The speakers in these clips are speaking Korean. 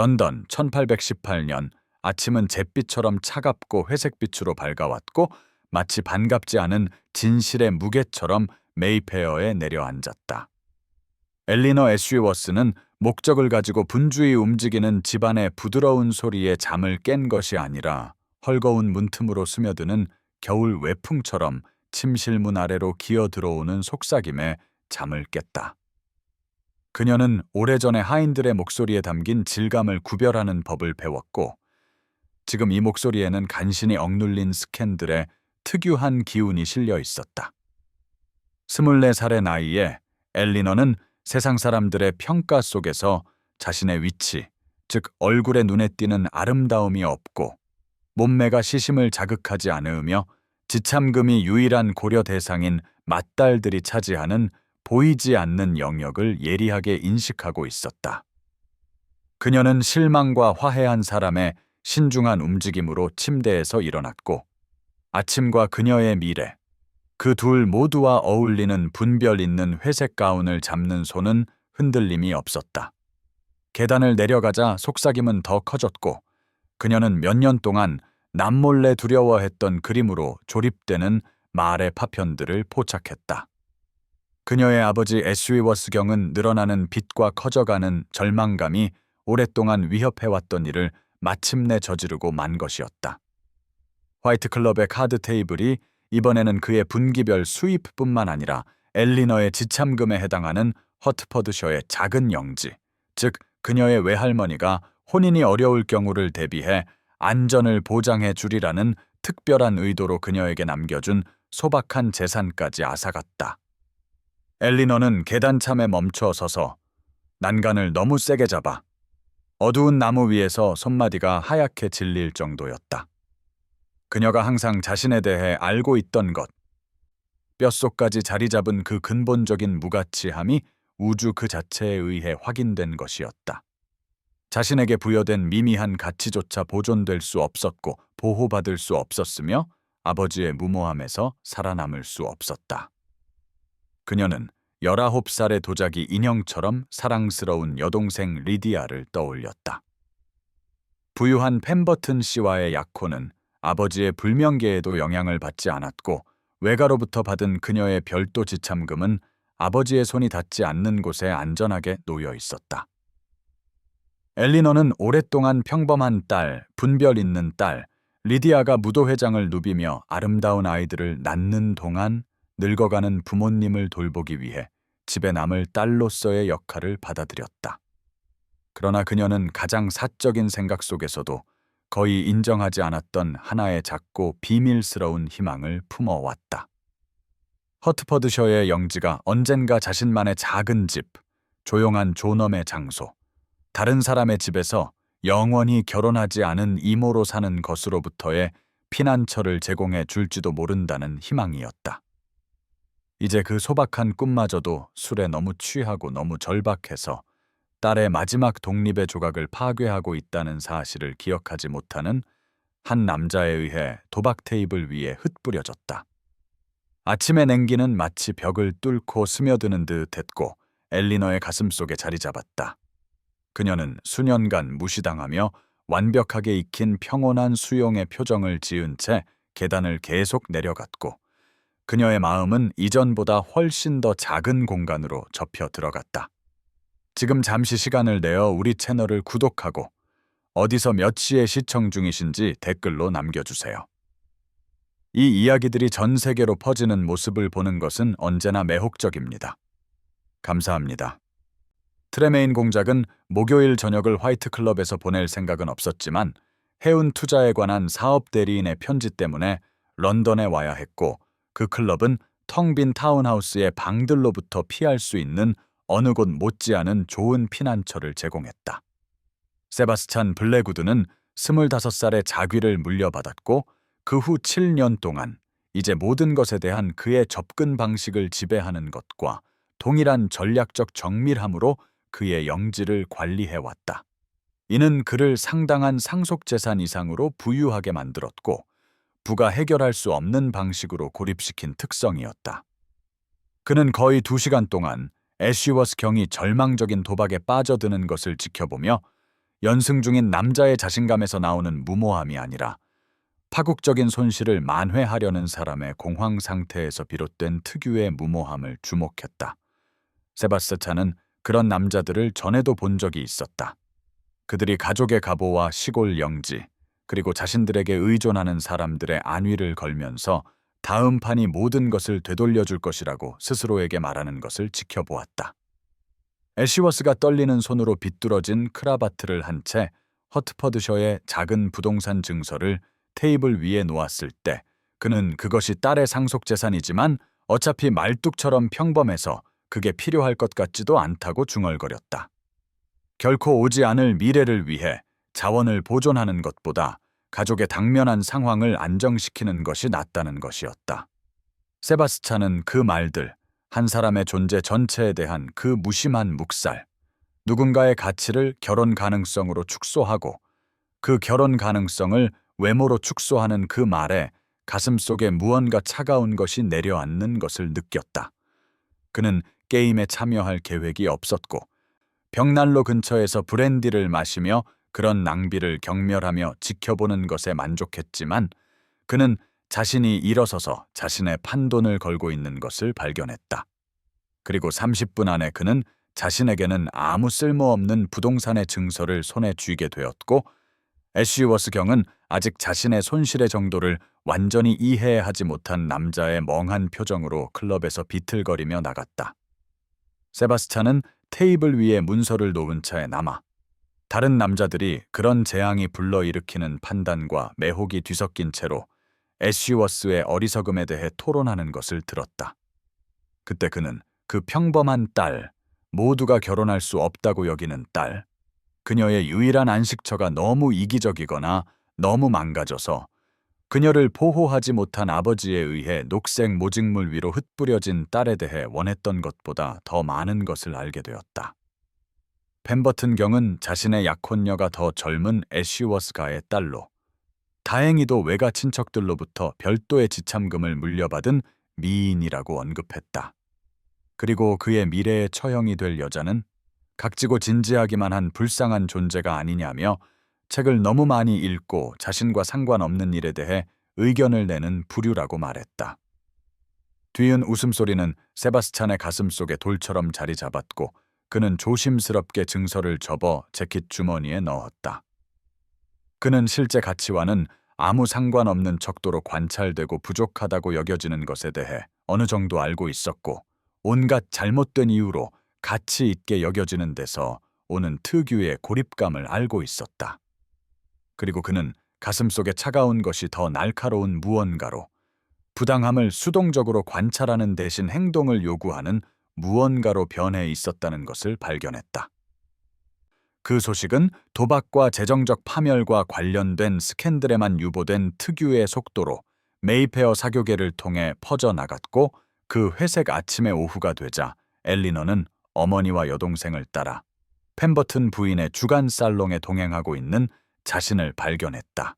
런던 1818년 아침은 잿빛처럼 차갑고 회색빛으로 밝아왔고 마치 반갑지 않은 진실의 무게처럼 메이페어에 내려앉았다. 엘리너 애쉬워스는 목적을 가지고 분주히 움직이는 집안의 부드러운 소리에 잠을 깬 것이 아니라 헐거운 문틈으로 스며드는 겨울 외풍처럼 침실문 아래로 기어 들어오는 속삭임에 잠을 깼다. 그녀는 오래전에 하인들의 목소리에 담긴 질감을 구별하는 법을 배웠고 지금 이 목소리에는 간신히 억눌린 스캔들의 특유한 기운이 실려 있었다. 24살의 나이에 엘리너는 세상 사람들의 평가 속에서 자신의 위치, 즉 얼굴에 눈에 띄는 아름다움이 없고 몸매가 시심을 자극하지 않으며 지참금이 유일한 고려 대상인 맏딸들이 차지하는 보이지 않는 영역을 예리하게 인식하고 있었다. 그녀는 실망과 화해한 사람의 신중한 움직임으로 침대에서 일어났고 아침과 그녀의 미래, 그 둘 모두와 어울리는 분별 있는 회색 가운을 잡는 손은 흔들림이 없었다. 계단을 내려가자 속삭임은 더 커졌고 그녀는 몇 년 동안 남몰래 두려워했던 그림으로 조립되는 말의 파편들을 포착했다. 그녀의 아버지 애쉬워스 경은 늘어나는 빛과 커져가는 절망감이 오랫동안 위협해왔던 일을 마침내 저지르고 만 것이었다. 화이트클럽의 카드 테이블이 이번에는 그의 분기별 수입뿐만 아니라 엘리너의 지참금에 해당하는 허트퍼드셔의 작은 영지, 즉 그녀의 외할머니가 혼인이 어려울 경우를 대비해 안전을 보장해 주리라는 특별한 의도로 그녀에게 남겨준 소박한 재산까지 앗아갔다. 엘리너는 계단참에 멈춰 서서 난간을 너무 세게 잡아 어두운 나무 위에서 손마디가 하얗게 질릴 정도였다. 그녀가 항상 자신에 대해 알고 있던 것, 뼛속까지 자리 잡은 그 근본적인 무가치함이 우주 그 자체에 의해 확인된 것이었다. 자신에게 부여된 미미한 가치조차 보존될 수 없었고 보호받을 수 없었으며 아버지의 무모함에서 살아남을 수 없었다. 그녀는 19살의 도자기 인형처럼 사랑스러운 여동생 리디아를 떠올렸다. 부유한 펜버튼 씨와의 약혼은 아버지의 불명계에도 영향을 받지 않았고 외가로부터 받은 그녀의 별도 지참금은 아버지의 손이 닿지 않는 곳에 안전하게 놓여 있었다. 엘리너는 오랫동안 평범한 딸, 분별 있는 딸, 리디아가 무도회장을 누비며 아름다운 아이들을 낳는 동안 늙어가는 부모님을 돌보기 위해 집에 남을 딸로서의 역할을 받아들였다. 그러나 그녀는 가장 사적인 생각 속에서도 거의 인정하지 않았던 하나의 작고 비밀스러운 희망을 품어왔다. 허트퍼드셔의 영지가 언젠가 자신만의 작은 집, 조용한 존엄의 장소, 다른 사람의 집에서 영원히 결혼하지 않은 이모로 사는 것으로부터의 피난처를 제공해 줄지도 모른다는 희망이었다. 이제 그 소박한 꿈마저도 술에 너무 취하고 너무 절박해서 딸의 마지막 독립의 조각을 파괴하고 있다는 사실을 기억하지 못하는 한 남자에 의해 도박 테이블 위에 흩뿌려졌다. 아침의 냉기는 마치 벽을 뚫고 스며드는 듯 했고 엘리너의 가슴속에 자리 잡았다. 그녀는 수년간 무시당하며 완벽하게 익힌 평온한 수용의 표정을 지은 채 계단을 계속 내려갔고 그녀의 마음은 이전보다 훨씬 더 작은 공간으로 접혀 들어갔다. 지금 잠시 시간을 내어 우리 채널을 구독하고 어디서 몇 시에 시청 중이신지 댓글로 남겨주세요. 이 이야기들이 전 세계로 퍼지는 모습을 보는 것은 언제나 매혹적입니다. 감사합니다. 트레메인 공작은 목요일 저녁을 화이트클럽에서 보낼 생각은 없었지만 해운 투자에 관한 사업 대리인의 편지 때문에 런던에 와야 했고 그 클럽은 텅 빈 타운하우스의 방들로부터 피할 수 있는 어느 곳 못지않은 좋은 피난처를 제공했다. 세바스찬 블레구드는 25살의 자귀를 물려받았고 그 후 7년 동안 이제 모든 것에 대한 그의 접근 방식을 지배하는 것과 동일한 전략적 정밀함으로 그의 영지를 관리해왔다. 이는 그를 상당한 상속재산 이상으로 부유하게 만들었고 부가 해결할 수 없는 방식으로 고립시킨 특성이었다. 그는 거의 2시간 동안 애쉬워스 경이 절망적인 도박에 빠져드는 것을 지켜보며 연승 중인 남자의 자신감에서 나오는 무모함이 아니라 파국적인 손실을 만회하려는 사람의 공황 상태에서 비롯된 특유의 무모함을 주목했다. 세바스찬은 그런 남자들을 전에도 본 적이 있었다. 그들이 가족의 가보와 시골 영지, 그리고 자신들에게 의존하는 사람들의 안위를 걸면서 다음 판이 모든 것을 되돌려줄 것이라고 스스로에게 말하는 것을 지켜보았다. 애쉬워스가 떨리는 손으로 비뚤어진 크라바트를 한 채 허트퍼드셔의 작은 부동산 증서를 테이블 위에 놓았을 때 그는 그것이 딸의 상속재산이지만 어차피 말뚝처럼 평범해서 그게 필요할 것 같지도 않다고 중얼거렸다. 결코 오지 않을 미래를 위해 자원을 보존하는 것보다 가족의 당면한 상황을 안정시키는 것이 낫다는 것이었다. 세바스찬은 그 말들, 한 사람의 존재 전체에 대한 그 무심한 묵살, 누군가의 가치를 결혼 가능성으로 축소하고 그 결혼 가능성을 외모로 축소하는 그 말에 가슴속에 무언가 차가운 것이 내려앉는 것을 느꼈다. 그는 게임에 참여할 계획이 없었고 벽난로 근처에서 브랜디를 마시며 그런 낭비를 경멸하며 지켜보는 것에 만족했지만 그는 자신이 일어서서 자신의 판돈을 걸고 있는 것을 발견했다. 그리고 30분 안에 그는 자신에게는 아무 쓸모없는 부동산의 증서를 손에 쥐게 되었고 애쉬워스 경은 아직 자신의 손실의 정도를 완전히 이해하지 못한 남자의 멍한 표정으로 클럽에서 비틀거리며 나갔다. 세바스찬은 테이블 위에 문서를 놓은 채 남아 다른 남자들이 그런 재앙이 불러일으키는 판단과 매혹이 뒤섞인 채로 애쉬워스의 어리석음에 대해 토론하는 것을 들었다. 그때 그는 그 평범한 딸, 모두가 결혼할 수 없다고 여기는 딸, 그녀의 유일한 안식처가 너무 이기적이거나 너무 망가져서 그녀를 보호하지 못한 아버지에 의해 녹색 모직물 위로 흩뿌려진 딸에 대해 원했던 것보다 더 많은 것을 알게 되었다. 펜버튼 경은 자신의 약혼녀가 더 젊은 애쉬워스가의 딸로 다행히도 외가 친척들로부터 별도의 지참금을 물려받은 미인이라고 언급했다. 그리고 그의 미래의 처형이 될 여자는 각지고 진지하기만 한 불쌍한 존재가 아니냐며 책을 너무 많이 읽고 자신과 상관없는 일에 대해 의견을 내는 부류라고 말했다. 뒤은 웃음소리는 세바스찬의 가슴속에 돌처럼 자리 잡았고 그는 조심스럽게 증서를 접어 재킷 주머니에 넣었다. 그는 실제 가치와는 아무 상관없는 척도로 관찰되고 부족하다고 여겨지는 것에 대해 어느 정도 알고 있었고 온갖 잘못된 이유로 가치 있게 여겨지는 데서 오는 특유의 고립감을 알고 있었다. 그리고 그는 가슴속에 차가운 것이 더 날카로운 무언가로 부당함을 수동적으로 관찰하는 대신 행동을 요구하는 무언가로 변해 있었다는 것을 발견했다. 그 소식은 도박과 재정적 파멸과 관련된 스캔들에만 유보된 특유의 속도로 메이페어 사교계를 통해 퍼져나갔고 그 회색 아침의 오후가 되자 엘리너는 어머니와 여동생을 따라 펜버튼 부인의 주간 살롱에 동행하고 있는 자신을 발견했다.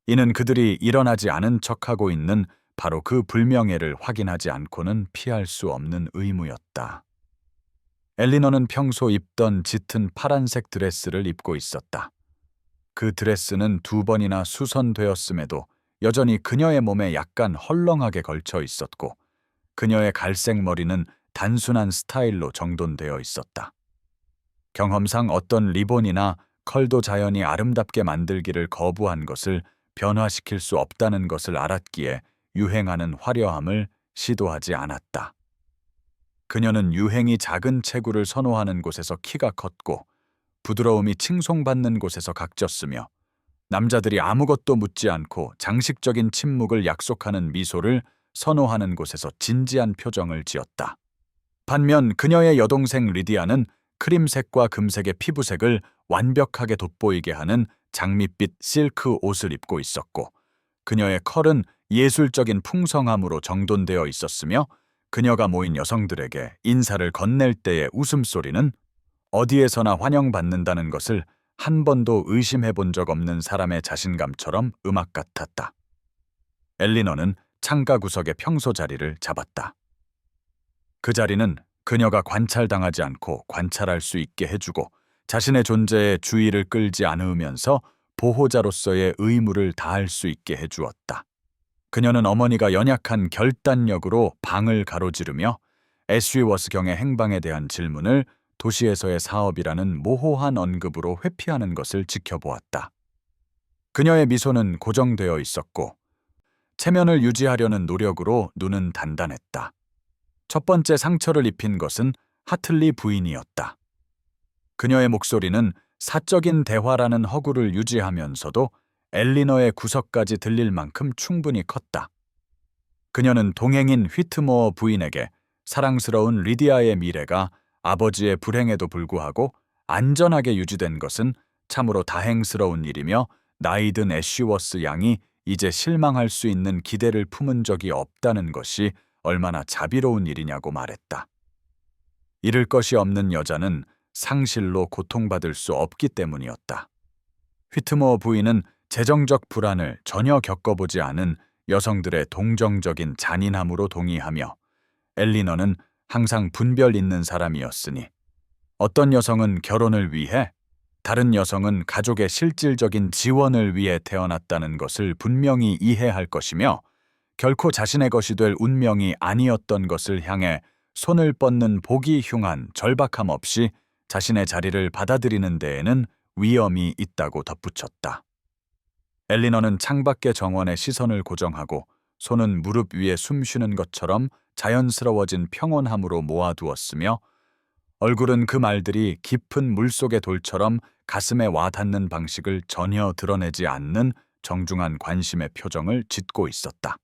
이는 그들이 일어나지 않은 척하고 있는 바로 그 불명예를 확인하지 않고는 피할 수 없는 의무였다. 엘리너는 평소 입던 짙은 파란색 드레스를 입고 있었다. 그 드레스는 2번이나 수선되었음에도 여전히 그녀의 몸에 약간 헐렁하게 걸쳐 있었고 그녀의 갈색 머리는 단순한 스타일로 정돈되어 있었다. 경험상 어떤 리본이나 컬도 자연이 아름답게 만들기를 거부한 것을 변화시킬 수 없다는 것을 알았기에 유행하는 화려함을 시도하지 않았다. 그녀는 유행이 작은 체구를 선호하는 곳에서 키가 컸고 부드러움이 칭송받는 곳에서 각졌으며 남자들이 아무것도 묻지 않고 장식적인 침묵을 약속하는 미소를 선호하는 곳에서 진지한 표정을 지었다. 반면 그녀의 여동생 리디아는 크림색과 금색의 피부색을 완벽하게 돋보이게 하는 장밋빛 실크 옷을 입고 있었고 그녀의 컬은 예술적인 풍성함으로 정돈되어 있었으며 그녀가 모인 여성들에게 인사를 건넬 때의 웃음소리는 어디에서나 환영받는다는 것을 한 번도 의심해 본 적 없는 사람의 자신감처럼 음악 같았다. 엘리너는 창가 구석의 평소 자리를 잡았다. 그 자리는 그녀가 관찰당하지 않고 관찰할 수 있게 해주고 자신의 존재에 주의를 끌지 않으면서 보호자로서의 의무를 다할 수 있게 해주었다. 그녀는 어머니가 연약한 결단력으로 방을 가로지르며 애쉬워스 경의 행방에 대한 질문을 도시에서의 사업이라는 모호한 언급으로 회피하는 것을 지켜보았다. 그녀의 미소는 고정되어 있었고 체면을 유지하려는 노력으로 눈은 단단했다. 첫 번째 상처를 입힌 것은 하틀리 부인이었다. 그녀의 목소리는 사적인 대화라는 허구를 유지하면서도 엘리너의 구석까지 들릴 만큼 충분히 컸다. 그녀는 동행인 휘트모어 부인에게 사랑스러운 리디아의 미래가 아버지의 불행에도 불구하고 안전하게 유지된 것은 참으로 다행스러운 일이며 나이든 애쉬워스 양이 이제 실망할 수 있는 기대를 품은 적이 없다는 것이 얼마나 자비로운 일이냐고 말했다. 잃을 것이 없는 여자는 상실로 고통받을 수 없기 때문이었다. 휘트모어 부인은 재정적 불안을 전혀 겪어보지 않은 여성들의 동정적인 잔인함으로 동의하며 엘리너는 항상 분별 있는 사람이었으니 어떤 여성은 결혼을 위해, 다른 여성은 가족의 실질적인 지원을 위해 태어났다는 것을 분명히 이해할 것이며 결코 자신의 것이 될 운명이 아니었던 것을 향해 손을 뻗는 보기 흉한 절박함 없이 자신의 자리를 받아들이는 데에는 위험이 있다고 덧붙였다. 엘리너는 창밖의 정원에 시선을 고정하고 손은 무릎 위에 숨쉬는 것처럼 자연스러워진 평온함으로 모아두었으며 얼굴은 그 말들이 깊은 물속의 돌처럼 가슴에 와닿는 방식을 전혀 드러내지 않는 정중한 관심의 표정을 짓고 있었다.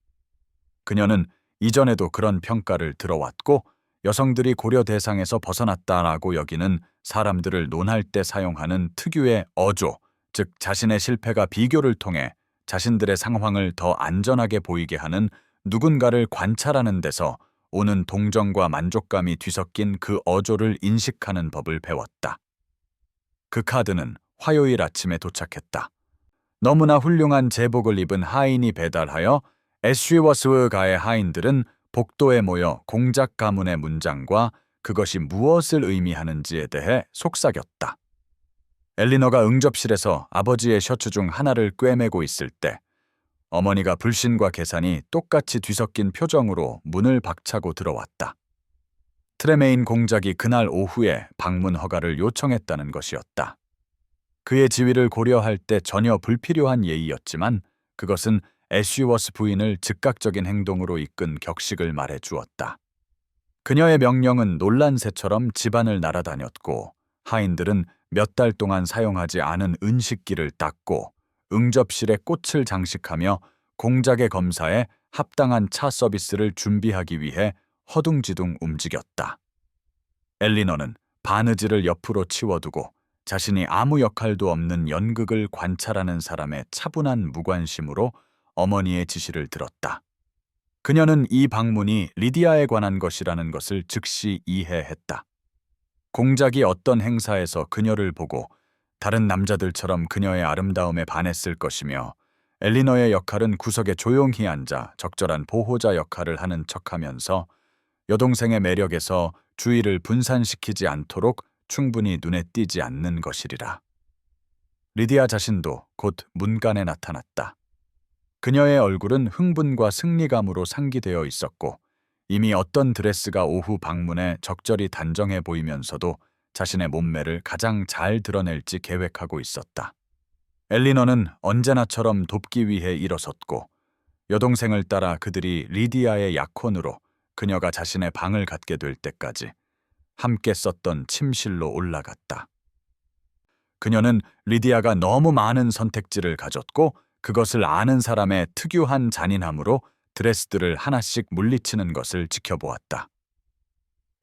그녀는 이전에도 그런 평가를 들어왔고 여성들이 고려 대상에서 벗어났다라고 여기는 사람들을 논할 때 사용하는 특유의 어조, 즉 자신의 실패가 비교를 통해 자신들의 상황을 더 안전하게 보이게 하는 누군가를 관찰하는 데서 오는 동정과 만족감이 뒤섞인 그 어조를 인식하는 법을 배웠다. 그 카드는 화요일 아침에 도착했다. 너무나 훌륭한 제복을 입은 하인이 배달하여 애쉬워스가의 하인들은 복도에 모여 공작 가문의 문장과 그것이 무엇을 의미하는지에 대해 속삭였다. 엘리너가 응접실에서 아버지의 셔츠 중 하나를 꿰매고 있을 때 어머니가 불신과 계산이 똑같이 뒤섞인 표정으로 문을 박차고 들어왔다. 트레메인 공작이 그날 오후에 방문 허가를 요청했다는 것이었다. 그의 지위를 고려할 때 전혀 불필요한 예의였지만 그것은 애쉬워스 부인을 즉각적인 행동으로 이끈 격식을 말해 주었다. 그녀의 명령은 놀란새처럼 집안을 날아다녔고 하인들은 몇 달 동안 사용하지 않은 은식기를 닦고 응접실에 꽃을 장식하며 공작의 검사에 합당한 차 서비스를 준비하기 위해 허둥지둥 움직였다. 엘리너는 바느질을 옆으로 치워두고 자신이 아무 역할도 없는 연극을 관찰하는 사람의 차분한 무관심으로 어머니의 지시를 들었다. 그녀는 이 방문이 리디아에 관한 것이라는 것을 즉시 이해했다. 공작이 어떤 행사에서 그녀를 보고 다른 남자들처럼 그녀의 아름다움에 반했을 것이며 엘리너의 역할은 구석에 조용히 앉아 적절한 보호자 역할을 하는 척하면서 여동생의 매력에서 주의를 분산시키지 않도록 충분히 눈에 띄지 않는 것이리라. 리디아 자신도 곧 문간에 나타났다. 그녀의 얼굴은 흥분과 승리감으로 상기되어 있었고 이미 어떤 드레스가 오후 방문에 적절히 단정해 보이면서도 자신의 몸매를 가장 잘 드러낼지 계획하고 있었다. 엘리너는 언제나처럼 돕기 위해 일어섰고 여동생을 따라 그들이 리디아의 약혼으로 그녀가 자신의 방을 갖게 될 때까지 함께 썼던 침실로 올라갔다. 그녀는 리디아가 너무 많은 선택지를 가졌고 그것을 아는 사람의 특유한 잔인함으로 드레스들을 하나씩 물리치는 것을 지켜보았다.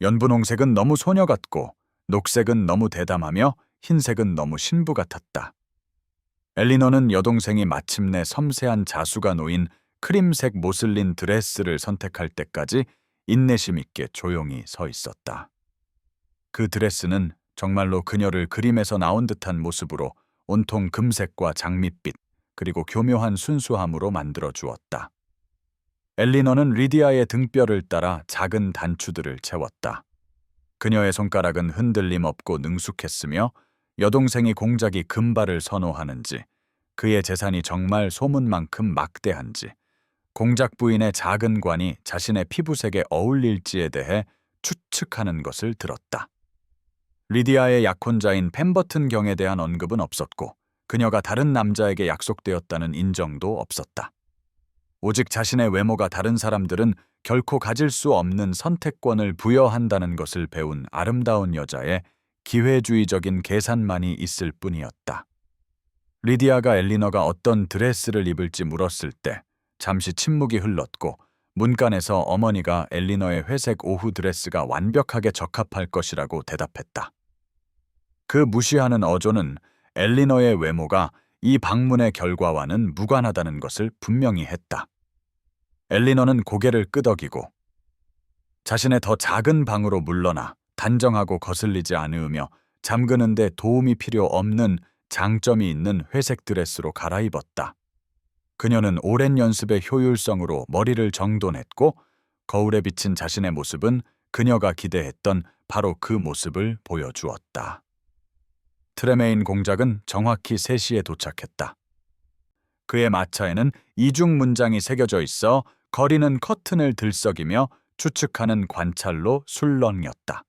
연분홍색은 너무 소녀 같고 녹색은 너무 대담하며 흰색은 너무 신부 같았다. 엘리너는 여동생이 마침내 섬세한 자수가 놓인 크림색 모슬린 드레스를 선택할 때까지 인내심 있게 조용히 서 있었다. 그 드레스는 정말로 그녀를 그림에서 나온 듯한 모습으로 온통 금색과 장밋빛 그리고 교묘한 순수함으로 만들어 주었다. 엘리너는 리디아의 등뼈를 따라 작은 단추들을 채웠다. 그녀의 손가락은 흔들림 없고 능숙했으며 여동생이 공작이 금발을 선호하는지, 그의 재산이 정말 소문만큼 막대한지, 공작 부인의 작은 관이 자신의 피부색에 어울릴지에 대해 추측하는 것을 들었다. 리디아의 약혼자인 펜버튼 경에 대한 언급은 없었고 그녀가 다른 남자에게 약속되었다는 인정도 없었다. 오직 자신의 외모가 다른 사람들은 결코 가질 수 없는 선택권을 부여한다는 것을 배운 아름다운 여자의 기회주의적인 계산만이 있을 뿐이었다. 리디아가 엘리너가 어떤 드레스를 입을지 물었을 때 잠시 침묵이 흘렀고 문간에서 어머니가 엘리너의 회색 오후 드레스가 완벽하게 적합할 것이라고 대답했다. 그 무시하는 어조는 엘리너의 외모가 이 방문의 결과와는 무관하다는 것을 분명히 했다. 엘리너는 고개를 끄덕이고 자신의 더 작은 방으로 물러나 단정하고 거슬리지 않으며 잠그는데 도움이 필요 없는 장점이 있는 회색 드레스로 갈아입었다. 그녀는 오랜 연습의 효율성으로 머리를 정돈했고 거울에 비친 자신의 모습은 그녀가 기대했던 바로 그 모습을 보여주었다. 트레메인 공작은 정확히 3시에 도착했다. 그의 마차에는 이중 문장이 새겨져 있어 거리는 커튼을 들썩이며 추측하는 관찰로 술렁였다.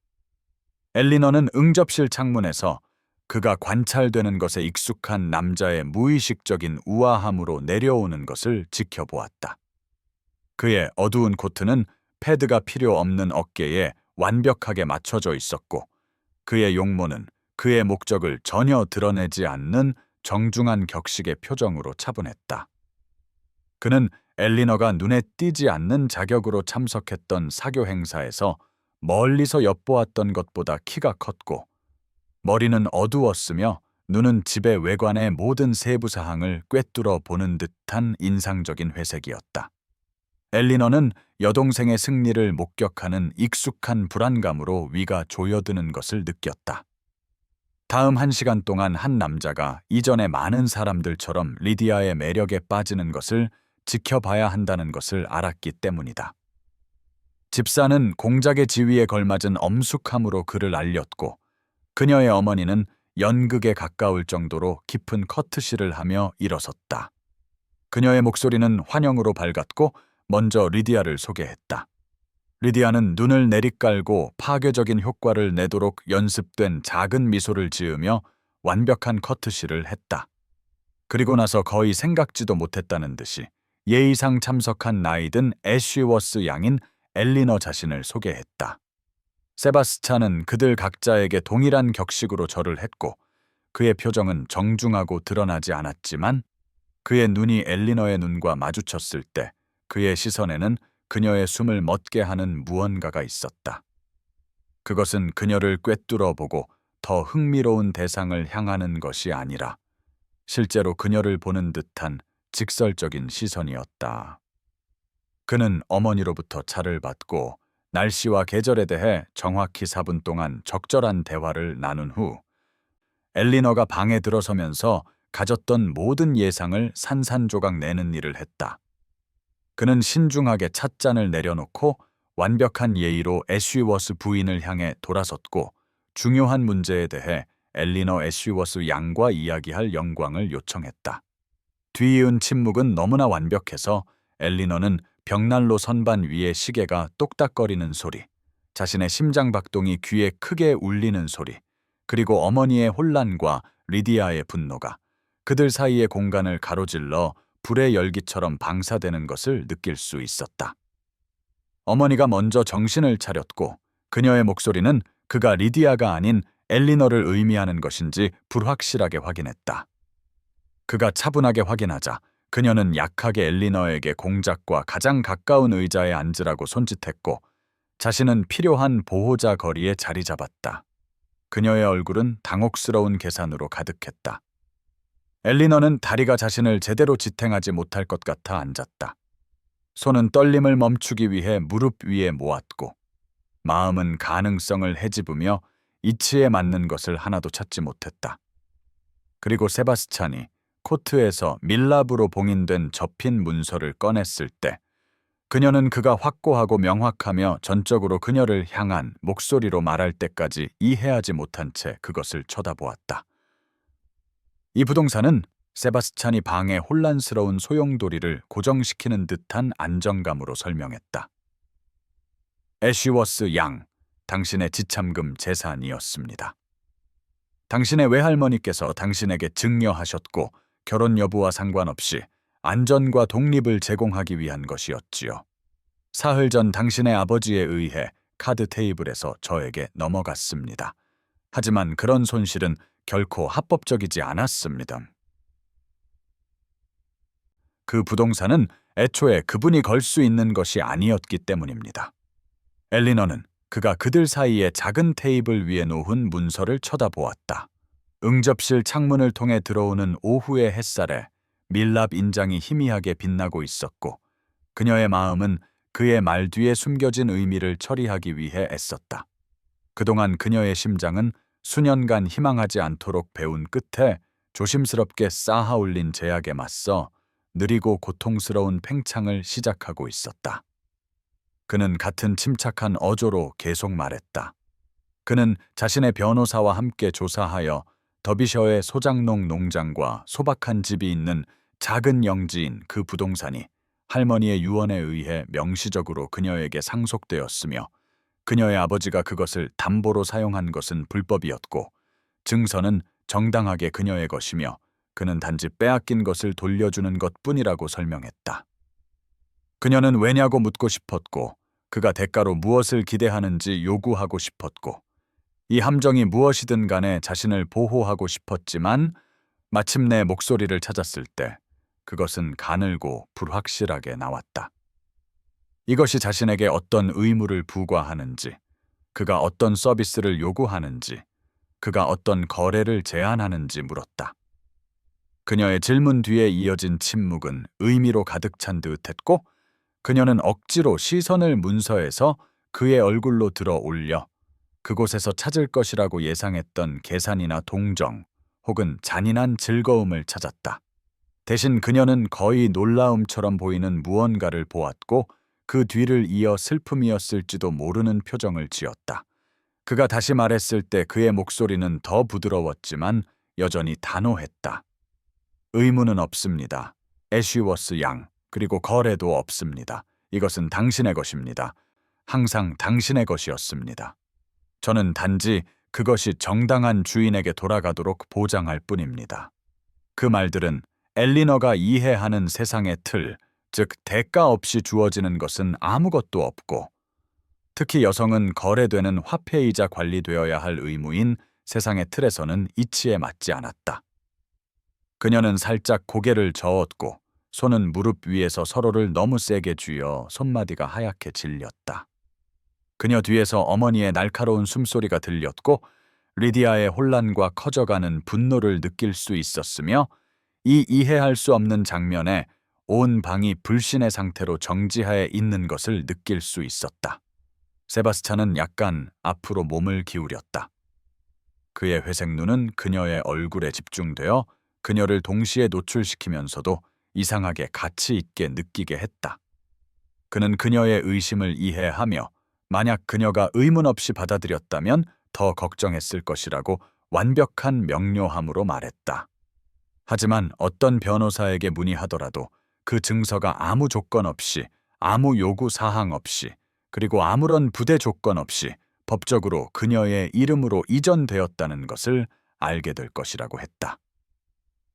엘리너는 응접실 창문에서 그가 관찰되는 것에 익숙한 남자의 무의식적인 우아함으로 내려오는 것을 지켜보았다. 그의 어두운 코트는 패드가 필요 없는 어깨에 완벽하게 맞춰져 있었고 그의 용모는 그의 목적을 전혀 드러내지 않는 정중한 격식의 표정으로 차분했다. 그는 엘리너가 눈에 띄지 않는 자격으로 참석했던 사교 행사에서 멀리서 엿보았던 것보다 키가 컸고 머리는 어두웠으며 눈은 집의 외관의 모든 세부 사항을 꿰뚫어 보는 듯한 인상적인 회색이었다. 엘리너는 여동생의 승리를 목격하는 익숙한 불안감으로 위가 조여드는 것을 느꼈다. 다음 1시간 동안 한 남자가 이전의 많은 사람들처럼 리디아의 매력에 빠지는 것을 지켜봐야 한다는 것을 알았기 때문이다. 집사는 공작의 지위에 걸맞은 엄숙함으로 그를 알렸고 그녀의 어머니는 연극에 가까울 정도로 깊은 커트시를 하며 일어섰다. 그녀의 목소리는 환영으로 밝았고 먼저 리디아를 소개했다. 리디아는 눈을 내리깔고 파괴적인 효과를 내도록 연습된 작은 미소를 지으며 완벽한 커트시를 했다. 그리고 나서 거의 생각지도 못했다는 듯이 예의상 참석한 나이든 애쉬워스 양인 엘리너 자신을 소개했다. 세바스찬은 그들 각자에게 동일한 격식으로 절을 했고 그의 표정은 정중하고 드러나지 않았지만 그의 눈이 엘리너의 눈과 마주쳤을 때 그의 시선에는 그녀의 숨을 멎게 하는 무언가가 있었다. 그것은 그녀를 꿰뚫어 보고 더 흥미로운 대상을 향하는 것이 아니라 실제로 그녀를 보는 듯한 직설적인 시선이었다. 그는 어머니로부터 차를 받고 날씨와 계절에 대해 정확히 4분 동안 적절한 대화를 나눈 후 엘리너가 방에 들어서면서 가졌던 모든 예상을 산산조각 내는 일을 했다. 그는 신중하게 찻잔을 내려놓고 완벽한 예의로 애쉬워스 부인을 향해 돌아섰고 중요한 문제에 대해 엘리너 애쉬워스 양과 이야기할 영광을 요청했다. 뒤이은 침묵은 너무나 완벽해서 엘리너는 벽난로 선반 위의 시계가 똑딱거리는 소리, 자신의 심장박동이 귀에 크게 울리는 소리, 그리고 어머니의 혼란과 리디아의 분노가 그들 사이의 공간을 가로질러 불의 열기처럼 방사되는 것을 느낄 수 있었다. 어머니가 먼저 정신을 차렸고 그녀의 목소리는 그가 리디아가 아닌 엘리너를 의미하는 것인지 불확실하게 확인했다. 그가 차분하게 확인하자 그녀는 약하게 엘리너에게 공작과 가장 가까운 의자에 앉으라고 손짓했고 자신은 필요한 보호자 거리에 자리 잡았다. 그녀의 얼굴은 당혹스러운 계산으로 가득했다. 엘리너는 다리가 자신을 제대로 지탱하지 못할 것 같아 앉았다. 손은 떨림을 멈추기 위해 무릎 위에 모았고 마음은 가능성을 헤집으며 이치에 맞는 것을 하나도 찾지 못했다. 그리고 세바스찬이 코트에서 밀랍으로 봉인된 접힌 문서를 꺼냈을 때 그녀는 그가 확고하고 명확하며 전적으로 그녀를 향한 목소리로 말할 때까지 이해하지 못한 채 그것을 쳐다보았다. 이 부동산은 세바스찬이 방의 혼란스러운 소용돌이를 고정시키는 듯한 안정감으로 설명했다. 애쉬워스 양, 당신의 지참금 재산이었습니다. 당신의 외할머니께서 당신에게 증여하셨고 결혼 여부와 상관없이 안전과 독립을 제공하기 위한 것이었지요. 사흘 전 당신의 아버지에 의해 카드 테이블에서 저에게 넘어갔습니다. 하지만 그런 손실은 결코 합법적이지 않았습니다. 그 부동산은 애초에 그분이 걸 수 있는 것이 아니었기 때문입니다. 엘리너는 그가 그들 사이의 작은 테이블 위에 놓은 문서를 쳐다보았다. 응접실 창문을 통해 들어오는 오후의 햇살에 밀랍 인장이 희미하게 빛나고 있었고 그녀의 마음은 그의 말 뒤에 숨겨진 의미를 처리하기 위해 애썼다. 그동안 그녀의 심장은 수년간 희망하지 않도록 배운 끝에 조심스럽게 쌓아올린 제약에 맞서 느리고 고통스러운 팽창을 시작하고 있었다. 그는 같은 침착한 어조로 계속 말했다. 그는 자신의 변호사와 함께 조사하여 더비셔의 소장농 농장과 소박한 집이 있는 작은 영지인 그 부동산이 할머니의 유언에 의해 명시적으로 그녀에게 상속되었으며 그녀의 아버지가 그것을 담보로 사용한 것은 불법이었고 증서는 정당하게 그녀의 것이며 그는 단지 빼앗긴 것을 돌려주는 것뿐이라고 설명했다. 그녀는 왜냐고 묻고 싶었고 그가 대가로 무엇을 기대하는지 요구하고 싶었고 이 함정이 무엇이든 간에 자신을 보호하고 싶었지만 마침내 목소리를 찾았을 때 그것은 가늘고 불확실하게 나왔다. 이것이 자신에게 어떤 의무를 부과하는지, 그가 어떤 서비스를 요구하는지, 그가 어떤 거래를 제안하는지 물었다. 그녀의 질문 뒤에 이어진 침묵은 의미로 가득 찬 듯했고 그녀는 억지로 시선을 문서에서 그의 얼굴로 들어 올려 그곳에서 찾을 것이라고 예상했던 계산이나 동정 혹은 잔인한 즐거움을 찾았다. 대신 그녀는 거의 놀라움처럼 보이는 무언가를 보았고 그 뒤를 이어 슬픔이었을지도 모르는 표정을 지었다. 그가 다시 말했을 때 그의 목소리는 더 부드러웠지만 여전히 단호했다. 의무는 없습니다. 애쉬워스 양, 그리고 거래도 없습니다. 이것은 당신의 것입니다. 항상 당신의 것이었습니다. 저는 단지 그것이 정당한 주인에게 돌아가도록 보장할 뿐입니다. 그 말들은 엘리너가 이해하는 세상의 틀, 즉 대가 없이 주어지는 것은 아무것도 없고 특히 여성은 거래되는 화폐이자 관리되어야 할 의무인 세상의 틀에서는 이치에 맞지 않았다. 그녀는 살짝 고개를 저었고 손은 무릎 위에서 서로를 너무 세게 쥐어 손마디가 하얗게 질렸다. 그녀 뒤에서 어머니의 날카로운 숨소리가 들렸고 리디아의 혼란과 커져가는 분노를 느낄 수 있었으며 이 이해할 수 없는 장면에 온 방이 불신의 상태로 정지하에 있는 것을 느낄 수 있었다. 세바스찬은 약간 앞으로 몸을 기울였다. 그의 회색 눈은 그녀의 얼굴에 집중되어 그녀를 동시에 노출시키면서도 이상하게 가치 있게 느끼게 했다. 그는 그녀의 의심을 이해하며 만약 그녀가 의문 없이 받아들였다면 더 걱정했을 것이라고 완벽한 명료함으로 말했다. 하지만 어떤 변호사에게 문의하더라도 그 증서가 아무 조건 없이, 아무 요구 사항 없이, 그리고 아무런 부대 조건 없이 법적으로 그녀의 이름으로 이전되었다는 것을 알게 될 것이라고 했다.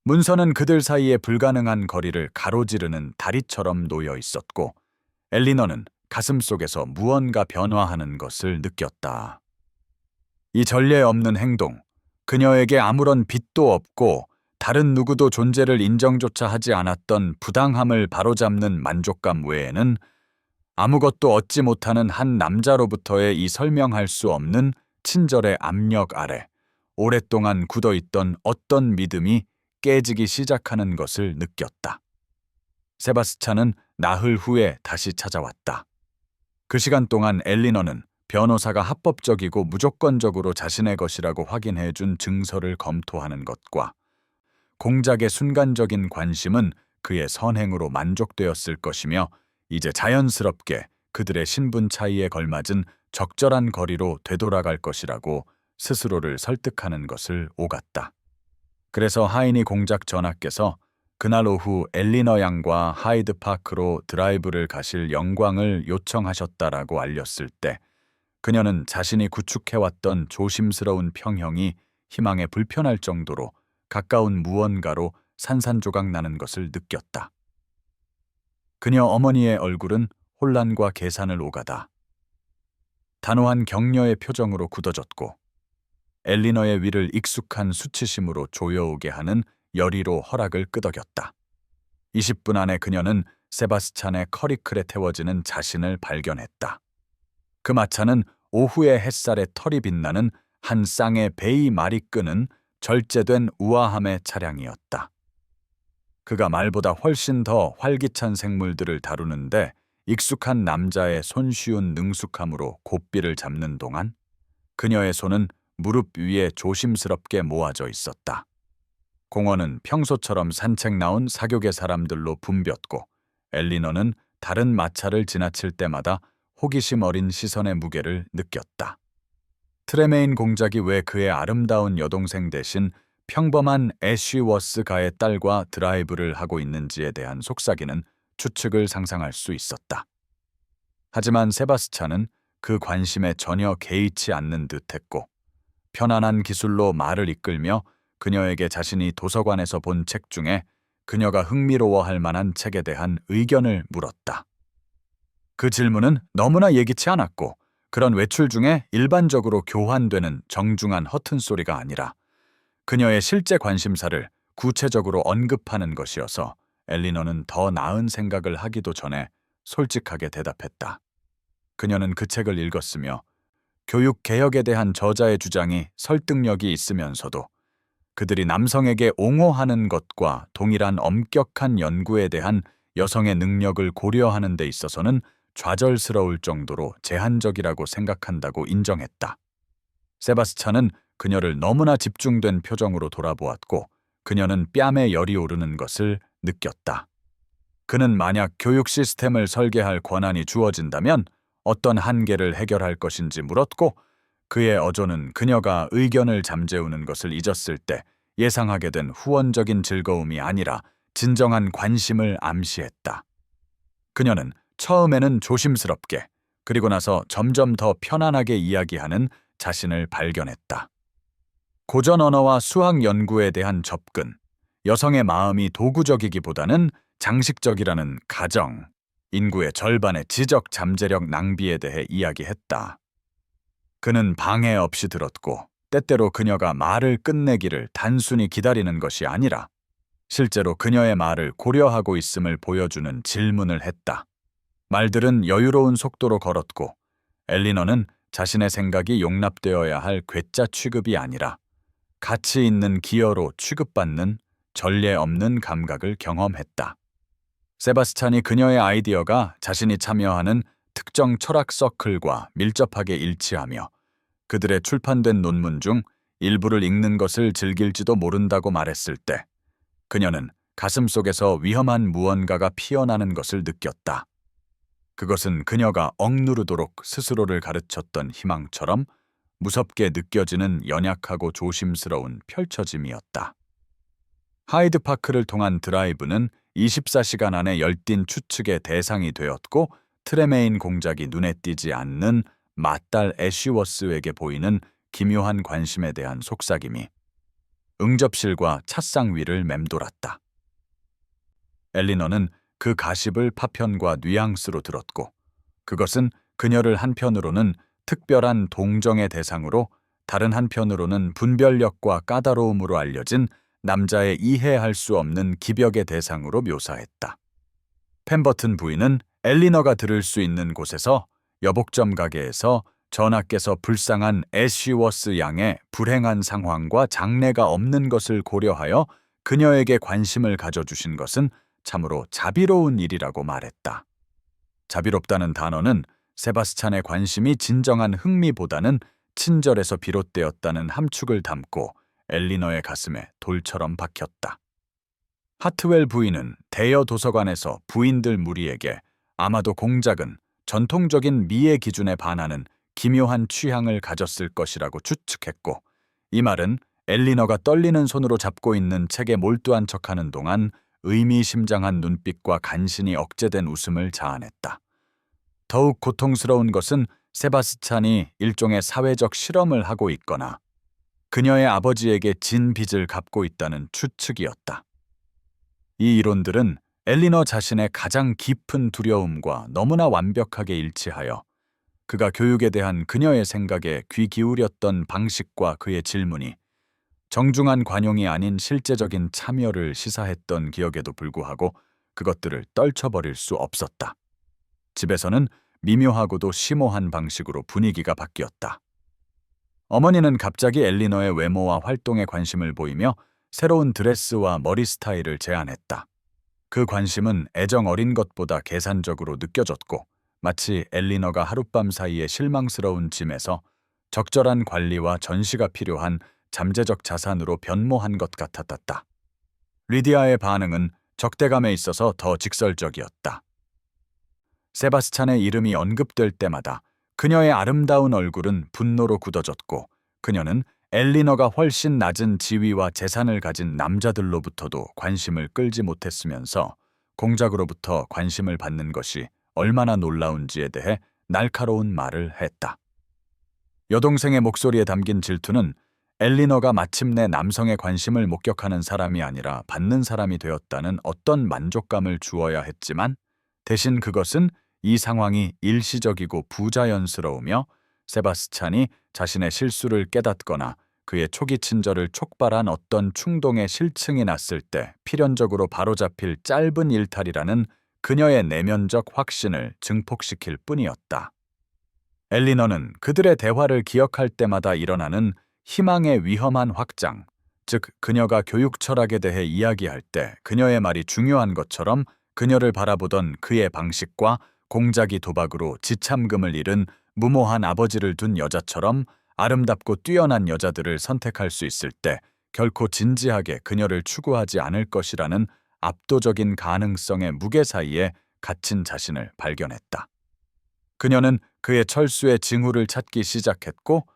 문서는 그들 사이의 불가능한 거리를 가로지르는 다리처럼 놓여 있었고 엘리너는 가슴속에서 무언가 변화하는 것을 느꼈다. 이 전례 없는 행동, 그녀에게 아무런 빚도 없고 다른 누구도 존재를 인정조차 하지 않았던 부당함을 바로잡는 만족감 외에는 아무것도 얻지 못하는 한 남자로부터의 이 설명할 수 없는 친절의 압력 아래 오랫동안 굳어있던 어떤 믿음이 깨지기 시작하는 것을 느꼈다. 세바스찬은 나흘 후에 다시 찾아왔다. 그 시간 동안 엘리너는 변호사가 합법적이고 무조건적으로 자신의 것이라고 확인해준 증서를 검토하는 것과 공작의 순간적인 관심은 그의 선행으로 만족되었을 것이며 이제 자연스럽게 그들의 신분 차이에 걸맞은 적절한 거리로 되돌아갈 것이라고 스스로를 설득하는 것을 오갔다. 그래서 하이니 공작 전하께서 그날 오후 엘리너 양과 하이드 파크로 드라이브를 가실 영광을 요청하셨다라고 알렸을 때 그녀는 자신이 구축해왔던 조심스러운 평형이 희망에 불편할 정도로 가까운 무언가로 산산조각 나는 것을 느꼈다. 그녀 어머니의 얼굴은 혼란과 계산을 오가다 단호한 격려의 표정으로 굳어졌고 엘리너의 위를 익숙한 수치심으로 조여오게 하는 열의로 허락을 끄덕였다. 20분 안에 그녀는 세바스찬의 커리클에 태워지는 자신을 발견했다. 그 마차는 오후의 햇살에 털이 빛나는 한 쌍의 베이 말이 끄는 절제된 우아함의 차량이었다. 그가 말보다 훨씬 더 활기찬 생물들을 다루는데 익숙한 남자의 손쉬운 능숙함으로 고삐를 잡는 동안 그녀의 손은 무릎 위에 조심스럽게 모아져 있었다. 공원은 평소처럼 산책 나온 사교계 사람들로 붐볐고 엘리너는 다른 마차를 지나칠 때마다 호기심 어린 시선의 무게를 느꼈다. 트레메인 공작이 왜 그의 아름다운 여동생 대신 평범한 애쉬워스 가의 딸과 드라이브를 하고 있는지에 대한 속삭이는 추측을 상상할 수 있었다. 하지만 세바스찬은 그 관심에 전혀 개의치 않는 듯했고 편안한 기술로 말을 이끌며 그녀에게 자신이 도서관에서 본 책 중에 그녀가 흥미로워할 만한 책에 대한 의견을 물었다. 그 질문은 너무나 예기치 않았고 그런 외출 중에 일반적으로 교환되는 정중한 허튼 소리가 아니라 그녀의 실제 관심사를 구체적으로 언급하는 것이어서 엘리너는 더 나은 생각을 하기도 전에 솔직하게 대답했다. 그녀는 그 책을 읽었으며 교육개혁에 대한 저자의 주장이 설득력이 있으면서도 그들이 남성에게 옹호하는 것과 동일한 엄격한 연구에 대한 여성의 능력을 고려하는 데 있어서는 좌절스러울 정도로 제한적이라고 생각한다고 인정했다. 세바스찬은 그녀를 너무나 집중된 표정으로 돌아보았고 그녀는 뺨에 열이 오르는 것을 느꼈다. 그는 만약 교육 시스템을 설계할 권한이 주어진다면 어떤 한계를 해결할 것인지 물었고 그의 어조는 그녀가 의견을 잠재우는 것을 잊었을 때 예상하게 된 후원적인 즐거움이 아니라 진정한 관심을 암시했다. 그녀는 처음에는 조심스럽게 그리고 나서 점점 더 편안하게 이야기하는 자신을 발견했다. 고전 언어와 수학 연구에 대한 접근, 여성의 마음이 도구적이기보다는 장식적이라는 가정, 인구의 절반의 지적 잠재력 낭비에 대해 이야기했다. 그는 방해 없이 들었고 때때로 그녀가 말을 끝내기를 단순히 기다리는 것이 아니라 실제로 그녀의 말을 고려하고 있음을 보여주는 질문을 했다. 말들은 여유로운 속도로 걸었고 엘리너는 자신의 생각이 용납되어야 할 괴짜 취급이 아니라 가치 있는 기여로 취급받는 전례 없는 감각을 경험했다. 세바스찬이 그녀의 아이디어가 자신이 참여하는 특정 철학 서클과 밀접하게 일치하며 그들의 출판된 논문 중 일부를 읽는 것을 즐길지도 모른다고 말했을 때 그녀는 가슴속에서 위험한 무언가가 피어나는 것을 느꼈다. 그것은 그녀가 억누르도록 스스로를 가르쳤던 희망처럼 무섭게 느껴지는 연약하고 조심스러운 펼쳐짐이었다. 하이드파크를 통한 드라이브는 24시간 안에 열띤 추측의 대상이 되었고 트레메인 공작이 눈에 띄지 않는 맏딸 애쉬워스에게 보이는 기묘한 관심에 대한 속삭임이 응접실과 찻상 위를 맴돌았다. 엘리너는 그 가십을 파편과 뉘앙스로 들었고 그것은 그녀를 한편으로는 특별한 동정의 대상으로 다른 한편으로는 분별력과 까다로움으로 알려진 남자의 이해할 수 없는 기벽의 대상으로 묘사했다. 펜버튼 부인은 엘리너가 들을 수 있는 곳에서 여복점 가게에서 전하께서 불쌍한 애쉬워스 양의 불행한 상황과 장래가 없는 것을 고려하여 그녀에게 관심을 가져주신 것은 참으로 자비로운 일이라고 말했다. 자비롭다는 단어는 세바스찬의 관심이 진정한 흥미보다는 친절에서 비롯되었다는 함축을 담고 엘리너의 가슴에 돌처럼 박혔다. 하트웰 부인은 대여 도서관에서 부인들 무리에게 아마도 공작은 전통적인 미의 기준에 반하는 기묘한 취향을 가졌을 것이라고 추측했고 이 말은 엘리너가 떨리는 손으로 잡고 있는 책에 몰두한 척하는 동안 의미심장한 눈빛과 간신히 억제된 웃음을 자아냈다. 더욱 고통스러운 것은 세바스찬이 일종의 사회적 실험을 하고 있거나 그녀의 아버지에게 진 빚을 갚고 있다는 추측이었다. 이 이론들은 엘리너 자신의 가장 깊은 두려움과 너무나 완벽하게 일치하여 그가 교육에 대한 그녀의 생각에 귀 기울였던 방식과 그의 질문이 정중한 관용이 아닌 실제적인 참여를 시사했던 기억에도 불구하고 그것들을 떨쳐버릴 수 없었다. 집에서는 미묘하고도 심오한 방식으로 분위기가 바뀌었다. 어머니는 갑자기 엘리너의 외모와 활동에 관심을 보이며 새로운 드레스와 머리 스타일을 제안했다. 그 관심은 애정 어린 것보다 계산적으로 느껴졌고 마치 엘리너가 하룻밤 사이에 실망스러운 짐에서 적절한 관리와 전시가 필요한 잠재적 자산으로 변모한 것 같았다. 리디아의 반응은 적대감에 있어서 더 직설적이었다. 세바스찬의 이름이 언급될 때마다 그녀의 아름다운 얼굴은 분노로 굳어졌고 그녀는 엘리너가 훨씬 낮은 지위와 재산을 가진 남자들로부터도 관심을 끌지 못했으면서 공작으로부터 관심을 받는 것이 얼마나 놀라운지에 대해 날카로운 말을 했다. 여동생의 목소리에 담긴 질투는 엘리너가 마침내 남성의 관심을 목격하는 사람이 아니라 받는 사람이 되었다는 어떤 만족감을 주어야 했지만 대신 그것은 이 상황이 일시적이고 부자연스러우며 세바스찬이 자신의 실수를 깨닫거나 그의 초기 친절을 촉발한 어떤 충동의 실증이 났을 때 필연적으로 바로잡힐 짧은 일탈이라는 그녀의 내면적 확신을 증폭시킬 뿐이었다. 엘리너는 그들의 대화를 기억할 때마다 일어나는 희망의 위험한 확장, 즉 그녀가 교육 철학에 대해 이야기할 때 그녀의 말이 중요한 것처럼 그녀를 바라보던 그의 방식과 공작이 도박으로 지참금을 잃은 무모한 아버지를 둔 여자처럼 아름답고 뛰어난 여자들을 선택할 수 있을 때 결코 진지하게 그녀를 추구하지 않을 것이라는 압도적인 가능성의 무게 사이에 갇힌 자신을 발견했다. 그녀는 그의 철수의 징후를 찾기 시작했고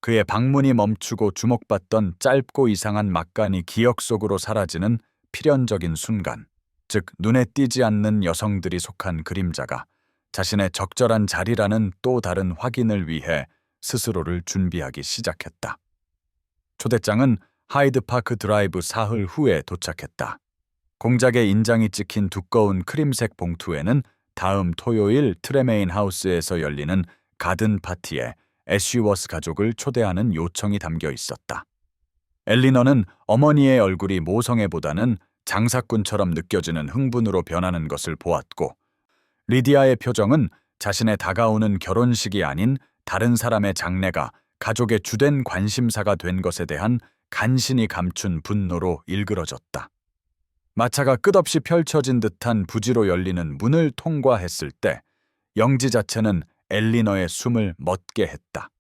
그의 방문이 멈추고 주목받던 짧고 이상한 막간이 기억 속으로 사라지는 필연적인 순간, 즉 눈에 띄지 않는 여성들이 속한 그림자가 자신의 적절한 자리라는 또 다른 확인을 위해 스스로를 준비하기 시작했다. 초대장은 하이드파크 드라이브 사흘 후에 도착했다. 공작의 인장이 찍힌 두꺼운 크림색 봉투에는 다음 토요일 트레메인 하우스에서 열리는 가든 파티에 애쉬워스 가족을 초대하는 요청이 담겨 있었다. 엘리너는 어머니의 얼굴이 모성애보다는 장사꾼처럼 느껴지는 흥분으로 변하는 것을 보았고 리디아의 표정은 자신의 다가오는 결혼식이 아닌 다른 사람의 장례가 가족의 주된 관심사가 된 것에 대한 간신히 감춘 분노로 일그러졌다. 마차가 끝없이 펼쳐진 듯한 부지로 열리는 문을 통과했을 때 영지 자체는 엘리너의 숨을 멎게 했다.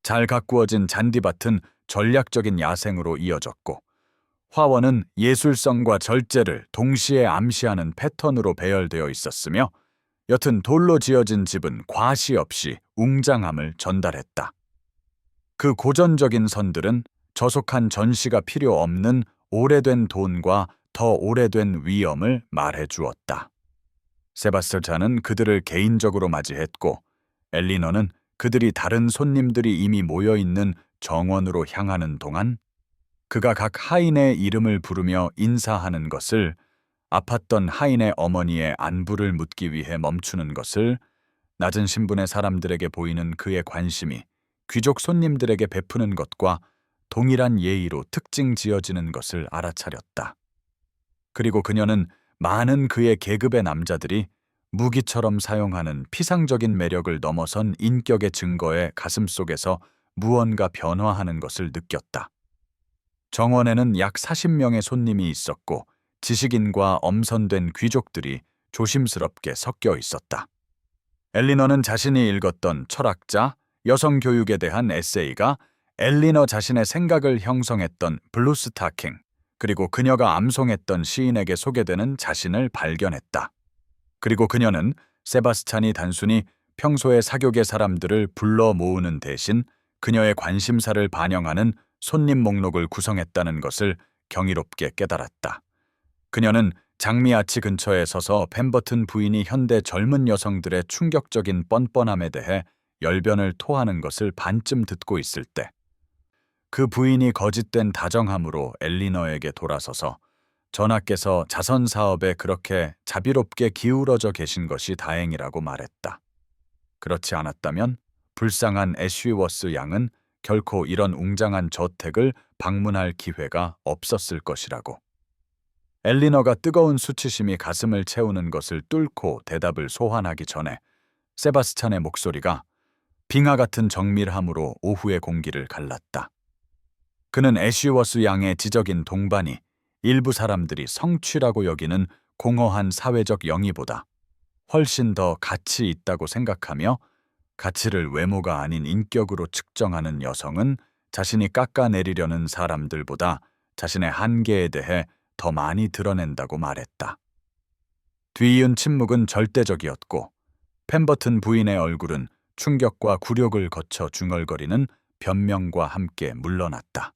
잘 가꾸어진 잔디밭은 전략적인 야생으로 이어졌고 화원은 예술성과 절제를 동시에 암시하는 패턴으로 배열되어 있었으며 여튼 돌로 지어진 집은 과시 없이 웅장함을 전달했다. 그 고전적인 선들은 저속한 전시가 필요 없는 오래된 돈과 더 오래된 위엄을 말해 주었다. 세바스찬은 그들을 개인적으로 맞이했고 엘리너는 그들이 다른 손님들이 이미 모여있는 정원으로 향하는 동안 그가 각 하인의 이름을 부르며 인사하는 것을, 아팠던 하인의 어머니의 안부를 묻기 위해 멈추는 것을, 낮은 신분의 사람들에게 보이는 그의 관심이 귀족 손님들에게 베푸는 것과 동일한 예의로 특징 지어지는 것을 알아차렸다. 그리고 그녀는 많은 그의 계급의 남자들이 무기처럼 사용하는 피상적인 매력을 넘어선 인격의 증거에 가슴속에서 무언가 변화하는 것을 느꼈다. 정원에는 약 40명의 손님이 있었고 지식인과 엄선된 귀족들이 조심스럽게 섞여 있었다. 엘리너는 자신이 읽었던 철학자, 여성 교육에 대한 에세이가 엘리너 자신의 생각을 형성했던 블루스타킹, 그리고 그녀가 암송했던 시인에게 소개되는 자신을 발견했다. 그리고 그녀는 세바스찬이 단순히 평소의 사교계 사람들을 불러 모으는 대신 그녀의 관심사를 반영하는 손님 목록을 구성했다는 것을 경이롭게 깨달았다. 그녀는 장미 아치 근처에 서서 펜버튼 부인이 현대 젊은 여성들의 충격적인 뻔뻔함에 대해 열변을 토하는 것을 반쯤 듣고 있을 때 그 부인이 거짓된 다정함으로 엘리너에게 돌아서서 전하께서 자선 사업에 그렇게 자비롭게 기울어져 계신 것이 다행이라고 말했다. 그렇지 않았다면 불쌍한 애쉬워스 양은 결코 이런 웅장한 저택을 방문할 기회가 없었을 것이라고. 엘리너가 뜨거운 수치심이 가슴을 채우는 것을 뚫고 대답을 소환하기 전에 세바스찬의 목소리가 빙하 같은 정밀함으로 오후의 공기를 갈랐다. 그는 애쉬워스 양의 지적인 동반이 일부 사람들이 성취라고 여기는 공허한 사회적 영위보다 훨씬 더 가치 있다고 생각하며 가치를 외모가 아닌 인격으로 측정하는 여성은 자신이 깎아내리려는 사람들보다 자신의 한계에 대해 더 많이 드러낸다고 말했다. 뒤이은 침묵은 절대적이었고 펜버튼 부인의 얼굴은 충격과 굴욕을 거쳐 중얼거리는 변명과 함께 물러났다.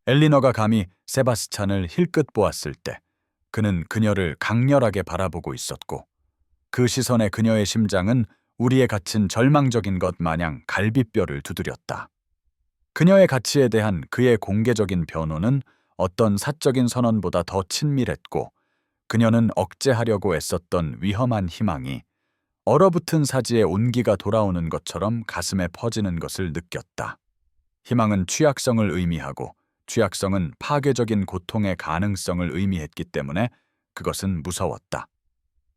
엘리너가 감히 세바스찬을 힐끗 보았을 때 그는 그녀를 강렬하게 바라보고 있었고 그 시선에 그녀의 심장은 우리에 갇힌 절망적인 것 마냥 갈비뼈를 두드렸다. 그녀의 가치에 대한 그의 공개적인 변호는 어떤 사적인 선언보다 더 친밀했고 그녀는 억제하려고 애썼던 위험한 희망이 얼어붙은 사지에 온기가 돌아오는 것처럼 가슴에 퍼지는 것을 느꼈다. 희망은 취약성을 의미하고 취약성은 파괴적인 고통의 가능성을 의미했기 때문에 그것은 무서웠다.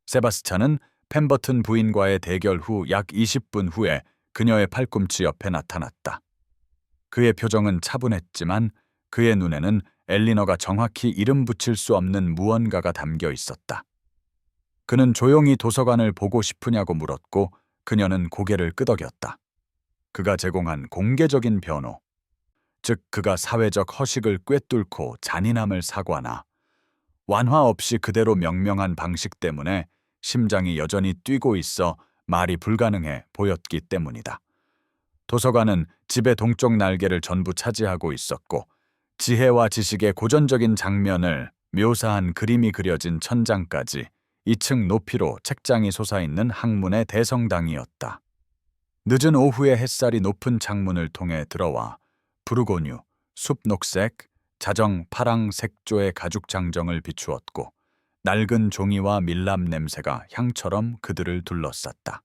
세바스찬은 펜버튼 부인과의 대결 후 약 20분 후에 그녀의 팔꿈치 옆에 나타났다. 그의 표정은 차분했지만 그의 눈에는 엘리너가 정확히 이름 붙일 수 없는 무언가가 담겨 있었다. 그는 조용히 도서관을 보고 싶으냐고 물었고 그녀는 고개를 끄덕였다. 그가 제공한 공개적인 변호, 즉 그가 사회적 허식을 꿰뚫고 잔인함을 사과나 완화 없이 그대로 명명한 방식 때문에 심장이 여전히 뛰고 있어 말이 불가능해 보였기 때문이다. 도서관은 집의 동쪽 날개를 전부 차지하고 있었고 지혜와 지식의 고전적인 장면을 묘사한 그림이 그려진 천장까지 2층 높이로 책장이 솟아있는 학문의 대성당이었다. 늦은 오후의 햇살이 높은 창문을 통해 들어와 부르고뉴, 숲녹색, 자정 파랑 색조의 가죽 장정을 비추었고 낡은 종이와 밀랍 냄새가 향처럼 그들을 둘러쌌다.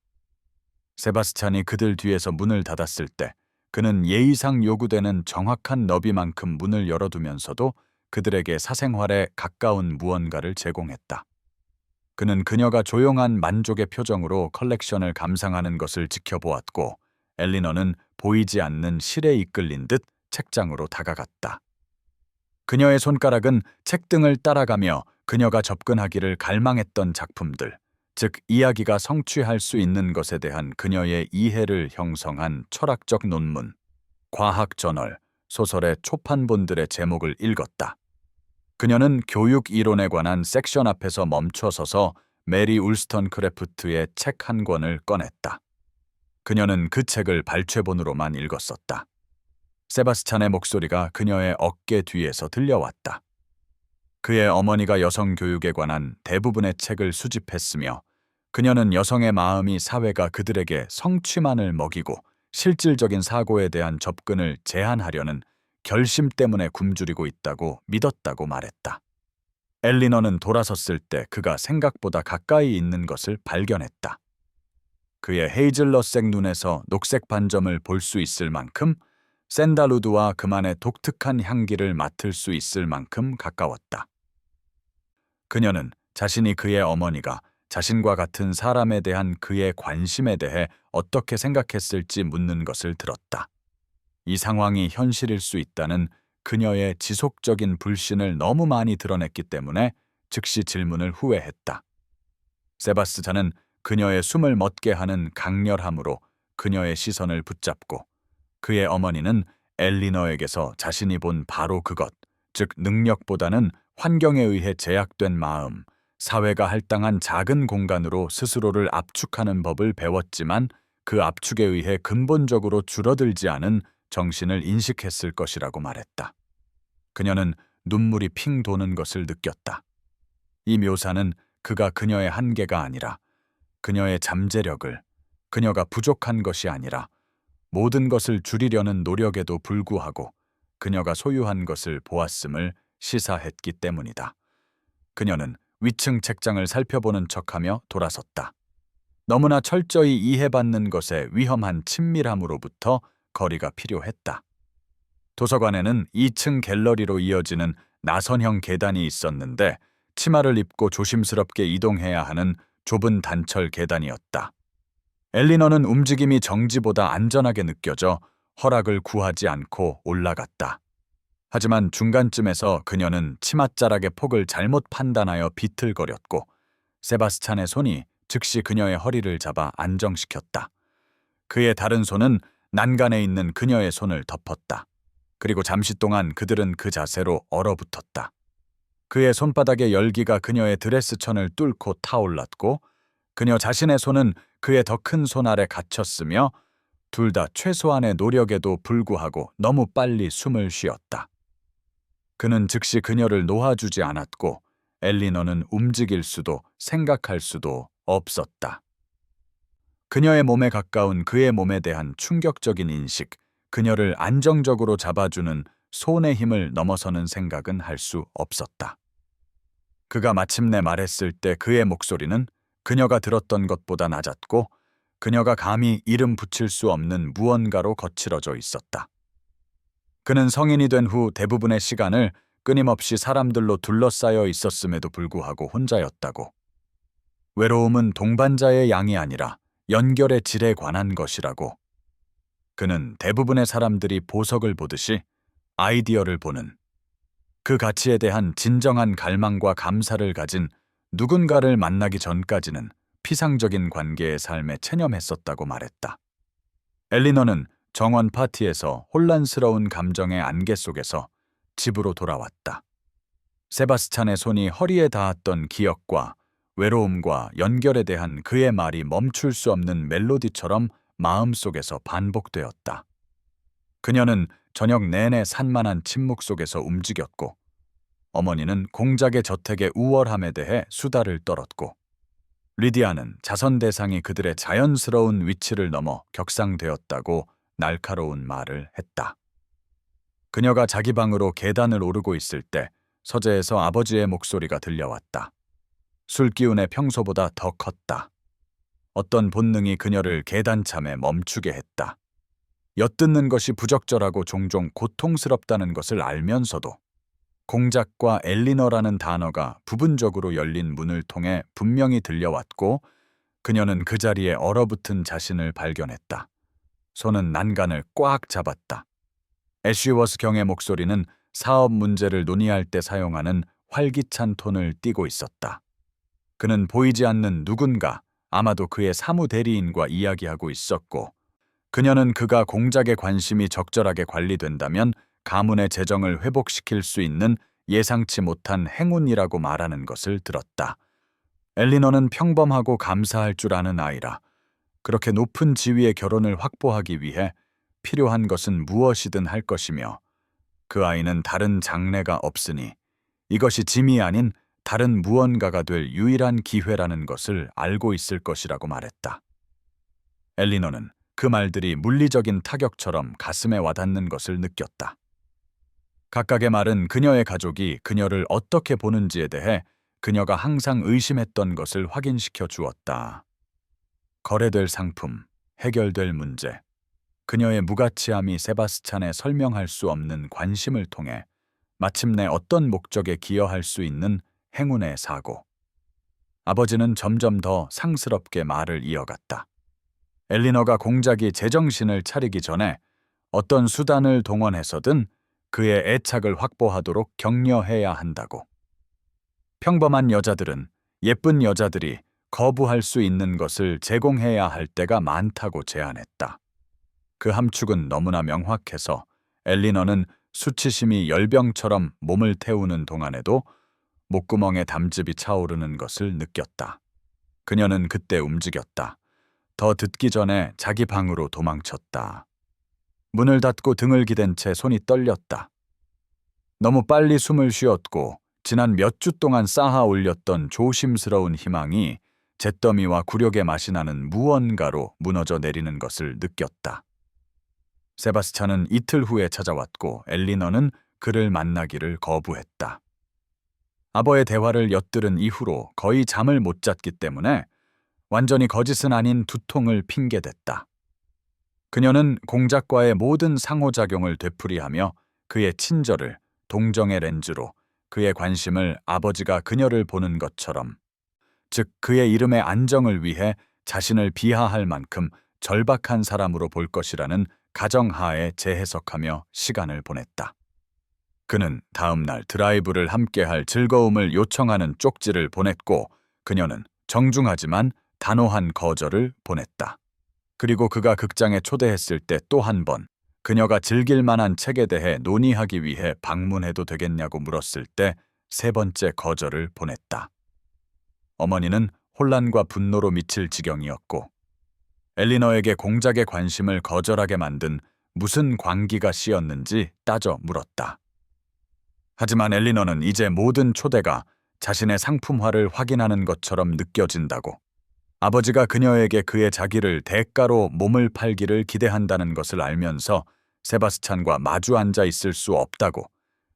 세바스찬이 그들 뒤에서 문을 닫았을 때 그는 예의상 요구되는 정확한 너비만큼 문을 열어두면서도 그들에게 사생활에 가까운 무언가를 제공했다. 그는 그녀가 조용한 만족의 표정으로 컬렉션을 감상하는 것을 지켜보았고 엘리너는 보이지 않는 실에 이끌린 듯 책장으로 다가갔다. 그녀의 손가락은 책등을 따라가며 그녀가 접근하기를 갈망했던 작품들, 즉 이야기가 성취할 수 있는 것에 대한 그녀의 이해를 형성한 철학적 논문, 과학 저널, 소설의 초판본들의 제목을 읽었다. 그녀는 교육 이론에 관한 섹션 앞에서 멈춰서서 메리 울스턴 크래프트의 책 한 권을 꺼냈다. 그녀는 그 책을 발췌본으로만 읽었었다. 세바스찬의 목소리가 그녀의 어깨 뒤에서 들려왔다. 그의 어머니가 여성 교육에 관한 대부분의 책을 수집했으며 그녀는 여성의 마음이 사회가 그들에게 성취만을 먹이고 실질적인 사고에 대한 접근을 제한하려는 결심 때문에 굶주리고 있다고 믿었다고 말했다. 엘리너는 돌아섰을 때 그가 생각보다 가까이 있는 것을 발견했다. 그의 헤이즐넛색 눈에서 녹색 반점을 볼 수 있을 만큼 샌달우드와 그만의 독특한 향기를 맡을 수 있을 만큼 가까웠다. 그녀는 자신이 그의 어머니가 자신과 같은 사람에 대한 그의 관심에 대해 어떻게 생각했을지 묻는 것을 들었다. 이 상황이 현실일 수 있다는 그녀의 지속적인 불신을 너무 많이 드러냈기 때문에 즉시 질문을 후회했다. 세바스찬은 그녀의 숨을 멎게 하는 강렬함으로 그녀의 시선을 붙잡고 그의 어머니는 엘리너에게서 자신이 본 바로 그것, 즉 능력보다는 환경에 의해 제약된 마음, 사회가 할당한 작은 공간으로 스스로를 압축하는 법을 배웠지만 그 압축에 의해 근본적으로 줄어들지 않은 정신을 인식했을 것이라고 말했다. 그녀는 눈물이 핑 도는 것을 느꼈다. 이 묘사는 그가 그녀의 한계가 아니라 그녀의 잠재력을, 그녀가 부족한 것이 아니라 모든 것을 줄이려는 노력에도 불구하고 그녀가 소유한 것을 보았음을 시사했기 때문이다. 그녀는 위층 책장을 살펴보는 척하며 돌아섰다. 너무나 철저히 이해받는 것의 위험한 친밀함으로부터 거리가 필요했다. 도서관에는 2층 갤러리로 이어지는 나선형 계단이 있었는데 치마를 입고 조심스럽게 이동해야 하는 좁은 단철 계단이었다. 엘리너는 움직임이 정지보다 안전하게 느껴져 허락을 구하지 않고 올라갔다. 하지만 중간쯤에서 그녀는 치맛자락의 폭을 잘못 판단하여 비틀거렸고 세바스찬의 손이 즉시 그녀의 허리를 잡아 안정시켰다. 그의 다른 손은 난간에 있는 그녀의 손을 덮었다. 그리고 잠시 동안 그들은 그 자세로 얼어붙었다. 그의 손바닥의 열기가 그녀의 드레스천을 뚫고 타올랐고 그녀 자신의 손은 그의 더 큰 손 아래 갇혔으며 둘 다 최소한의 노력에도 불구하고 너무 빨리 숨을 쉬었다. 그는 즉시 그녀를 놓아주지 않았고 엘리너는 움직일 수도 생각할 수도 없었다. 그녀의 몸에 가까운 그의 몸에 대한 충격적인 인식, 그녀를 안정적으로 잡아주는 손의 힘을 넘어서는 생각은 할 수 없었다. 그가 마침내 말했을 때 그의 목소리는 그녀가 들었던 것보다 낮았고 그녀가 감히 이름 붙일 수 없는 무언가로 거칠어져 있었다. 그는 성인이 된 후 대부분의 시간을 끊임없이 사람들로 둘러싸여 있었음에도 불구하고 혼자였다고. 외로움은 동반자의 양이 아니라 연결의 질에 관한 것이라고. 그는 대부분의 사람들이 보석을 보듯이 아이디어를 보는, 그 가치에 대한 진정한 갈망과 감사를 가진 누군가를 만나기 전까지는 피상적인 관계의 삶에 체념했었다고 말했다. 엘리너는 정원 파티에서 혼란스러운 감정의 안개 속에서 집으로 돌아왔다. 세바스찬의 손이 허리에 닿았던 기억과 외로움과 연결에 대한 그의 말이 멈출 수 없는 멜로디처럼 마음속에서 반복되었다. 그녀는 저녁 내내 산만한 침묵 속에서 움직였고 어머니는 공작의 저택의 우월함에 대해 수다를 떨었고 리디아는 자선 대상이 그들의 자연스러운 위치를 넘어 격상되었다고 날카로운 말을 했다. 그녀가 자기 방으로 계단을 오르고 있을 때 서재에서 아버지의 목소리가 들려왔다. 술기운의 평소보다 더 컸다. 어떤 본능이 그녀를 계단참에 멈추게 했다. 엿듣는 것이 부적절하고 종종 고통스럽다는 것을 알면서도 공작과 엘리너라는 단어가 부분적으로 열린 문을 통해 분명히 들려왔고 그녀는 그 자리에 얼어붙은 자신을 발견했다. 손은 난간을 꽉 잡았다. 애쉬워스 경의 목소리는 사업 문제를 논의할 때 사용하는 활기찬 톤을 띠고 있었다. 그는 보이지 않는 누군가, 아마도 그의 사무대리인과 이야기하고 있었고 그녀는 그가 공작의 관심이 적절하게 관리된다면 가문의 재정을 회복시킬 수 있는 예상치 못한 행운이라고 말하는 것을 들었다. 엘리너는 평범하고 감사할 줄 아는 아이라 그렇게 높은 지위의 결혼을 확보하기 위해 필요한 것은 무엇이든 할 것이며 그 아이는 다른 장래가 없으니 이것이 짐이 아닌 다른 무언가가 될 유일한 기회라는 것을 알고 있을 것이라고 말했다. 엘리너는 그 말들이 물리적인 타격처럼 가슴에 와닿는 것을 느꼈다. 각각의 말은 그녀의 가족이 그녀를 어떻게 보는지에 대해 그녀가 항상 의심했던 것을 확인시켜 주었다. 거래될 상품, 해결될 문제, 그녀의 무가치함이 세바스찬의 설명할 수 없는 관심을 통해 마침내 어떤 목적에 기여할 수 있는 행운의 사고. 아버지는 점점 더 상스럽게 말을 이어갔다. 엘리너가 공작이 제정신을 차리기 전에 어떤 수단을 동원해서든 그의 애착을 확보하도록 격려해야 한다고. 평범한 여자들은 예쁜 여자들이 거부할 수 있는 것을 제공해야 할 때가 많다고 제안했다. 그 함축은 너무나 명확해서 엘리너는 수치심이 열병처럼 몸을 태우는 동안에도 목구멍에 담즙이 차오르는 것을 느꼈다. 그녀는 그때 움직였다. 더 듣기 전에 자기 방으로 도망쳤다. 문을 닫고 등을 기댄 채 손이 떨렸다. 너무 빨리 숨을 쉬었고 지난 몇 주 동안 쌓아 올렸던 조심스러운 희망이 잿더미와 굴욕의 맛이 나는 무언가로 무너져 내리는 것을 느꼈다. 세바스찬은 이틀 후에 찾아왔고 엘리너는 그를 만나기를 거부했다. 아버의 대화를 엿들은 이후로 거의 잠을 못 잤기 때문에 완전히 거짓은 아닌 두통을 핑계댔다. 그녀는 공작과의 모든 상호작용을 되풀이하며 그의 친절을 동정의 렌즈로 그의 관심을 아버지가 그녀를 보는 것처럼, 즉 그의 이름의 안정을 위해 자신을 비하할 만큼 절박한 사람으로 볼 것이라는 가정하에 재해석하며 시간을 보냈다. 그는 다음 날 드라이브를 함께할 즐거움을 요청하는 쪽지를 보냈고 그녀는 정중하지만 단호한 거절을 보냈다. 그리고 그가 극장에 초대했을 때 또 한 번 그녀가 즐길 만한 책에 대해 논의하기 위해 방문해도 되겠냐고 물었을 때 세 번째 거절을 보냈다. 어머니는 혼란과 분노로 미칠 지경이었고 엘리너에게 공작의 관심을 거절하게 만든 무슨 광기가 씌었는지 따져 물었다. 하지만 엘리너는 이제 모든 초대가 자신의 상품화를 확인하는 것처럼 느껴진다고, 아버지가 그녀에게 그의 자기를 대가로 몸을 팔기를 기대한다는 것을 알면서 세바스찬과 마주 앉아 있을 수 없다고,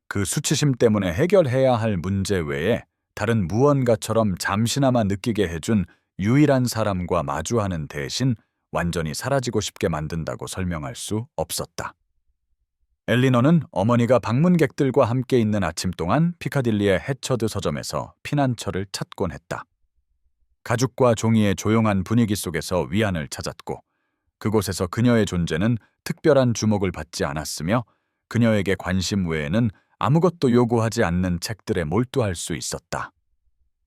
그 수치심 때문에 해결해야 할 문제 외에 다른 무언가처럼 잠시나마 느끼게 해준 유일한 사람과 마주하는 대신 완전히 사라지고 싶게 만든다고 설명할 수 없었다. 엘리너는 어머니가 방문객들과 함께 있는 아침 동안 피카딜리의 해처드 서점에서 피난처를 찾곤 했다. 가죽과 종이의 조용한 분위기 속에서 위안을 찾았고 그곳에서 그녀의 존재는 특별한 주목을 받지 않았으며 그녀에게 관심 외에는 아무것도 요구하지 않는 책들에 몰두할 수 있었다.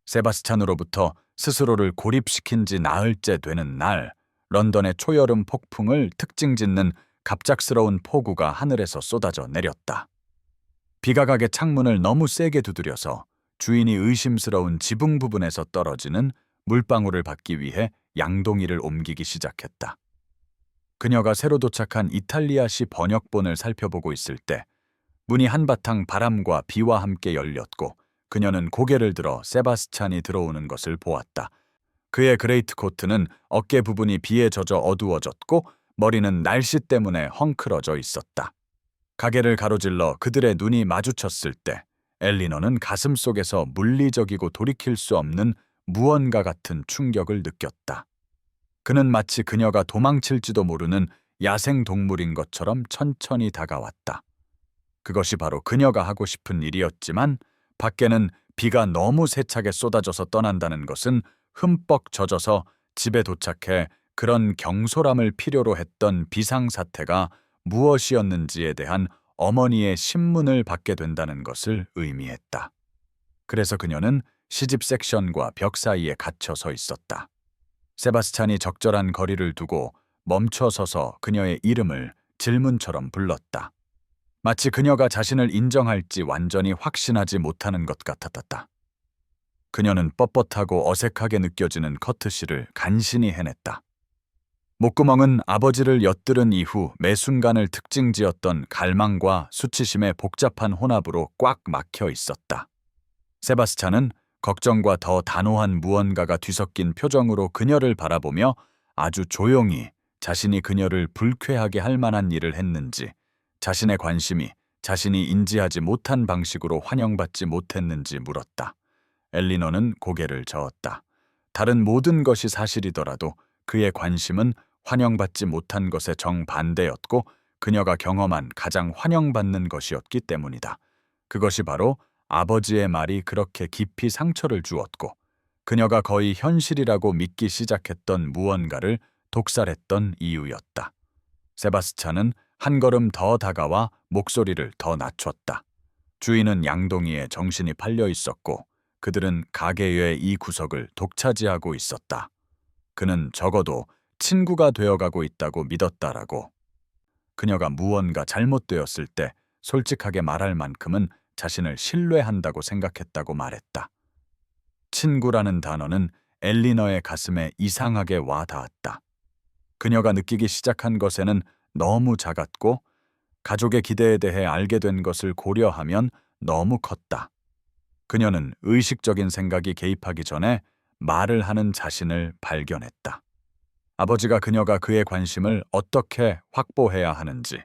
세바스찬으로부터 스스로를 고립시킨 지 나흘째 되는 날, 런던의 초여름 폭풍을 특징짓는 갑작스러운 폭우가 하늘에서 쏟아져 내렸다. 비가각의 창문을 너무 세게 두드려서 주인이 의심스러운 지붕 부분에서 떨어지는 물방울을 받기 위해 양동이를 옮기기 시작했다. 그녀가 새로 도착한 이탈리아시 번역본을 살펴보고 있을 때 문이 한바탕 바람과 비와 함께 열렸고 그녀는 고개를 들어 세바스찬이 들어오는 것을 보았다. 그의 그레이트 코트는 어깨 부분이 비에 젖어 어두워졌고 머리는 날씨 때문에 헝클어져 있었다. 가게를 가로질러 그들의 눈이 마주쳤을 때 엘리너는 가슴속에서 물리적이고 돌이킬 수 없는 무언가 같은 충격을 느꼈다. 그는 마치 그녀가 도망칠지도 모르는 야생 동물인 것처럼 천천히 다가왔다. 그것이 바로 그녀가 하고 싶은 일이었지만 밖에는 비가 너무 세차게 쏟아져서 떠난다는 것은 흠뻑 젖어서 집에 도착해 그런 경솔함을 필요로 했던 비상사태가 무엇이었는지에 대한 어머니의 신문을 받게 된다는 것을 의미했다. 그래서 그녀는 시집 섹션과 벽 사이에 갇혀 서 있었다. 세바스찬이 적절한 거리를 두고 멈춰 서서 그녀의 이름을 질문처럼 불렀다. 마치 그녀가 자신을 인정할지 완전히 확신하지 못하는 것 같았다. 그녀는 뻣뻣하고 어색하게 느껴지는 커트시를 간신히 해냈다. 목구멍은 아버지를 엿들은 이후 매 순간을 특징지었던 갈망과 수치심의 복잡한 혼합으로 꽉 막혀 있었다. 세바스찬은 걱정과 더 단호한 무언가가 뒤섞인 표정으로 그녀를 바라보며 아주 조용히 자신이 그녀를 불쾌하게 할 만한 일을 했는지, 자신의 관심이 자신이 인지하지 못한 방식으로 환영받지 못했는지 물었다. 엘리너는 고개를 저었다. 다른 모든 것이 사실이더라도 그의 관심은 환영받지 못한 것의 정반대였고 그녀가 경험한 가장 환영받는 것이었기 때문이다. 그것이 바로 아버지의 말이 그렇게 깊이 상처를 주었고 그녀가 거의 현실이라고 믿기 시작했던 무언가를 독살했던 이유였다. 세바스찬은 한 걸음 더 다가와 목소리를 더 낮췄다. 주인은 양동이에 정신이 팔려 있었고 그들은 가게의 이 구석을 독차지하고 있었다. 그는 적어도 친구가 되어가고 있다고 믿었다라고. 그녀가 무언가 잘못되었을 때 솔직하게 말할 만큼은 자신을 신뢰한다고 생각했다고 말했다. 친구라는 단어는 엘리너의 가슴에 이상하게 와 닿았다. 그녀가 느끼기 시작한 것에는 너무 작았고 가족의 기대에 대해 알게 된 것을 고려하면 너무 컸다. 그녀는 의식적인 생각이 개입하기 전에 말을 하는 자신을 발견했다. 아버지가 그녀가 그의 관심을 어떻게 확보해야 하는지,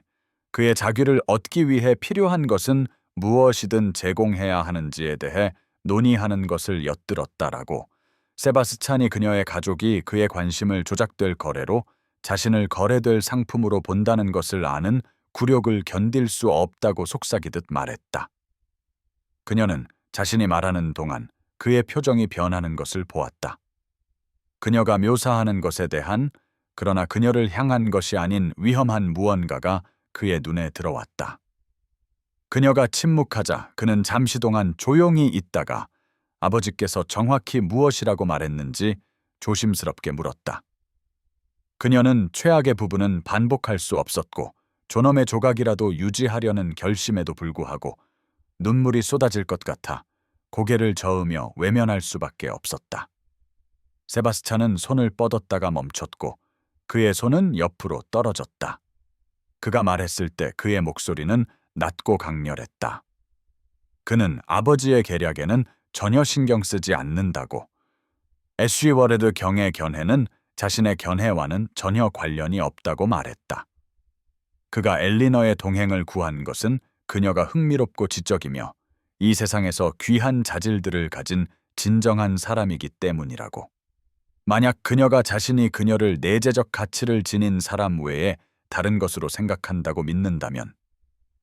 그의 자귀를 얻기 위해 필요한 것은 무엇이든 제공해야 하는지에 대해 논의하는 것을 엿들었다라고. 세바스찬이 그녀의 가족이 그의 관심을 조작될 거래로 자신을 거래될 상품으로 본다는 것을 아는 굴욕을 견딜 수 없다고 속삭이듯 말했다. 그녀는 자신이 말하는 동안 그의 표정이 변하는 것을 보았다. 그녀가 묘사하는 것에 대한, 그러나 그녀를 향한 것이 아닌 위험한 무언가가 그의 눈에 들어왔다. 그녀가 침묵하자 그는 잠시 동안 조용히 있다가 아버지께서 정확히 무엇이라고 말했는지 조심스럽게 물었다. 그녀는 최악의 부분은 반복할 수 없었고 존엄의 조각이라도 유지하려는 결심에도 불구하고 눈물이 쏟아질 것 같아 고개를 저으며 외면할 수밖에 없었다. 세바스찬은 손을 뻗었다가 멈췄고 그의 손은 옆으로 떨어졌다. 그가 말했을 때 그의 목소리는 낮고 강렬했다. 그는 아버지의 계략에는 전혀 신경 쓰지 않는다고. 애쉬워레드 경의 견해는 자신의 견해와는 전혀 관련이 없다고 말했다. 그가 엘리너의 동행을 구한 것은 그녀가 흥미롭고 지적이며 이 세상에서 귀한 자질들을 가진 진정한 사람이기 때문이라고. 만약 그녀가 자신이 그녀를 내재적 가치를 지닌 사람 외에 다른 것으로 생각한다고 믿는다면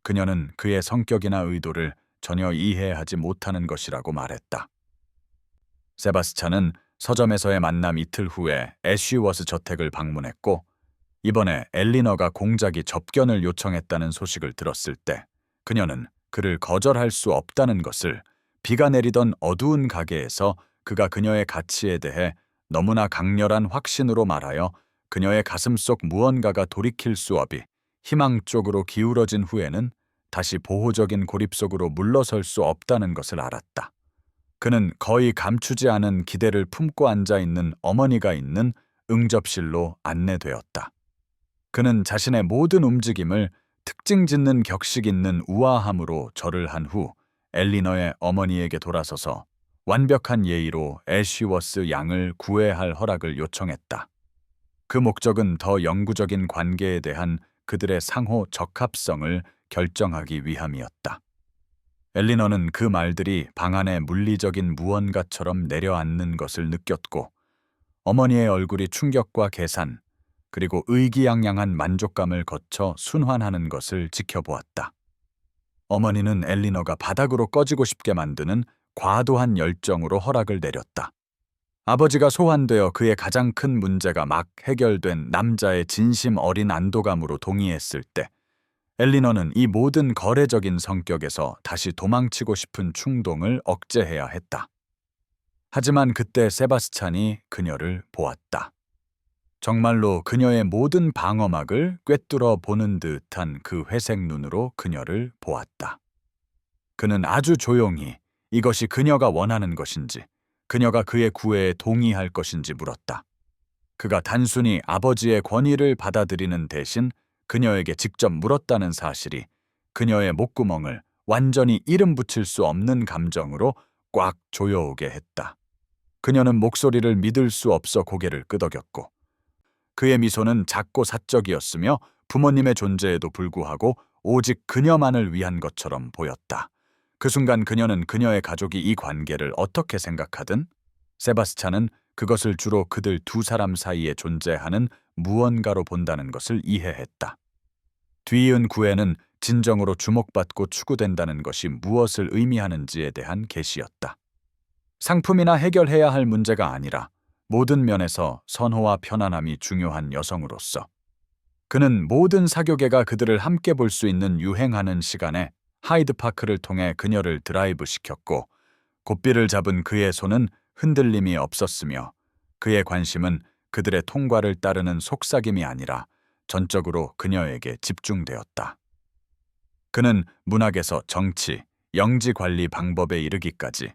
그녀는 그의 성격이나 의도를 전혀 이해하지 못하는 것이라고 말했다. 세바스찬은 서점에서의 만남 이틀 후에 애쉬워스 저택을 방문했고 이번에 엘리너가 공작이 접견을 요청했다는 소식을 들었을 때 그녀는 그를 거절할 수 없다는 것을, 비가 내리던 어두운 가게에서 그가 그녀의 가치에 대해 너무나 강렬한 확신으로 말하여 그녀의 가슴속 무언가가 돌이킬 수 없이 희망 쪽으로 기울어진 후에는 다시 보호적인 고립 속으로 물러설 수 없다는 것을 알았다. 그는 거의 감추지 않은 기대를 품고 앉아있는 어머니가 있는 응접실로 안내되었다. 그는 자신의 모든 움직임을 특징 짓는 격식 있는 우아함으로 절을 한 후 엘리너의 어머니에게 돌아서서 완벽한 예의로 애쉬워스 양을 구애할 허락을 요청했다. 그 목적은 더 영구적인 관계에 대한 그들의 상호 적합성을 결정하기 위함이었다. 엘리너는 그 말들이 방 안에 물리적인 무언가처럼 내려앉는 것을 느꼈고 어머니의 얼굴이 충격과 계산, 그리고 의기양양한 만족감을 거쳐 순환하는 것을 지켜보았다. 어머니는 엘리너가 바닥으로 꺼지고 싶게 만드는 과도한 열정으로 허락을 내렸다. 아버지가 소환되어 그의 가장 큰 문제가 막 해결된 남자의 진심 어린 안도감으로 동의했을 때 엘리너는 이 모든 거래적인 성격에서 다시 도망치고 싶은 충동을 억제해야 했다. 하지만 그때 세바스찬이 그녀를 보았다. 정말로 그녀의 모든 방어막을 꿰뚫어 보는 듯한 그 회색 눈으로 그녀를 보았다. 그는 아주 조용히 이것이 그녀가 원하는 것인지, 그녀가 그의 구애에 동의할 것인지 물었다. 그가 단순히 아버지의 권위를 받아들이는 대신 그녀에게 직접 물었다는 사실이 그녀의 목구멍을 완전히 이름 붙일 수 없는 감정으로 꽉 조여오게 했다. 그녀는 목소리를 믿을 수 없어 고개를 끄덕였고 그의 미소는 작고 사적이었으며 부모님의 존재에도 불구하고 오직 그녀만을 위한 것처럼 보였다. 그 순간 그녀는 그녀의 가족이 이 관계를 어떻게 생각하든 세바스찬은 그것을 주로 그들 두 사람 사이에 존재하는 무언가로 본다는 것을 이해했다. 뒤이은 구애는 진정으로 주목받고 추구된다는 것이 무엇을 의미하는지에 대한 계시였다. 상품이나 해결해야 할 문제가 아니라 모든 면에서 선호와 편안함이 중요한 여성으로서 그는 모든 사교계가 그들을 함께 볼 수 있는 유행하는 시간에 하이드파크를 통해 그녀를 드라이브 시켰고 고삐를 잡은 그의 손은 흔들림이 없었으며 그의 관심은 그들의 통과를 따르는 속삭임이 아니라 전적으로 그녀에게 집중되었다. 그는 문학에서 정치, 영지 관리 방법에 이르기까지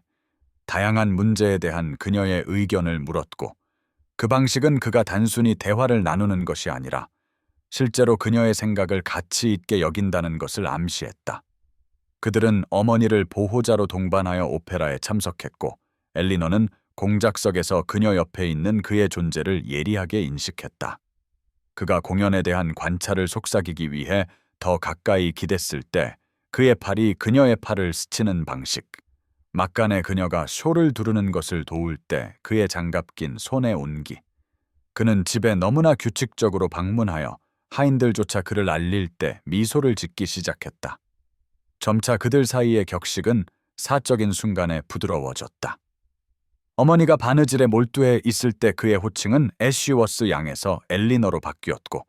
다양한 문제에 대한 그녀의 의견을 물었고 그 방식은 그가 단순히 대화를 나누는 것이 아니라 실제로 그녀의 생각을 가치 있게 여긴다는 것을 암시했다. 그들은 어머니를 보호자로 동반하여 오페라에 참석했고 엘리너는 공작석에서 그녀 옆에 있는 그의 존재를 예리하게 인식했다. 그가 공연에 대한 관찰을 속삭이기 위해 더 가까이 기댔을 때 그의 팔이 그녀의 팔을 스치는 방식, 막간에 그녀가 쇼를 두르는 것을 도울 때 그의 장갑 낀 손의 온기, 그는 집에 너무나 규칙적으로 방문하여 하인들조차 그를 알릴 때 미소를 짓기 시작했다. 점차 그들 사이의 격식은 사적인 순간에 부드러워졌다. 어머니가 바느질에 몰두해 있을 때 그의 호칭은 애쉬워스 양에서 엘리너로 바뀌었고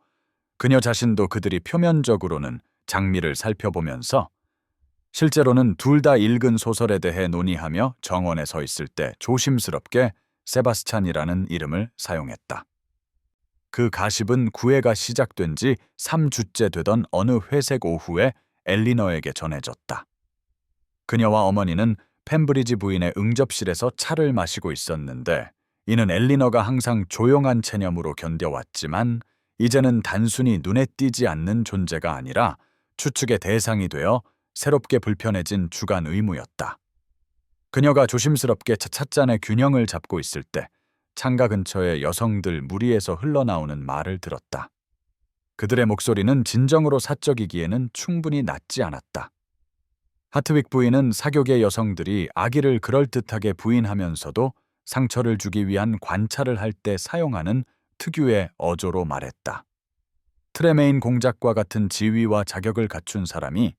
그녀 자신도 그들이 표면적으로는 장미를 살펴보면서 실제로는 둘 다 읽은 소설에 대해 논의하며 정원에 서 있을 때 조심스럽게 세바스찬이라는 이름을 사용했다. 그 가십은 구애가 시작된 지 3주째 되던 어느 회색 오후에 엘리너에게 전해졌다. 그녀와 어머니는 펜브리지 부인의 응접실에서 차를 마시고 있었는데 이는 엘리너가 항상 조용한 체념으로 견뎌왔지만 이제는 단순히 눈에 띄지 않는 존재가 아니라 추측의 대상이 되어 새롭게 불편해진 주간 의무였다. 그녀가 조심스럽게 찻잔의 균형을 잡고 있을 때 창가 근처의 여성들 무리에서 흘러나오는 말을 들었다. 그들의 목소리는 진정으로 사적이기에는 충분히 낮지 않았다. 하트윅 부인은 사교계 여성들이 아기를 그럴듯하게 부인하면서도 상처를 주기 위한 관찰을 할 때 사용하는 특유의 어조로 말했다. 트레메인 공작과 같은 지위와 자격을 갖춘 사람이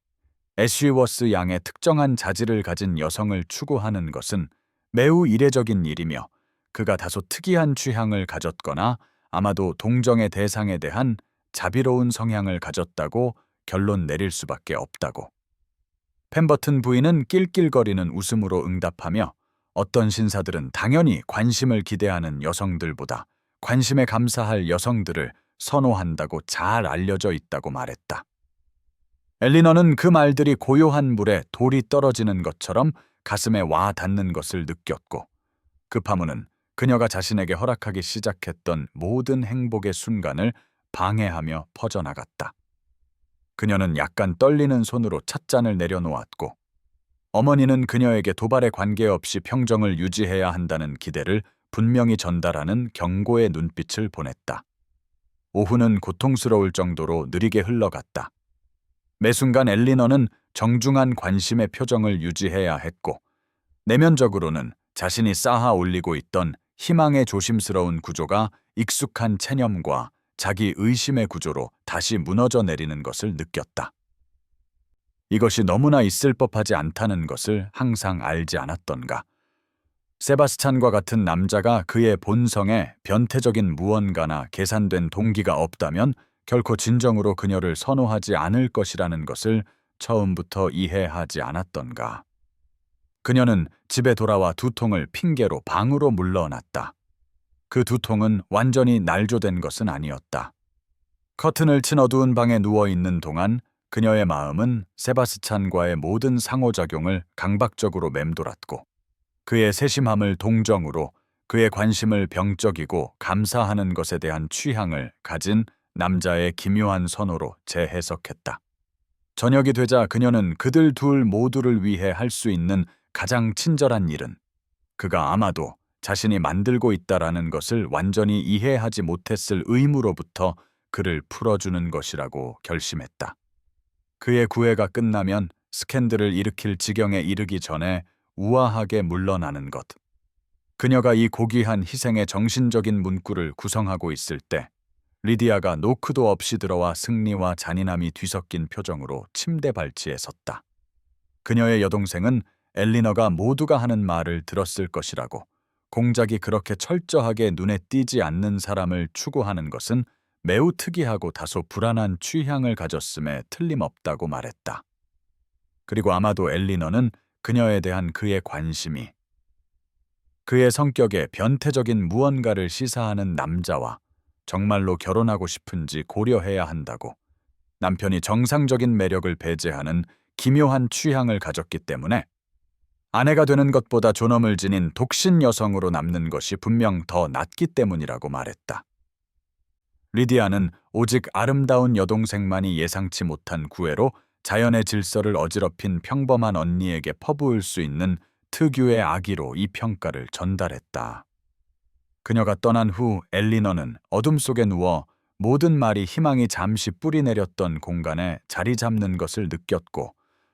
애쉬워스 양의 특정한 자질을 가진 여성을 추구하는 것은 매우 이례적인 일이며 그가 다소 특이한 취향을 가졌거나 아마도 동정의 대상에 대한 자비로운 성향을 가졌다고 결론 내릴 수밖에 없다고. 펜버튼 부인은 낄낄거리는 웃음으로 응답하며 어떤 신사들은 당연히 관심을 기대하는 여성들보다 관심에 감사할 여성들을 선호한다고 잘 알려져 있다고 말했다. 엘리너는 그 말들이 고요한 물에 돌이 떨어지는 것처럼 가슴에 와 닿는 것을 느꼈고 그 파문은 그녀가 자신에게 허락하기 시작했던 모든 행복의 순간을 방해하며 퍼져나갔다. 그녀는 약간 떨리는 손으로 찻잔을 내려놓았고 어머니는 그녀에게 도발에 관계없이 평정을 유지해야 한다는 기대를 분명히 전달하는 경고의 눈빛을 보냈다. 오후는 고통스러울 정도로 느리게 흘러갔다. 매 순간 엘리너는 정중한 관심의 표정을 유지해야 했고 내면적으로는 자신이 쌓아 올리고 있던 희망의 조심스러운 구조가 익숙한 체념과 자기 의심의 구조로 다시 무너져 내리는 것을 느꼈다. 이것이 너무나 있을 법하지 않다는 것을 항상 알지 않았던가. 세바스찬과 같은 남자가 그의 본성에 변태적인 무언가나 계산된 동기가 없다면 결코 진정으로 그녀를 선호하지 않을 것이라는 것을 처음부터 이해하지 않았던가. 그녀는 집에 돌아와 두 통을 핑계로 방으로 물러났다. 그 두 통은 완전히 날조된 것은 아니었다. 커튼을 친 어두운 방에 누워있는 동안 그녀의 마음은 세바스찬과의 모든 상호작용을 강박적으로 맴돌았고 그의 세심함을 동정으로 그의 관심을 병적이고 감사하는 것에 대한 취향을 가진 남자의 기묘한 선호로 재해석했다. 저녁이 되자 그녀는 그들 둘 모두를 위해 할 수 있는 가장 친절한 일은 그가 아마도 자신이 만들고 있다라는 것을 완전히 이해하지 못했을 의무로부터 그를 풀어주는 것이라고 결심했다. 그의 구애가 끝나면 스캔들을 일으킬 지경에 이르기 전에 우아하게 물러나는 것. 그녀가 이 고귀한 희생의 정신적인 문구를 구성하고 있을 때 리디아가 노크도 없이 들어와 승리와 잔인함이 뒤섞인 표정으로 침대 발치에 섰다. 그녀의 여동생은 엘리너가 모두가 하는 말을 들었을 것이라고 공작이 그렇게 철저하게 눈에 띄지 않는 사람을 추구하는 것은 매우 특이하고 다소 불안한 취향을 가졌음에 틀림없다고 말했다. 그리고 아마도 엘리너는 그녀에 대한 그의 관심이 그의 성격에 변태적인 무언가를 시사하는 남자와 정말로 결혼하고 싶은지 고려해야 한다고 남편이 정상적인 매력을 배제하는 기묘한 취향을 가졌기 때문에 아내가 되는 것보다 존엄을 지닌 독신 여성으로 남는 것이 분명 더 낫기 때문이라고 말했다. 리디아는 오직 아름다운 여동생만이 예상치 못한 구애로 자연의 질서를 어지럽힌 평범한 언니에게 퍼부을 수 있는 특유의 악의로 이 평가를 전달했다. 그녀가 떠난 후 엘리너는 어둠 속에 누워 모든 말이 희망이 잠시 뿌리내렸던 공간에 자리 잡는 것을 느꼈고,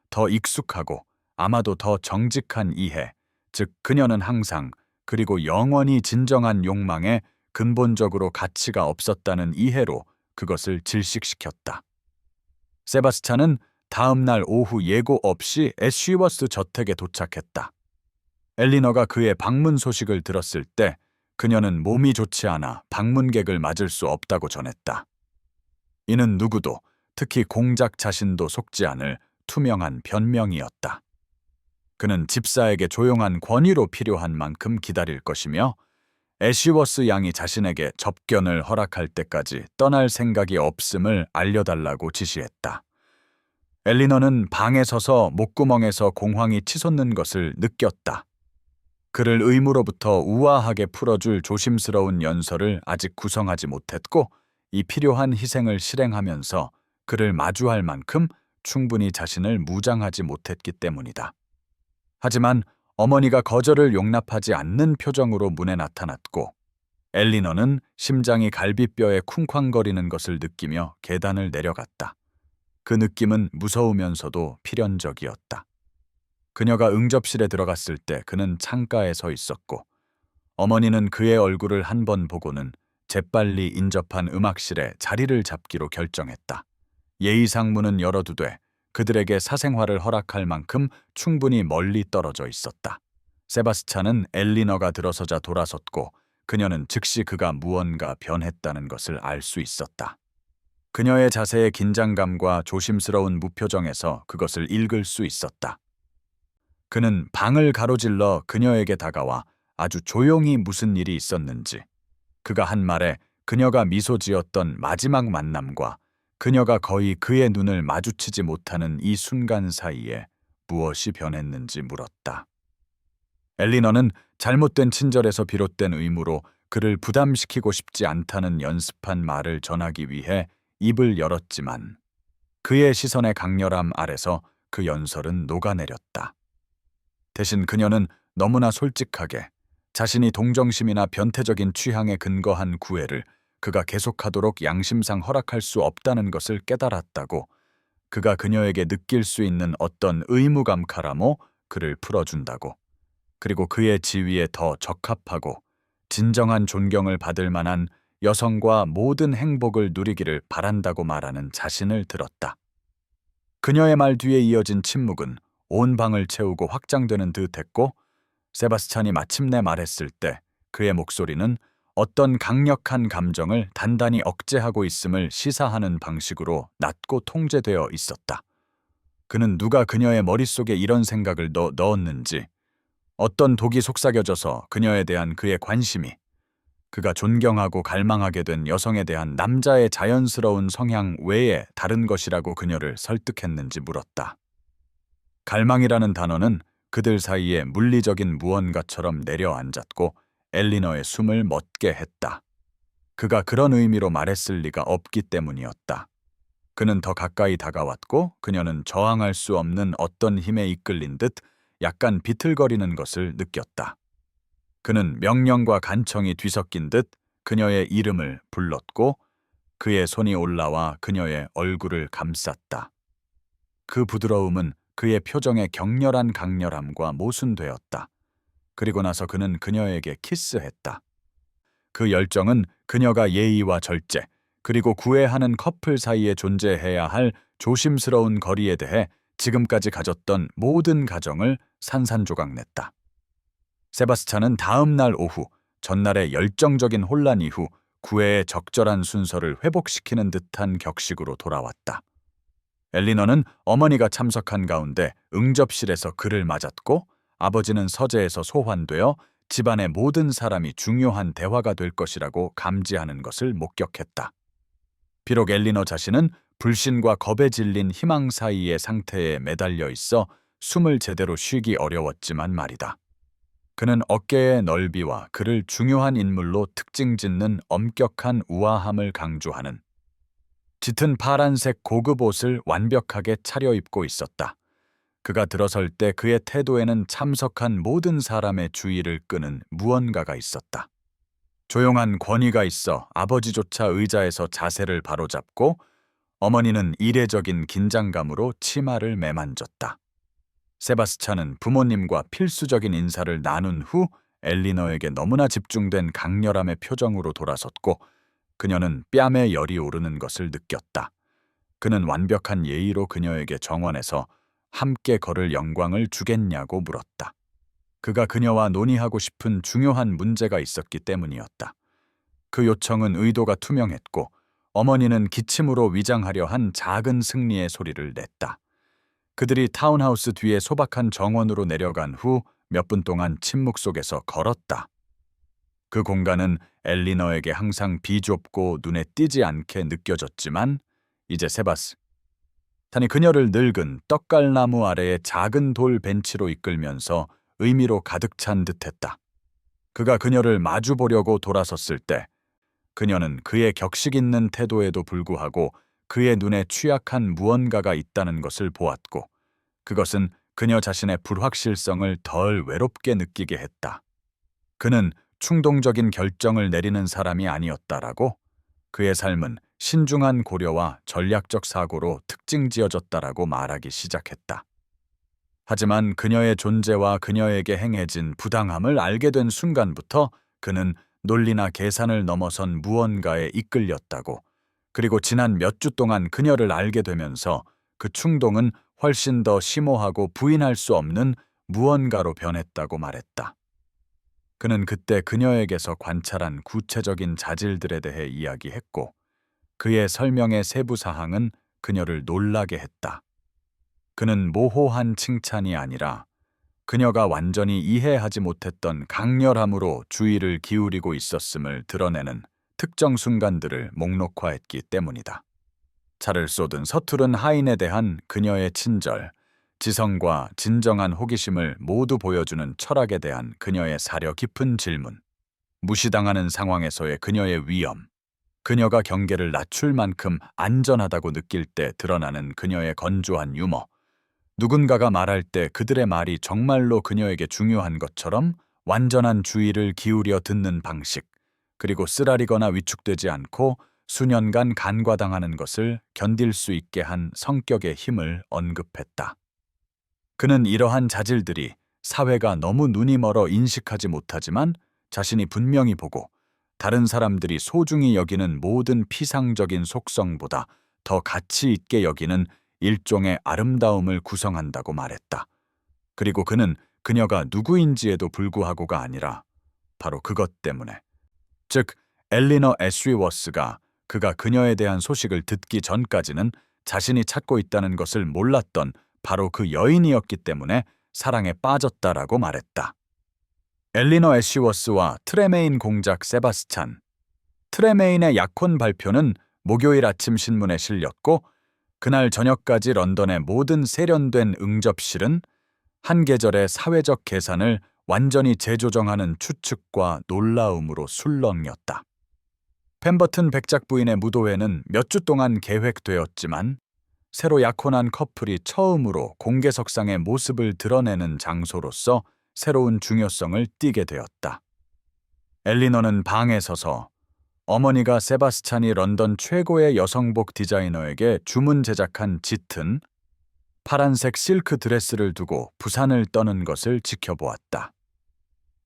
더 익숙하고 아마도 더 정직한 이해, 즉 그녀는 항상 그리고 영원히 진정한 욕망에 근본적으로 가치가 없었다는 이해로 그것을 질식시켰다. 세바스찬은 다음 날 오후 예고 없이 애쉬워스 저택에 도착했다. 엘리너가 그의 방문 소식을 들었을 때 그녀는 몸이 좋지 않아 방문객을 맞을 수 없다고 전했다. 이는 누구도, 특히 공작 자신도 속지 않을 투명한 변명이었다. 그는 집사에게 조용한 권위로 필요한 만큼 기다릴 것이며, 애쉬워스 양이 자신에게 접견을 허락할 때까지 떠날 생각이 없음을 알려달라고 지시했다. 엘리너는 방에 서서 목구멍에서 공황이 치솟는 것을 느꼈다. 그를 의무로부터 우아하게 풀어줄 조심스러운 연설을 아직 구성하지 못했고, 이 필요한 희생을 실행하면서 그를 마주할 만큼 충분히 자신을 무장하지 못했기 때문이다. 하지만 어머니가 거절을 용납하지 않는 표정으로 문에 나타났고, 엘리너는 심장이 갈비뼈에 쿵쾅거리는 것을 느끼며 계단을 내려갔다. 그 느낌은 무서우면서도 필연적이었다. 그녀가 응접실에 들어갔을 때 그는 창가에 서 있었고, 어머니는 그의 얼굴을 한 번 보고는 재빨리 인접한 음악실에 자리를 잡기로 결정했다. 예의상 문은 열어두되 그들에게 사생활을 허락할 만큼 충분히 멀리 떨어져 있었다. 세바스찬은 엘리너가 들어서자 돌아섰고, 그녀는 즉시 그가 무언가 변했다는 것을 알 수 있었다. 그녀의 자세의 긴장감과 조심스러운 무표정에서 그것을 읽을 수 있었다. 그는 방을 가로질러 그녀에게 다가와 아주 조용히 무슨 일이 있었는지, 그가 한 말에 그녀가 미소 지었던 마지막 만남과 그녀가 거의 그의 눈을 마주치지 못하는 이 순간 사이에 무엇이 변했는지 물었다. 엘리너는 잘못된 친절에서 비롯된 의무로 그를 부담시키고 싶지 않다는 연습한 말을 전하기 위해 입을 열었지만, 그의 시선의 강렬함 아래서 그 연설은 녹아내렸다. 대신 그녀는 너무나 솔직하게 자신이 동정심이나 변태적인 취향에 근거한 구애를 그가 계속하도록 양심상 허락할 수 없다는 것을 깨달았다고, 그가 그녀에게 느낄 수 있는 어떤 의무감카라모 그를 풀어준다고, 그리고 그의 지위에 더 적합하고 진정한 존경을 받을 만한 여성과 모든 행복을 누리기를 바란다고 말하는 자신을 들었다. 그녀의 말 뒤에 이어진 침묵은 온 방을 채우고 확장되는 듯했고, 세바스찬이 마침내 말했을 때 그의 목소리는 어떤 강력한 감정을 단단히 억제하고 있음을 시사하는 방식으로 낮고 통제되어 있었다. 그는 누가 그녀의 머릿속에 이런 생각을 넣었는지, 어떤 독이 속삭여져서 그녀에 대한 그의 관심이, 그가 존경하고 갈망하게 된 여성에 대한 남자의 자연스러운 성향 외에 다른 것이라고 그녀를 설득했는지 물었다. 갈망이라는 단어는 그들 사이에 물리적인 무언가처럼 내려앉았고 엘리너의 숨을 멎게 했다. 그가 그런 의미로 말했을 리가 없기 때문이었다. 그는 더 가까이 다가왔고 그녀는 저항할 수 없는 어떤 힘에 이끌린 듯 약간 비틀거리는 것을 느꼈다. 그는 명령과 간청이 뒤섞인 듯 그녀의 이름을 불렀고, 그의 손이 올라와 그녀의 얼굴을 감쌌다. 그 부드러움은 그의 표정의 격렬한 강렬함과 모순되었다. 그리고 나서 그는 그녀에게 키스했다. 그 열정은 그녀가 예의와 절제, 그리고 구애하는 커플 사이에 존재해야 할 조심스러운 거리에 대해 지금까지 가졌던 모든 가정을 산산조각냈다. 세바스찬은 다음 날 오후, 전날의 열정적인 혼란 이후 구애의 적절한 순서를 회복시키는 듯한 격식으로 돌아왔다. 엘리너는 어머니가 참석한 가운데 응접실에서 그를 맞았고, 아버지는 서재에서 소환되어 집안의 모든 사람이 중요한 대화가 될 것이라고 감지하는 것을 목격했다. 비록 엘리너 자신은 불신과 겁에 질린 희망 사이의 상태에 매달려 있어 숨을 제대로 쉬기 어려웠지만 말이다. 그는 어깨의 넓이와 그를 중요한 인물로 특징짓는 엄격한 우아함을 강조하는 짙은 파란색 고급 옷을 완벽하게 차려입고 있었다. 그가 들어설 때 그의 태도에는 참석한 모든 사람의 주의를 끄는 무언가가 있었다. 조용한 권위가 있어 아버지조차 의자에서 자세를 바로잡고 어머니는 이례적인 긴장감으로 치마를 매만졌다. 세바스찬은 부모님과 필수적인 인사를 나눈 후 엘리너에게 너무나 집중된 강렬함의 표정으로 돌아섰고 그녀는 뺨에 열이 오르는 것을 느꼈다. 그는 완벽한 예의로 그녀에게 정원에서 함께 걸을 영광을 주겠냐고 물었다. 그가 그녀와 논의하고 싶은 중요한 문제가 있었기 때문이었다. 그 요청은 의도가 투명했고 어머니는 기침으로 위장하려 한 작은 승리의 소리를 냈다. 그들이 타운하우스 뒤에 소박한 정원으로 내려간 후 몇 분 동안 침묵 속에서 걸었다. 그 공간은 엘리너에게 항상 비좁고 눈에 띄지 않게 느껴졌지만 이제 세바스찬이 그녀를 늙은 떡갈나무 아래의 작은 돌 벤치로 이끌면서 의미로 가득 찬 듯했다. 그가 그녀를 마주보려고 돌아섰을 때 그녀는 그의 격식 있는 태도에도 불구하고 그의 눈에 취약한 무언가가 있다는 것을 보았고 그것은 그녀 자신의 불확실성을 덜 외롭게 느끼게 했다. 그는 충동적인 결정을 내리는 사람이 아니었다라고, 그의 삶은 신중한 고려와 전략적 사고로 특징지어졌다라고 말하기 시작했다. 하지만 그녀의 존재와 그녀에게 행해진 부당함을 알게 된 순간부터 그는 논리나 계산을 넘어선 무언가에 이끌렸다고, 그리고 지난 몇 주 동안 그녀를 알게 되면서 그 충동은 훨씬 더 심오하고 부인할 수 없는 무언가로 변했다고 말했다. 그는 그때 그녀에게서 관찰한 구체적인 자질들에 대해 이야기했고 그의 설명의 세부 사항은 그녀를 놀라게 했다. 그는 모호한 칭찬이 아니라 그녀가 완전히 이해하지 못했던 강렬함으로 주의를 기울이고 있었음을 드러내는 특정 순간들을 목록화했기 때문이다. 차를 쏟은 서투른 하인에 대한 그녀의 친절, 지성과 진정한 호기심을 모두 보여주는 철학에 대한 그녀의 사려 깊은 질문, 무시당하는 상황에서의 그녀의 위험, 그녀가 경계를 낮출 만큼 안전하다고 느낄 때 드러나는 그녀의 건조한 유머, 누군가가 말할 때 그들의 말이 정말로 그녀에게 중요한 것처럼 완전한 주의를 기울여 듣는 방식, 그리고 쓰라리거나 위축되지 않고 수년간 간과당하는 것을 견딜 수 있게 한 성격의 힘을 언급했다. 그는 이러한 자질들이 사회가 너무 눈이 멀어 인식하지 못하지만 자신이 분명히 보고 다른 사람들이 소중히 여기는 모든 피상적인 속성보다 더 가치 있게 여기는 일종의 아름다움을 구성한다고 말했다. 그리고 그는 그녀가 누구인지에도 불구하고가 아니라 바로 그것 때문에, 즉 엘리너 애쉬워스가 그가 그녀에 대한 소식을 듣기 전까지는 자신이 찾고 있다는 것을 몰랐던 바로 그 여인이었기 때문에 사랑에 빠졌다라고 말했다. 엘리너 애쉬워스와 트레메인 공작 세바스찬. 트레메인의 약혼 발표는 목요일 아침 신문에 실렸고 그날 저녁까지 런던의 모든 세련된 응접실은 한 계절의 사회적 계산을 완전히 재조정하는 추측과 놀라움으로 술렁였다. 펜버튼 백작 부인의 무도회는 몇 주 동안 계획되었지만 새로 약혼한 커플이 처음으로 공개석상의 모습을 드러내는 장소로서 새로운 중요성을 띠게 되었다. 엘리너는 방에 서서 어머니가 세바스찬이 런던 최고의 여성복 디자이너에게 주문 제작한 짙은 파란색 실크 드레스를 두고 부산을 떠는 것을 지켜보았다.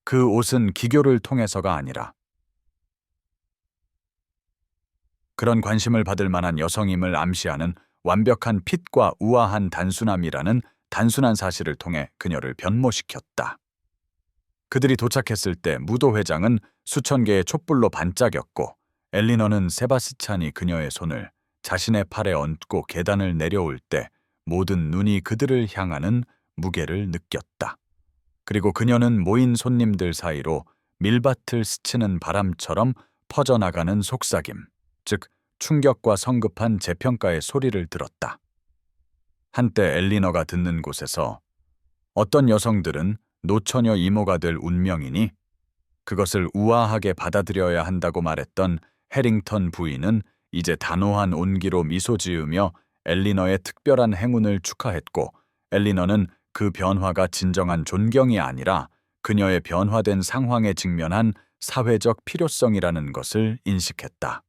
그 옷은 기교를 통해서가 아니라 그런 관심을 받을 만한 여성임을 암시하는 완벽한 핏과 우아한 단순함이라는 단순한 사실을 통해 그녀를 변모시켰다. 그들이 도착했을 때 무도회장은 수천 개의 촛불로 반짝였고 엘리너는 세바스찬이 그녀의 손을 자신의 팔에 얹고 계단을 내려올 때 모든 눈이 그들을 향하는 무게를 느꼈다. 그리고 그녀는 모인 손님들 사이로 밀밭을 스치는 바람처럼 퍼져나가는 속삭임, 즉 충격과 성급한 재평가의 소리를 들었다. 한때 엘리너가 듣는 곳에서 어떤 여성들은 노처녀 이모가 될 운명이니 그것을 우아하게 받아들여야 한다고 말했던 해링턴 부인은 이제 단호한 온기로 미소 지으며 엘리너의 특별한 행운을 축하했고, 엘리너는 그 변화가 진정한 존경이 아니라 그녀의 변화된 상황에 직면한 사회적 필요성이라는 것을 인식했다.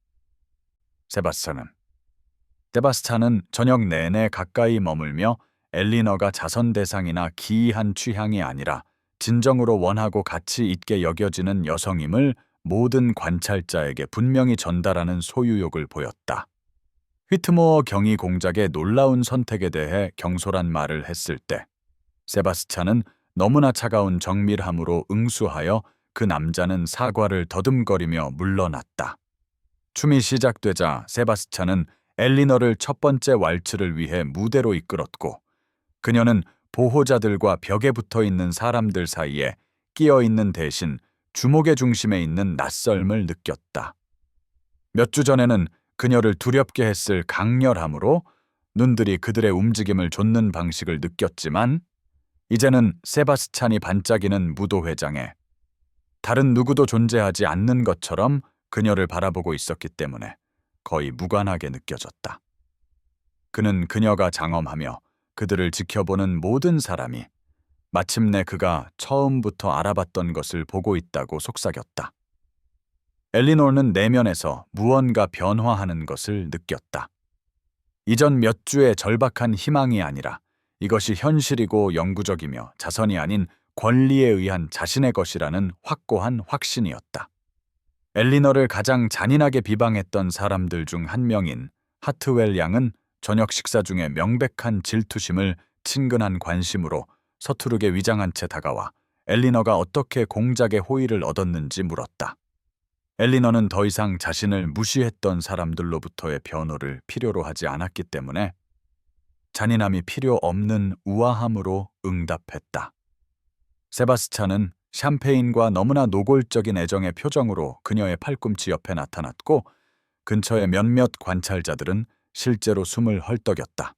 세바스찬은 저녁 내내 가까이 머물며 엘리너가 자선 대상이나 기이한 취향이 아니라 진정으로 원하고 가치 있게 여겨지는 여성임을 모든 관찰자에게 분명히 전달하는 소유욕을 보였다. 휘트모어 경이 공작의 놀라운 선택에 대해 경솔한 말을 했을 때 세바스찬은 너무나 차가운 정밀함으로 응수하여 그 남자는 사과를 더듬거리며 물러났다. 춤이 시작되자 세바스찬은 엘리너를 첫 번째 왈츠를 위해 무대로 이끌었고, 그녀는 보호자들과 벽에 붙어 있는 사람들 사이에 끼어 있는 대신 주목의 중심에 있는 낯설음을 느꼈다. 몇 주 전에는 그녀를 두렵게 했을 강렬함으로 눈들이 그들의 움직임을 좇는 방식을 느꼈지만, 이제는 세바스찬이 반짝이는 무도회장에 다른 누구도 존재하지 않는 것처럼 그녀를 바라보고 있었기 때문에 거의 무관하게 느껴졌다. 그는 그녀가 장엄하며 그들을 지켜보는 모든 사람이 마침내 그가 처음부터 알아봤던 것을 보고 있다고 속삭였다. 엘리노는 내면에서 무언가 변화하는 것을 느꼈다. 이전 몇 주의 절박한 희망이 아니라 이것이 현실이고 영구적이며 자선이 아닌 권리에 의한 자신의 것이라는 확고한 확신이었다. 엘리너를 가장 잔인하게 비방했던 사람들 중 한 명인 하트웰 양은 저녁 식사 중에 명백한 질투심을 친근한 관심으로 서투르게 위장한 채 다가와 엘리너가 어떻게 공작의 호의를 얻었는지 물었다. 엘리너는 더 이상 자신을 무시했던 사람들로부터의 변호를 필요로 하지 않았기 때문에 잔인함이 필요 없는 우아함으로 응답했다. 세바스찬은 샴페인과 너무나 노골적인 애정의 표정으로 그녀의 팔꿈치 옆에 나타났고, 근처의 몇몇 관찰자들은 실제로 숨을 헐떡였다.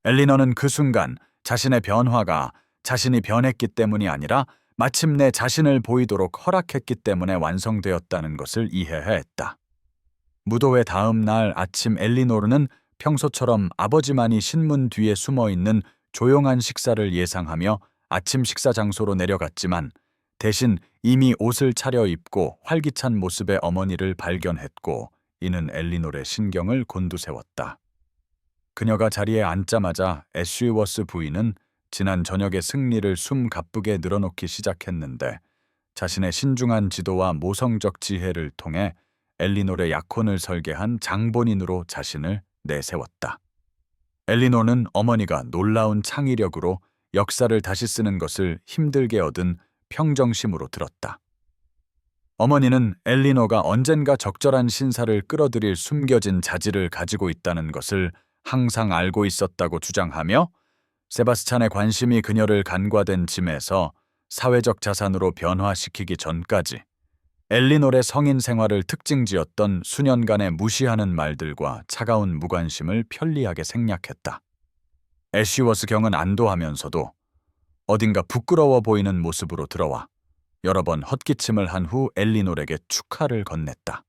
엘리너는 그 순간 자신의 변화가 자신이 변했기 때문이 아니라 마침내 자신을 보이도록 허락했기 때문에 완성되었다는 것을 이해했다. 무도회 다음 날 아침 엘리노르는 평소처럼 아버지만이 신문 뒤에 숨어있는 조용한 식사를 예상하며 아침 식사 장소로 내려갔지만, 대신 이미 옷을 차려입고 활기찬 모습의 어머니를 발견했고, 이는 엘리노르의 신경을 곤두세웠다. 그녀가 자리에 앉자마자 애쉬워스 부인은 지난 저녁의 승리를 숨 가쁘게 늘어놓기 시작했는데, 자신의 신중한 지도와 모성적 지혜를 통해 엘리노르의 약혼을 설계한 장본인으로 자신을 내세웠다. 엘리노르는 어머니가 놀라운 창의력으로 역사를 다시 쓰는 것을 힘들게 얻은 평정심으로 들었다. 어머니는 엘리노가 언젠가 적절한 신사를 끌어들일 숨겨진 자질을 가지고 있다는 것을 항상 알고 있었다고 주장하며, 세바스찬의 관심이 그녀를 간과된 짐에서 사회적 자산으로 변화시키기 전까지 엘리노르의 성인 생활을 특징지었던 수년간의 무시하는 말들과 차가운 무관심을 편리하게 생략했다. 애쉬워스 경은 안도하면서도 어딘가 부끄러워 보이는 모습으로 들어와 여러 번 헛기침을 한 후 엘리노르에게 축하를 건넸다.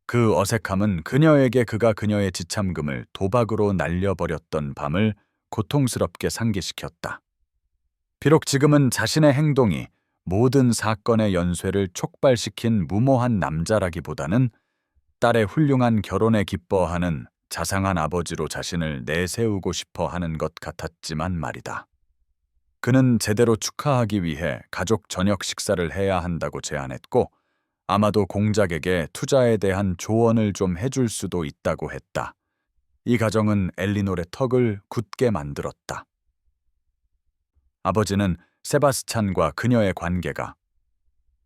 그 어색함은 그녀에게 그가 그녀의 지참금을 도박으로 날려버렸던 밤을 고통스럽게 상기시켰다. 비록 지금은 자신의 행동이 모든 사건의 연쇄를 촉발시킨 무모한 남자라기보다는 딸의 훌륭한 결혼에 기뻐하는 자상한 아버지로 자신을 내세우고 싶어 하는 것 같았지만 말이다. 그는 제대로 축하하기 위해 가족 저녁 식사를 해야 한다고 제안했고, 아마도 공작에게 투자에 대한 조언을 좀 해줄 수도 있다고 했다. 이 가정은 엘리노르의 턱을 굳게 만들었다. 아버지는 세바스찬과 그녀의 관계가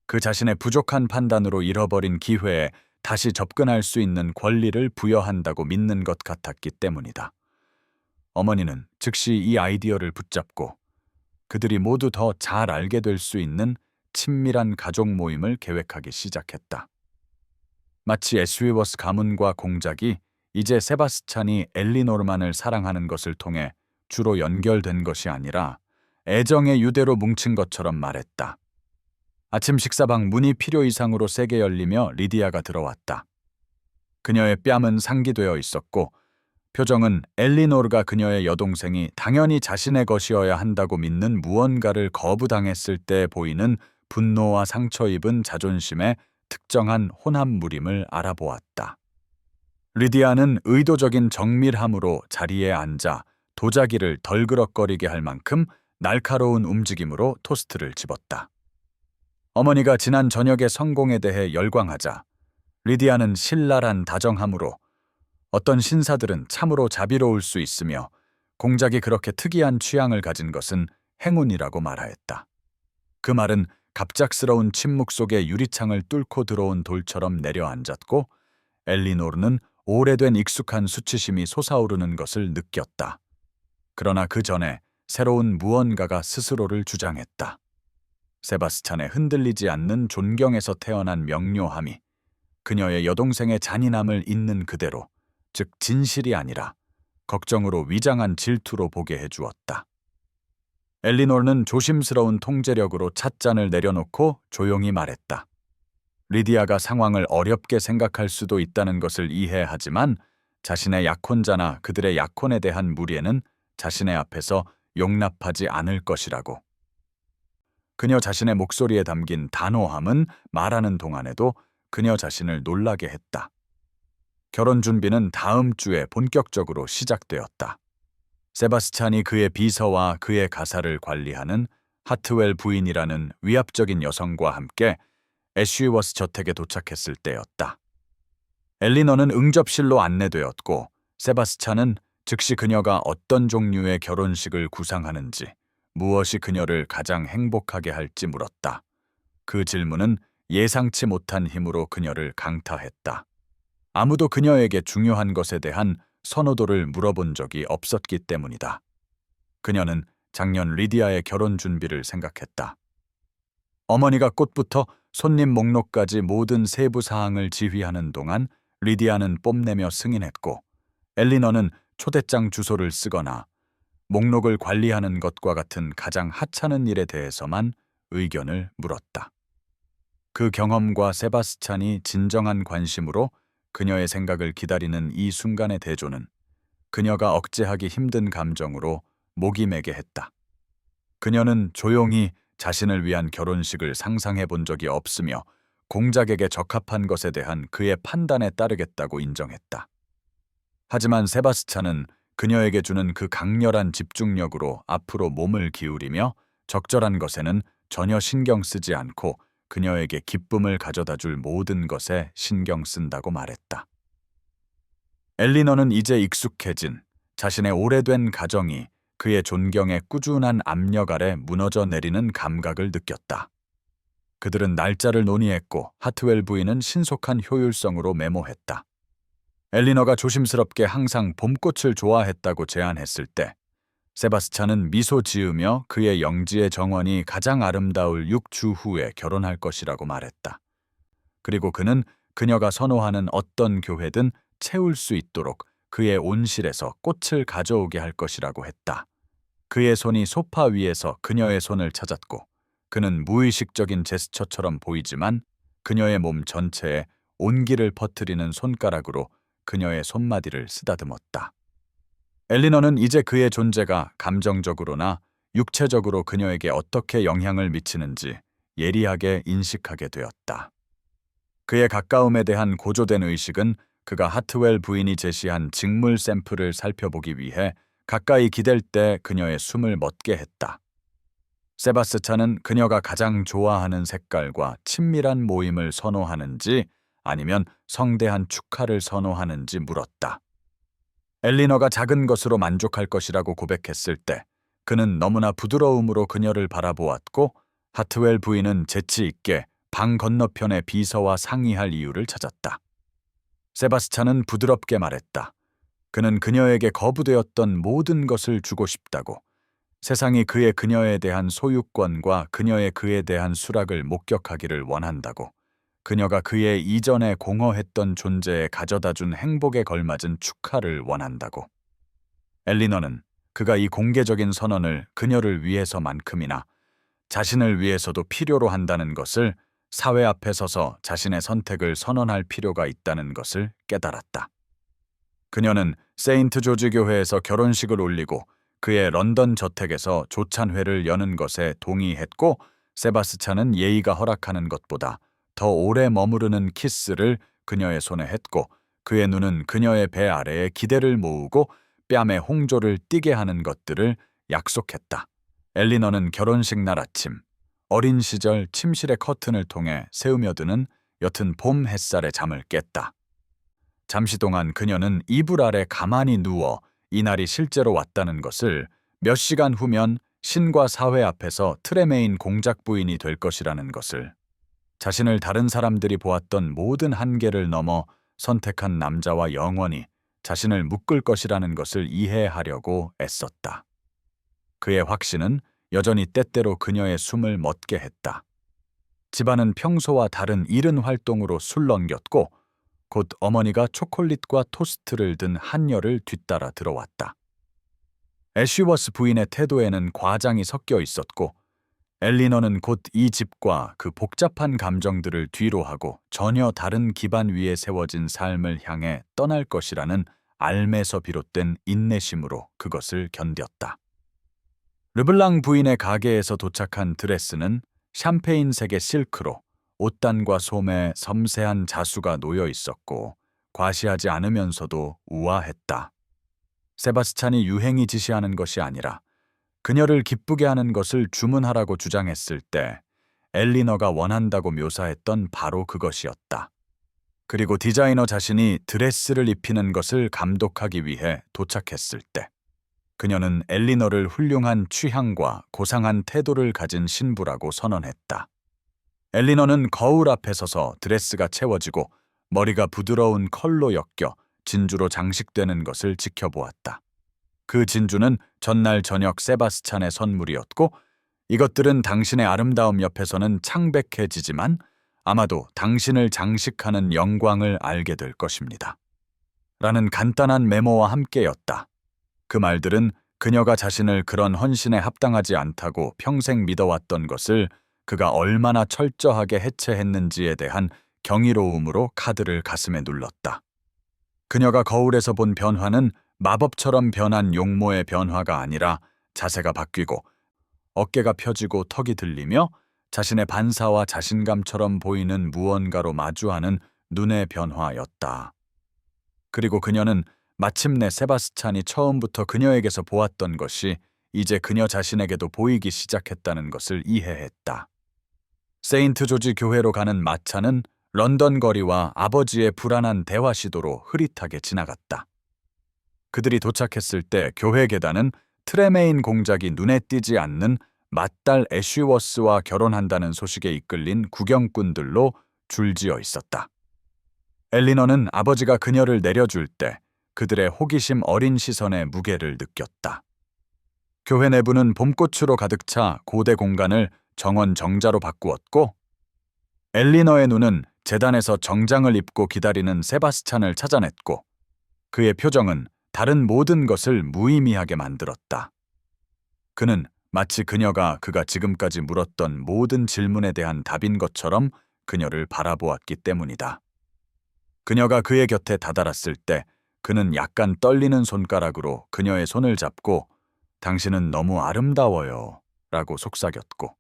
그 자신의 부족한 판단으로 잃어버린 기회에 다시 접근할 수 있는 권리를 부여한다고 믿는 것 같았기 때문이다. 어머니는 즉시 이 아이디어를 붙잡고 그들이 모두 더 잘 알게 될 수 있는 친밀한 가족 모임을 계획하기 시작했다. 마치 애쉬워스 가문과 공작이 이제 세바스찬이 엘리노르만을 사랑하는 것을 통해 주로 연결된 것이 아니라 애정의 유대로 뭉친 것처럼 말했다. 아침 식사방 문이 필요 이상으로 세게 열리며 리디아가 들어왔다. 그녀의 뺨은 상기되어 있었고 표정은 엘리노르가 그녀의 여동생이 당연히 자신의 것이어야 한다고 믿는 무언가를 거부당했을 때 보이는 분노와 상처 입은 자존심의 특정한 혼합물임을 알아보았다. 리디아는 의도적인 정밀함으로 자리에 앉아 도자기를 덜그럭거리게 할 만큼 날카로운 움직임으로 토스트를 집었다. 어머니가 지난 저녁의 성공에 대해 열광하자 리디아는 신랄한 다정함으로 어떤 신사들은 참으로 자비로울 수 있으며 공작이 그렇게 특이한 취향을 가진 것은 행운이라고 말하였다. 그 말은 갑작스러운 침묵 속에 유리창을 뚫고 들어온 돌처럼 내려앉았고 엘리노르는 오래된 익숙한 수치심이 솟아오르는 것을 느꼈다. 그러나 그 전에 새로운 무언가가 스스로를 주장했다. 세바스찬의 흔들리지 않는 존경에서 태어난 명료함이 그녀의 여동생의 잔인함을 있는 그대로, 즉 진실이 아니라 걱정으로 위장한 질투로 보게 해주었다. 엘리노르는 조심스러운 통제력으로 찻잔을 내려놓고 조용히 말했다. 리디아가 상황을 어렵게 생각할 수도 있다는 것을 이해하지만 자신의 약혼자나 그들의 약혼에 대한 무례는 자신의 앞에서 용납하지 않을 것이라고. 그녀 자신의 목소리에 담긴 단호함은 말하는 동안에도 그녀 자신을 놀라게 했다. 결혼 준비는 다음 주에 본격적으로 시작되었다. 세바스찬이 그의 비서와 그의 가사를 관리하는 하트웰 부인이라는 위압적인 여성과 함께 애쉬워스 저택에 도착했을 때였다. 엘리너는 응접실로 안내되었고 세바스찬은 즉시 그녀가 어떤 종류의 결혼식을 구상하는지, 무엇이 그녀를 가장 행복하게 할지 물었다. 그 질문은 예상치 못한 힘으로 그녀를 강타했다. 아무도 그녀에게 중요한 것에 대한 선호도를 물어본 적이 없었기 때문이다. 그녀는 작년 리디아의 결혼 준비를 생각했다. 어머니가 꽃부터 손님 목록까지 모든 세부 사항을 지휘하는 동안 리디아는 뽐내며 승인했고 엘리너는 초대장 주소를 쓰거나 목록을 관리하는 것과 같은 가장 하찮은 일에 대해서만 의견을 물었다. 그 경험과 세바스찬이 진정한 관심으로 그녀의 생각을 기다리는 이 순간의 대조는 그녀가 억제하기 힘든 감정으로 목이 메게 했다. 그녀는 조용히 자신을 위한 결혼식을 상상해 본 적이 없으며 공작에게 적합한 것에 대한 그의 판단에 따르겠다고 인정했다. 하지만 세바스찬은 그녀에게 주는 그 강렬한 집중력으로 앞으로 몸을 기울이며 적절한 것에는 전혀 신경 쓰지 않고 그녀에게 기쁨을 가져다 줄 모든 것에 신경 쓴다고 말했다. 엘리너는 이제 익숙해진 자신의 오래된 가정이 그의 존경의 꾸준한 압력 아래 무너져 내리는 감각을 느꼈다. 그들은 날짜를 논의했고 하트웰 부인은 신속한 효율성으로 메모했다. 엘리너가 조심스럽게 항상 봄꽃을 좋아했다고 제안했을 때 세바스찬은 미소 지으며 그의 영지의 정원이 가장 아름다울 6주 후에 결혼할 것이라고 말했다. 그리고 그는 그녀가 선호하는 어떤 교회든 채울 수 있도록 그의 온실에서 꽃을 가져오게 할 것이라고 했다. 그의 손이 소파 위에서 그녀의 손을 찾았고 그는 무의식적인 제스처처럼 보이지만 그녀의 몸 전체에 온기를 퍼뜨리는 손가락으로 그녀의 손마디를 쓰다듬었다. 엘리너는 이제 그의 존재가 감정적으로나 육체적으로 그녀에게 어떻게 영향을 미치는지 예리하게 인식하게 되었다. 그의 가까움에 대한 고조된 의식은 그가 하트웰 부인이 제시한 직물 샘플을 살펴보기 위해 가까이 기댈 때 그녀의 숨을 멎게 했다. 세바스찬은 그녀가 가장 좋아하는 색깔과 친밀한 모임을 선호하는지 아니면 성대한 축하를 선호하는지 물었다. 엘리너가 작은 것으로 만족할 것이라고 고백했을 때 그는 너무나 부드러움으로 그녀를 바라보았고 하트웰 부인은 재치 있게 방 건너편의 비서와 상의할 이유를 찾았다. 세바스찬은 부드럽게 말했다. 그는 그녀에게 거부되었던 모든 것을 주고 싶다고. 세상이 그녀에 대한 소유권과 그녀의 그에 대한 수락을 목격하기를 원한다고. 그녀가 그의 이전에 공허했던 존재에 가져다준 행복에 걸맞은 축하를 원한다고. 엘리너는 그가 이 공개적인 선언을 그녀를 위해서만큼이나 자신을 위해서도 필요로 한다는 것을, 사회 앞에 서서 자신의 선택을 선언할 필요가 있다는 것을 깨달았다. 그녀는 세인트 조지 교회에서 결혼식을 올리고 그의 런던 저택에서 조찬회를 여는 것에 동의했고, 세바스찬은 예의가 허락하는 것보다 더 오래 머무르는 키스를 그녀의 손에 했고, 그의 눈은 그녀의 배 아래에 기대를 모으고 뺨에 홍조를 띠게 하는 것들을 약속했다. 엘리너는 결혼식 날 아침, 어린 시절 침실의 커튼을 통해 새우며드는 옅은 봄 햇살에 잠을 깼다. 잠시 동안 그녀는 이불 아래 가만히 누워 이날이 실제로 왔다는 것을, 몇 시간 후면 신과 사회 앞에서 트레메인 공작 부인이 될 것이라는 것을, 자신을 다른 사람들이 보았던 모든 한계를 넘어 선택한 남자와 영원히 자신을 묶을 것이라는 것을 이해하려고 애썼다. 그의 확신은 여전히 때때로 그녀의 숨을 멎게 했다. 집안은 평소와 다른 이른 활동으로 술렁겼고, 곧 어머니가 초콜릿과 토스트를 든 한여를 뒤따라 들어왔다. 애쉬워스 부인의 태도에는 과장이 섞여 있었고, 엘리너는 곧 이 집과 그 복잡한 감정들을 뒤로하고 전혀 다른 기반 위에 세워진 삶을 향해 떠날 것이라는 알매서 비롯된 인내심으로 그것을 견뎠다. 르블랑 부인의 가게에서 도착한 드레스는 샴페인색의 실크로 옷단과 솜에 섬세한 자수가 놓여 있었고, 과시하지 않으면서도 우아했다. 세바스찬이 유행이 지시하는 것이 아니라 그녀를 기쁘게 하는 것을 주문하라고 주장했을 때 엘리너가 원한다고 묘사했던 바로 그것이었다. 그리고 디자이너 자신이 드레스를 입히는 것을 감독하기 위해 도착했을 때 그녀는 엘리너를 훌륭한 취향과 고상한 태도를 가진 신부라고 선언했다. 엘리너는 거울 앞에 서서 드레스가 채워지고 머리가 부드러운 컬로 엮여 진주로 장식되는 것을 지켜보았다. 그 진주는 전날 저녁 세바스찬의 선물이었고, 이것들은 당신의 아름다움 옆에서는 창백해지지만 아마도 당신을 장식하는 영광을 알게 될 것입니다. 라는 간단한 메모와 함께였다. 그 말들은 그녀가 자신을 그런 헌신에 합당하지 않다고 평생 믿어왔던 것을 그가 얼마나 철저하게 해체했는지에 대한 경이로움으로 카드를 가슴에 눌렀다. 그녀가 거울에서 본 변화는 마법처럼 변한 용모의 변화가 아니라 자세가 바뀌고 어깨가 펴지고 턱이 들리며 자신의 반사와 자신감처럼 보이는 무언가로 마주하는 눈의 변화였다. 그리고 그녀는 마침내 세바스찬이 처음부터 그녀에게서 보았던 것이 이제 그녀 자신에게도 보이기 시작했다는 것을 이해했다. 세인트 조지 교회로 가는 마차는 런던 거리와 아버지의 불안한 대화 시도로 흐릿하게 지나갔다. 그들이 도착했을 때 교회 계단은 트레메인 공작이 눈에 띄지 않는 맏딸 애쉬워스와 결혼한다는 소식에 이끌린 구경꾼들로 줄지어 있었다. 엘리너는 아버지가 그녀를 내려줄 때 그들의 호기심 어린 시선의 무게를 느꼈다. 교회 내부는 봄꽃으로 가득 차 고대 공간을 정원 정자로 바꾸었고, 엘리너의 눈은 제단에서 정장을 입고 기다리는 세바스찬을 찾아냈고, 그의 표정은 다른 모든 것을 무의미하게 만들었다. 그는 마치 그가 지금까지 물었던 모든 질문에 대한 답인 것처럼 그녀를 바라보았기 때문이다. 그녀가 그의 곁에 다다랐을 때 그는 약간 떨리는 손가락으로 그녀의 손을 잡고 "당신은 너무 아름다워요" 라고 속삭였고,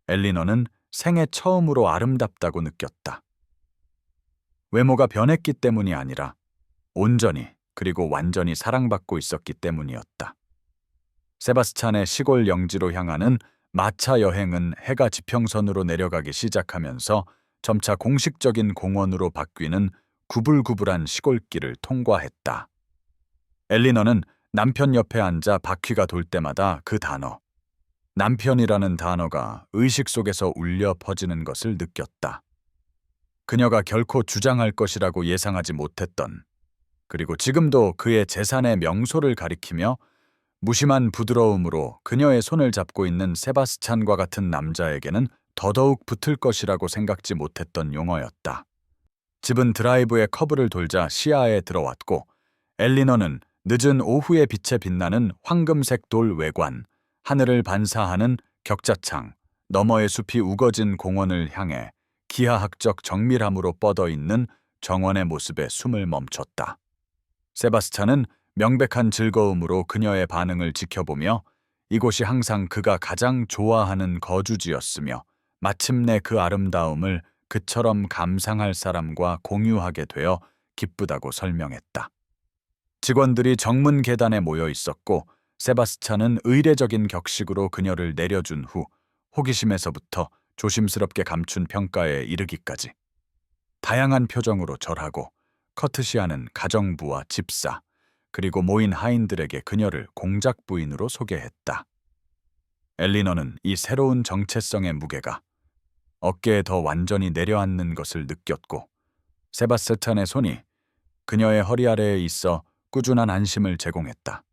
엘리너는 생애 처음으로 아름답다고 느꼈다. 외모가 변했기 때문이 아니라 온전히 그리고 완전히 사랑받고 있었기 때문이었다. 세바스찬의 시골 영지로 향하는 마차 여행은 해가 지평선으로 내려가기 시작하면서 점차 공식적인 공원으로 바뀌는 구불구불한 시골길을 통과했다. 엘리너는 남편 옆에 앉아 바퀴가 돌 때마다 그 단어, 남편이라는 단어가 의식 속에서 울려 퍼지는 것을 느꼈다. 그녀가 결코 주장할 것이라고 예상하지 못했던, 그리고 지금도 그의 재산의 명소를 가리키며 무심한 부드러움으로 그녀의 손을 잡고 있는 세바스찬과 같은 남자에게는 더더욱 붙을 것이라고 생각지 못했던 용어였다. 집은 드라이브의 커브를 돌자 시야에 들어왔고, 엘리너는 늦은 오후의 빛에 빛나는 황금색 돌 외관, 하늘을 반사하는 격자창, 너머의 숲이 우거진 공원을 향해 기하학적 정밀함으로 뻗어 있는 정원의 모습에 숨을 멈췄다. 세바스찬은 명백한 즐거움으로 그녀의 반응을 지켜보며 이곳이 항상 그가 가장 좋아하는 거주지였으며 마침내 그 아름다움을 그처럼 감상할 사람과 공유하게 되어 기쁘다고 설명했다. 직원들이 정문 계단에 모여 있었고 세바스찬은 의례적인 격식으로 그녀를 내려준 후 호기심에서부터 조심스럽게 감춘 평가에 이르기까지 다양한 표정으로 절하고 커트시아는 가정부와 집사 그리고 모인 하인들에게 그녀를 공작 부인으로 소개했다. 엘리너는 이 새로운 정체성의 무게가 어깨에 더 완전히 내려앉는 것을 느꼈고 세바스찬의 손이 그녀의 허리 아래에 있어 꾸준한 안심을 제공했다.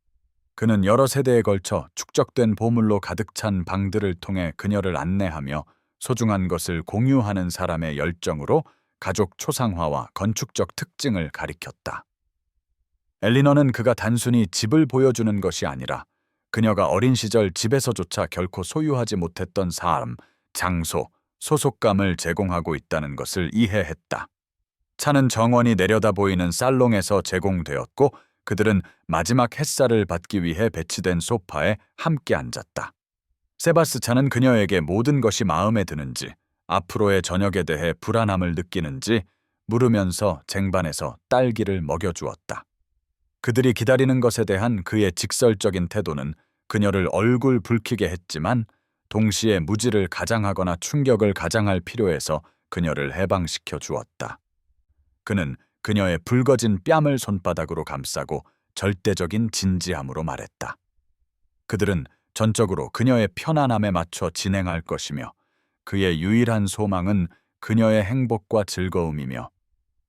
그는 여러 세대에 걸쳐 축적된 보물로 가득 찬 방들을 통해 그녀를 안내하며 소중한 것을 공유하는 사람의 열정으로 가족 초상화와 건축적 특징을 가리켰다. 엘리너는 그가 단순히 집을 보여주는 것이 아니라 그녀가 어린 시절 집에서조차 결코 소유하지 못했던 삶, 장소, 소속감을 제공하고 있다는 것을 이해했다. 차는 정원이 내려다 보이는 살롱에서 제공되었고 그들은 마지막 햇살을 받기 위해 배치된 소파에 함께 앉았다. 세바스찬은 그녀에게 모든 것이 마음에 드는지, 앞으로의 저녁에 대해 불안함을 느끼는지 물으면서 쟁반에서 딸기를 먹여주었다. 그들이 기다리는 것에 대한 그의 직설적인 태도는 그녀를 얼굴 붉히게 했지만 동시에 무지를 가장하거나 충격을 가장할 필요에서 그녀를 해방시켜 주었다. 그는 그녀의 붉어진 뺨을 손바닥으로 감싸고 절대적인 진지함으로 말했다. 그들은 전적으로 그녀의 편안함에 맞춰 진행할 것이며 그의 유일한 소망은 그녀의 행복과 즐거움이며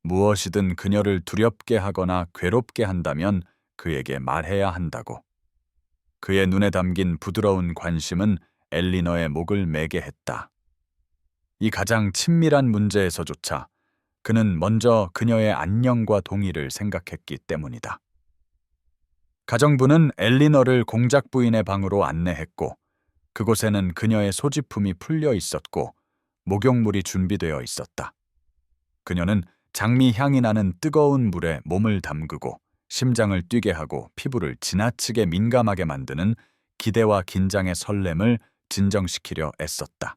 무엇이든 그녀를 두렵게 하거나 괴롭게 한다면 그에게 말해야 한다고. 그의 눈에 담긴 부드러운 관심은 엘리너의 목을 매게 했다. 이 가장 친밀한 문제에서조차 그는 먼저 그녀의 안녕과 동의를 생각했기 때문이다. 가정부는 엘리너를 공작 부인의 방으로 안내했고 그곳에는 그녀의 소지품이 풀려 있었고 목욕물이 준비되어 있었다. 그녀는 장미 향이 나는 뜨거운 물에 몸을 담그고 심장을 뛰게 하고 피부를 지나치게 민감하게 만드는 기대와 긴장의 설렘을 진정시키려 애썼다.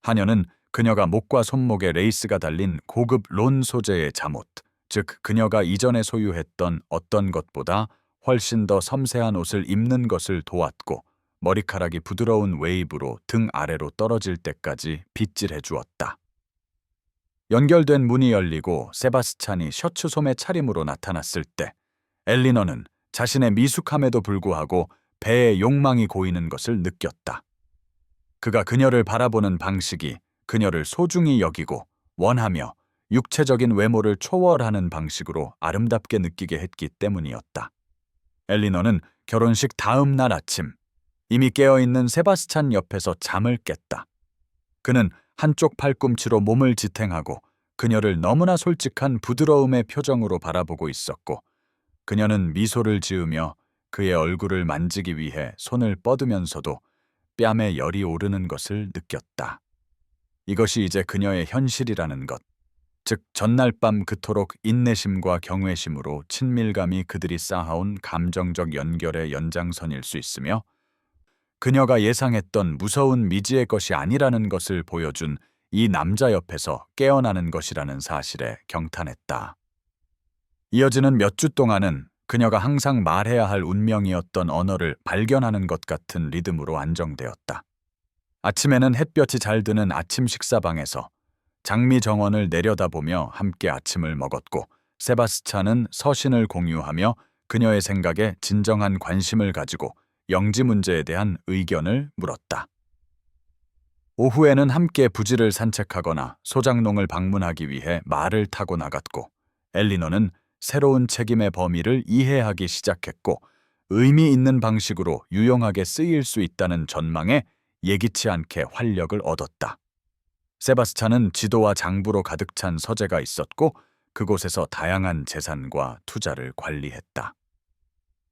하녀는 그녀가 목과 손목에 레이스가 달린 고급 론 소재의 잠옷, 즉 그녀가 이전에 소유했던 어떤 것보다 훨씬 더 섬세한 옷을 입는 것을 도왔고 머리카락이 부드러운 웨이브로 등 아래로 떨어질 때까지 빗질해 주었다. 연결된 문이 열리고 세바스찬이 셔츠 소매 차림으로 나타났을 때 엘리너는 자신의 미숙함에도 불구하고 배에 욕망이 고이는 것을 느꼈다. 그가 그녀를 바라보는 방식이 그녀를 소중히 여기고 원하며 육체적인 외모를 초월하는 방식으로 아름답게 느끼게 했기 때문이었다. 엘리너는 결혼식 다음 날 아침 이미 깨어있는 세바스찬 옆에서 잠을 깼다. 그는 한쪽 팔꿈치로 몸을 지탱하고 그녀를 너무나 솔직한 부드러움의 표정으로 바라보고 있었고 그녀는 미소를 지으며 그의 얼굴을 만지기 위해 손을 뻗으면서도 뺨에 열이 오르는 것을 느꼈다. 이것이 이제 그녀의 현실이라는 것, 즉 전날 밤 그토록 인내심과 경외심으로 친밀감이 그들이 쌓아온 감정적 연결의 연장선일 수 있으며 그녀가 예상했던 무서운 미지의 것이 아니라는 것을 보여준 이 남자 옆에서 깨어나는 것이라는 사실에 경탄했다. 이어지는 몇 주 동안은 그녀가 항상 말해야 할 운명이었던 언어를 발견하는 것 같은 리듬으로 안정되었다. 아침에는 햇볕이 잘 드는 아침 식사방에서 장미 정원을 내려다보며 함께 아침을 먹었고 세바스찬은 서신을 공유하며 그녀의 생각에 진정한 관심을 가지고 영지 문제에 대한 의견을 물었다. 오후에는 함께 부지를 산책하거나 소장농을 방문하기 위해 말을 타고 나갔고 엘리너는 새로운 책임의 범위를 이해하기 시작했고 의미 있는 방식으로 유용하게 쓰일 수 있다는 전망에 예기치 않게 활력을 얻었다. 세바스찬은 지도와 장부로 가득 찬 서재가 있었고 그곳에서 다양한 재산과 투자를 관리했다.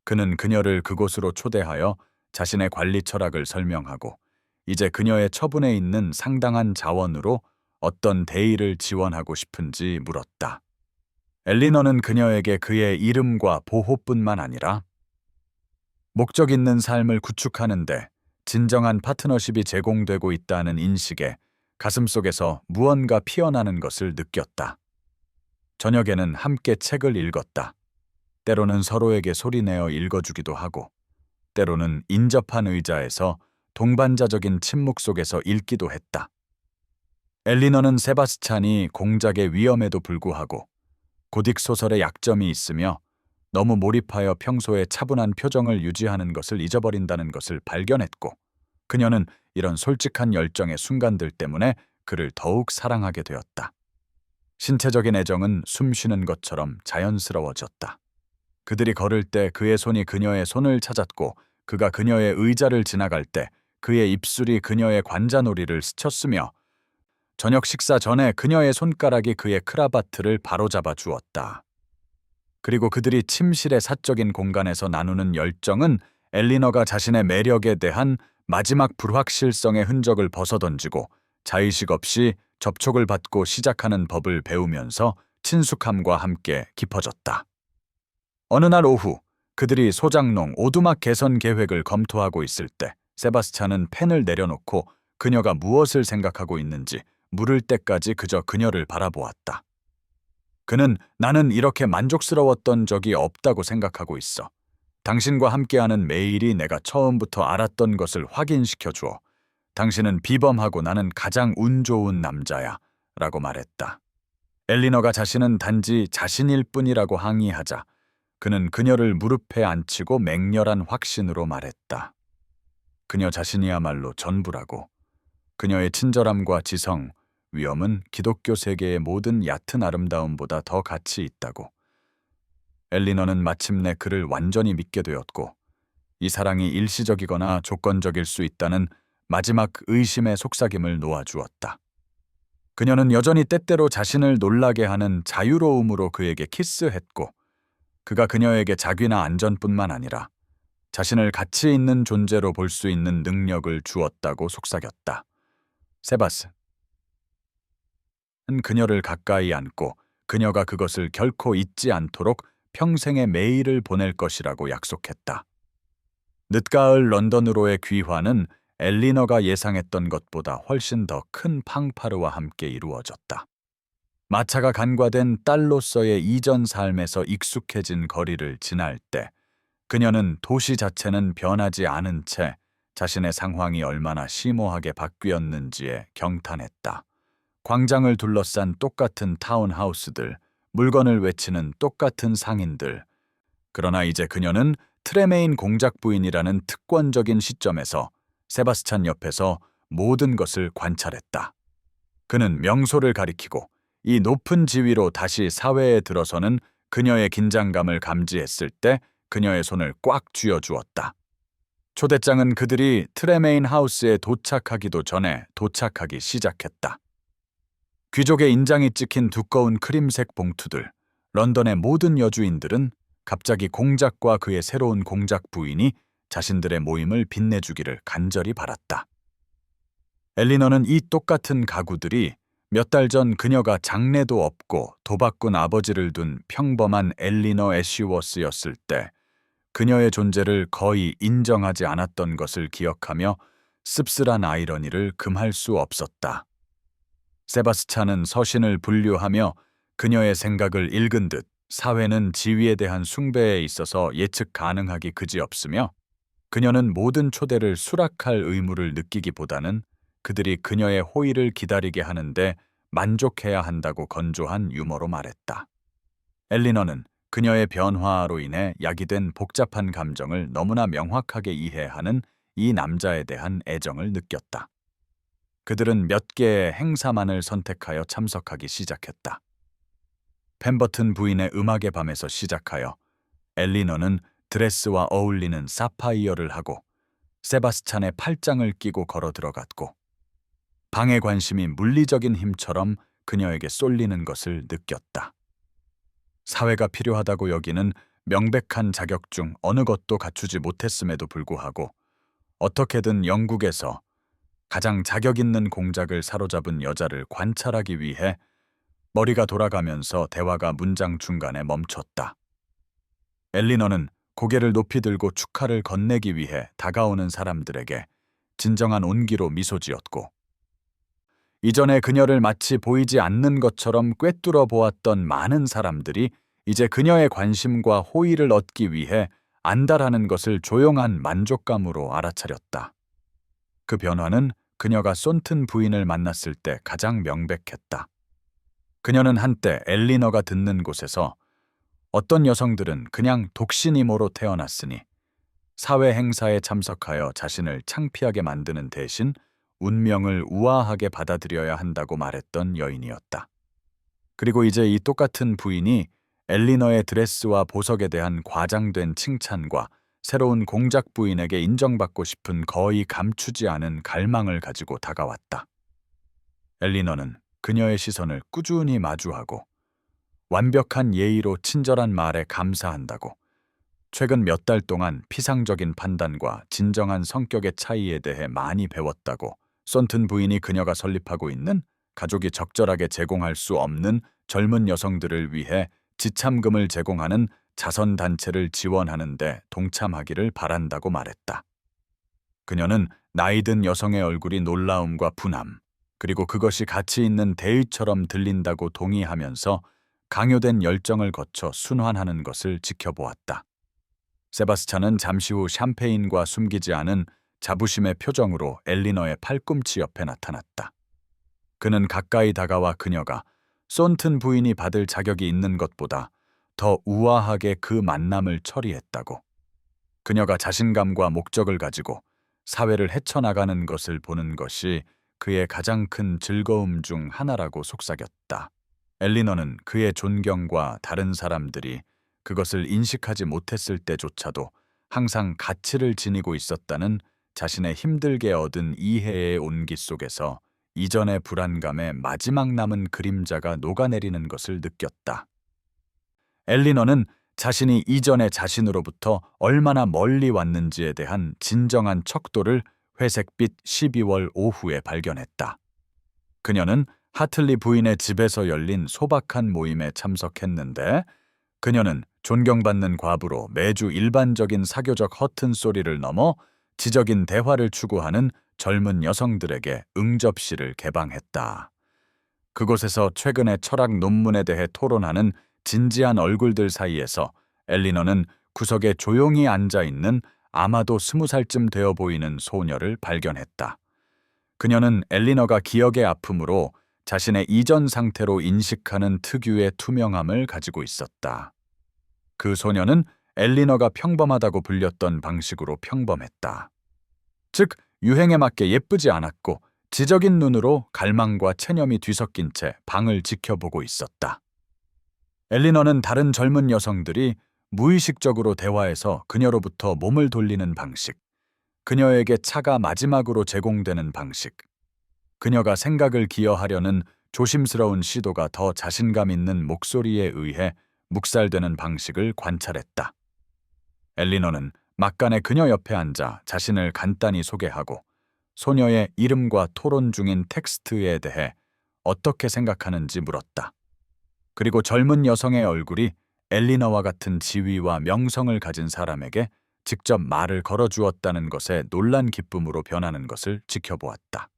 그는 그녀를 그곳으로 초대하여 자신의 관리 철학을 설명하고 이제 그녀의 처분에 있는 상당한 자원으로 어떤 대의를 지원하고 싶은지 물었다. 엘리너는 그녀에게 그의 이름과 보호뿐만 아니라 목적 있는 삶을 구축하는데 진정한 파트너십이 제공되고 있다는 인식에 가슴속에서 무언가 피어나는 것을 느꼈다. 저녁에는 함께 책을 읽었다. 때로는 서로에게 소리내어 읽어주기도 하고, 때로는 인접한 의자에서 동반자적인 침묵 속에서 읽기도 했다. 엘리너는 세바스찬이 공작의 위험에도 불구하고 고딕 소설의 약점이 있으며 너무 몰입하여 평소에 차분한 표정을 유지하는 것을 잊어버린다는 것을 발견했고, 그녀는 이런 솔직한 열정의 순간들 때문에 그를 더욱 사랑하게 되었다. 신체적인 애정은 숨쉬는 것처럼 자연스러워졌다. 그들이 걸을 때 그의 손이 그녀의 손을 찾았고, 그가 그녀의 의자를 지나갈 때 그의 입술이 그녀의 관자놀이를 스쳤으며, 저녁 식사 전에 그녀의 손가락이 그의 크라바트를 바로잡아 주었다. 그리고 그들이 침실의 사적인 공간에서 나누는 열정은 엘리너가 자신의 매력에 대한 마지막 불확실성의 흔적을 벗어던지고 자의식 없이 접촉을 받고 시작하는 법을 배우면서 친숙함과 함께 깊어졌다. 어느 날 오후, 그들이 소장농 오두막 개선 계획을 검토하고 있을 때 세바스찬은 펜을 내려놓고 그녀가 무엇을 생각하고 있는지 물을 때까지 그저 그녀를 바라보았다. 그는 나는 이렇게 만족스러웠던 적이 없다고 생각하고 있어. 당신과 함께하는 매일이 내가 처음부터 알았던 것을 확인시켜 주어. 당신은 비범하고 나는 가장 운 좋은 남자야. 라고 말했다. 엘리너가 자신은 단지 자신일 뿐이라고 항의하자 그는 그녀를 무릎에 앉히고 맹렬한 확신으로 말했다. 그녀 자신이야말로 전부라고. 그녀의 친절함과 지성, 위엄은 기독교 세계의 모든 얕은 아름다움보다 더 가치 있다고. 엘리너는 마침내 그를 완전히 믿게 되었고, 이 사랑이 일시적이거나 조건적일 수 있다는 마지막 의심의 속삭임을 놓아주었다. 그녀는 여전히 때때로 자신을 놀라게 하는 자유로움으로 그에게 키스했고, 그가 그녀에게 자귀나 안전뿐만 아니라 자신을 가치 있는 존재로 볼 수 있는 능력을 주었다고 속삭였다. 세바스. 그녀를 가까이 안고 그녀가 그것을 결코 잊지 않도록 평생의 매일을 보낼 것이라고 약속했다. 늦가을 런던으로의 귀환은 엘리너가 예상했던 것보다 훨씬 더 큰 팡파르와 함께 이루어졌다. 마차가 간과된 딸로서의 이전 삶에서 익숙해진 거리를 지날 때 그녀는 도시 자체는 변하지 않은 채 자신의 상황이 얼마나 심오하게 바뀌었는지에 경탄했다. 광장을 둘러싼 똑같은 타운하우스들, 물건을 외치는 똑같은 상인들. 그러나 이제 그녀는 트레메인 공작 부인이라는 특권적인 시점에서 세바스찬 옆에서 모든 것을 관찰했다. 그는 명소를 가리키고 이 높은 지위로 다시 사회에 들어서는 그녀의 긴장감을 감지했을 때 그녀의 손을 꽉 쥐어주었다. 초대장은 그들이 트레메인 하우스에 도착하기도 전에 도착하기 시작했다. 귀족의 인장이 찍힌 두꺼운 크림색 봉투들, 런던의 모든 여주인들은 갑자기 공작과 그의 새로운 공작 부인이 자신들의 모임을 빛내주기를 간절히 바랐다. 엘리너는 이 똑같은 가구들이 몇 달 전 그녀가 장래도 없고 도박꾼 아버지를 둔 평범한 엘리너 애쉬워스였을 때 그녀의 존재를 거의 인정하지 않았던 것을 기억하며 씁쓸한 아이러니를 금할 수 없었다. 세바스찬은 서신을 분류하며 그녀의 생각을 읽은 듯 사회는 지위에 대한 숭배에 있어서 예측 가능하기 그지없으며 그녀는 모든 초대를 수락할 의무를 느끼기보다는 그들이 그녀의 호의를 기다리게 하는데 만족해야 한다고 건조한 유머로 말했다. 엘리너는 그녀의 변화로 인해 야기된 복잡한 감정을 너무나 명확하게 이해하는 이 남자에 대한 애정을 느꼈다. 그들은 몇 개의 행사만을 선택하여 참석하기 시작했다. 펜버튼 부인의 음악의 밤에서 시작하여 엘리너는 드레스와 어울리는 사파이어를 하고 세바스찬의 팔짱을 끼고 걸어 들어갔고 방의 관심이 물리적인 힘처럼 그녀에게 쏠리는 것을 느꼈다. 사회가 필요하다고 여기는 명백한 자격 중 어느 것도 갖추지 못했음에도 불구하고 어떻게든 영국에서 가장 자격 있는 공작을 사로잡은 여자를 관찰하기 위해 머리가 돌아가면서 대화가 문장 중간에 멈췄다. 엘리너는 고개를 높이 들고 축하를 건네기 위해 다가오는 사람들에게 진정한 온기로 미소 지었고, 이전에 그녀를 마치 보이지 않는 것처럼 꿰뚫어 보았던 많은 사람들이 이제 그녀의 관심과 호의를 얻기 위해 안달하는 것을 조용한 만족감으로 알아차렸다. 그 변화는 그녀가 손튼 부인을 만났을 때 가장 명백했다. 그녀는 한때 엘리너가 듣는 곳에서 어떤 여성들은 그냥 독신이모로 태어났으니 사회 행사에 참석하여 자신을 창피하게 만드는 대신 운명을 우아하게 받아들여야 한다고 말했던 여인이었다. 그리고 이제 이 똑같은 부인이 엘리너의 드레스와 보석에 대한 과장된 칭찬과 새로운 공작 부인에게 인정받고 싶은 거의 감추지 않은 갈망을 가지고 다가왔다. 엘리너는 그녀의 시선을 꾸준히 마주하고 완벽한 예의로 친절한 말에 감사한다고, 최근 몇 달 동안 피상적인 판단과 진정한 성격의 차이에 대해 많이 배웠다고, 손튼 부인이 그녀가 설립하고 있는 가족이 적절하게 제공할 수 없는 젊은 여성들을 위해 지참금을 제공하는 자선단체를 지원하는 데 동참하기를 바란다고 말했다. 그녀는 나이든 여성의 얼굴이 놀라움과 분함, 그리고 그것이 가치 있는 대의처럼 들린다고 동의하면서 강요된 열정을 거쳐 순환하는 것을 지켜보았다. 세바스찬은 잠시 후 샴페인과 숨기지 않은 자부심의 표정으로 엘리너의 팔꿈치 옆에 나타났다. 그는 가까이 다가와 그녀가 손튼 부인이 받을 자격이 있는 것보다 더 우아하게 그 만남을 처리했다고, 그녀가 자신감과 목적을 가지고 사회를 헤쳐나가는 것을 보는 것이 그의 가장 큰 즐거움 중 하나라고 속삭였다. 엘리너는 그의 존경과 다른 사람들이 그것을 인식하지 못했을 때조차도 항상 가치를 지니고 있었다는 자신의 힘들게 얻은 이해의 온기 속에서 이전의 불안감의 마지막 남은 그림자가 녹아내리는 것을 느꼈다. 엘리너는 자신이 이전의 자신으로부터 얼마나 멀리 왔는지에 대한 진정한 척도를 회색빛 12월 오후에 발견했다. 그녀는 하틀리 부인의 집에서 열린 소박한 모임에 참석했는데, 그녀는 존경받는 과부로 매주 일반적인 사교적 허튼 소리를 넘어 지적인 대화를 추구하는 젊은 여성들에게 응접실을 개방했다. 그곳에서 최근의 철학 논문에 대해 토론하는 진지한 얼굴들 사이에서 엘리너는 구석에 조용히 앉아있는 아마도 20살쯤 되어 보이는 소녀를 발견했다. 그녀는 엘리너가 기억의 아픔으로 자신의 이전 상태로 인식하는 특유의 투명함을 가지고 있었다. 그 소녀는 엘리너가 평범하다고 불렸던 방식으로 평범했다. 즉, 유행에 맞게 예쁘지 않았고 지적인 눈으로 갈망과 체념이 뒤섞인 채 방을 지켜보고 있었다. 엘리너는 다른 젊은 여성들이 무의식적으로 대화에서 그녀로부터 몸을 돌리는 방식, 그녀에게 차가 마지막으로 제공되는 방식, 그녀가 생각을 기여하려는 조심스러운 시도가 더 자신감 있는 목소리에 의해 묵살되는 방식을 관찰했다. 엘리너는 막간에 그녀 옆에 앉아 자신을 간단히 소개하고 소녀의 이름과 토론 중인 텍스트에 대해 어떻게 생각하는지 물었다. 그리고 젊은 여성의 얼굴이 엘리너와 같은 지위와 명성을 가진 사람에게 직접 말을 걸어주었다는 것에 놀란 기쁨으로 변하는 것을 지켜보았다.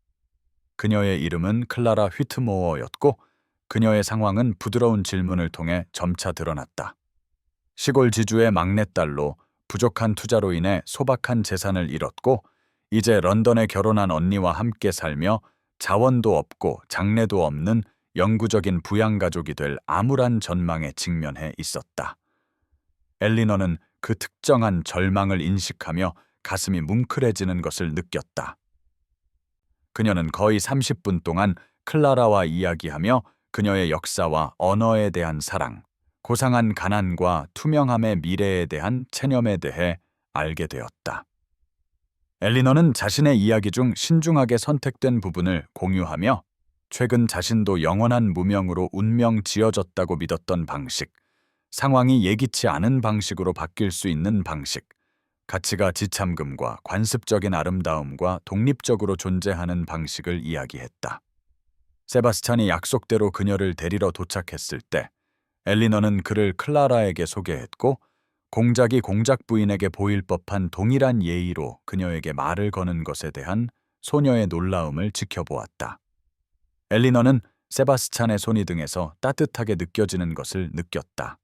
그녀의 이름은 클라라 휘트모어였고 그녀의 상황은 부드러운 질문을 통해 점차 드러났다. 시골 지주의 막내딸로 부족한 투자로 인해 소박한 재산을 잃었고 이제 런던에 결혼한 언니와 함께 살며 자원도 없고 장래도 없는 영구적인 부양가족이 될 암울한 전망에 직면해 있었다. 엘리너는 그 특정한 절망을 인식하며 가슴이 뭉클해지는 것을 느꼈다. 그녀는 거의 30분 동안 클라라와 이야기하며 그녀의 역사와 언어에 대한 사랑, 고상한 가난과 투명함의 미래에 대한 체념에 대해 알게 되었다. 엘리너는 자신의 이야기 중 신중하게 선택된 부분을 공유하며 최근 자신도 영원한 무명으로 운명 지어졌다고 믿었던 방식, 상황이 예기치 않은 방식으로 바뀔 수 있는 방식, 가치가 지참금과 관습적인 아름다움과 독립적으로 존재하는 방식을 이야기했다. 세바스찬이 약속대로 그녀를 데리러 도착했을 때 엘리너는 그를 클라라에게 소개했고 공작이 공작 부인에게 보일 법한 동일한 예의로 그녀에게 말을 거는 것에 대한 소녀의 놀라움을 지켜보았다. 엘리너는 세바스찬의 손이 등에서 따뜻하게 느껴지는 것을 느꼈다.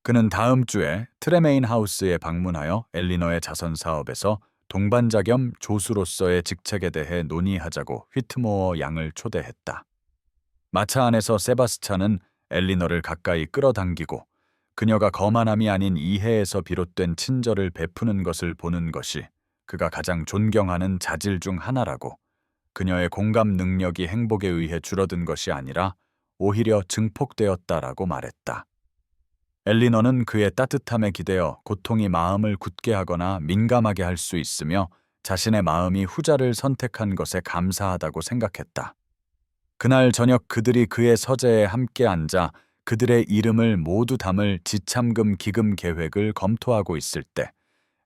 그는 다음 주에 트레메인 하우스에 방문하여 엘리너의 자선 사업에서 동반자 겸 조수로서의 직책에 대해 논의하자고 휘트모어 양을 초대했다. 마차 안에서 세바스찬은 엘리너를 가까이 끌어당기고 그녀가 거만함이 아닌 이해에서 비롯된 친절을 베푸는 것을 보는 것이 그가 가장 존경하는 자질 중 하나라고, 그녀의 공감 능력이 행복에 의해 줄어든 것이 아니라 오히려 증폭되었다라고 말했다. 엘리너는 그의 따뜻함에 기대어 고통이 마음을 굳게 하거나 민감하게 할 수 있으며 자신의 마음이 후자를 선택한 것에 감사하다고 생각했다. 그날 저녁 그들이 그의 서재에 함께 앉아 그들의 이름을 모두 담을 지참금 기금 계획을 검토하고 있을 때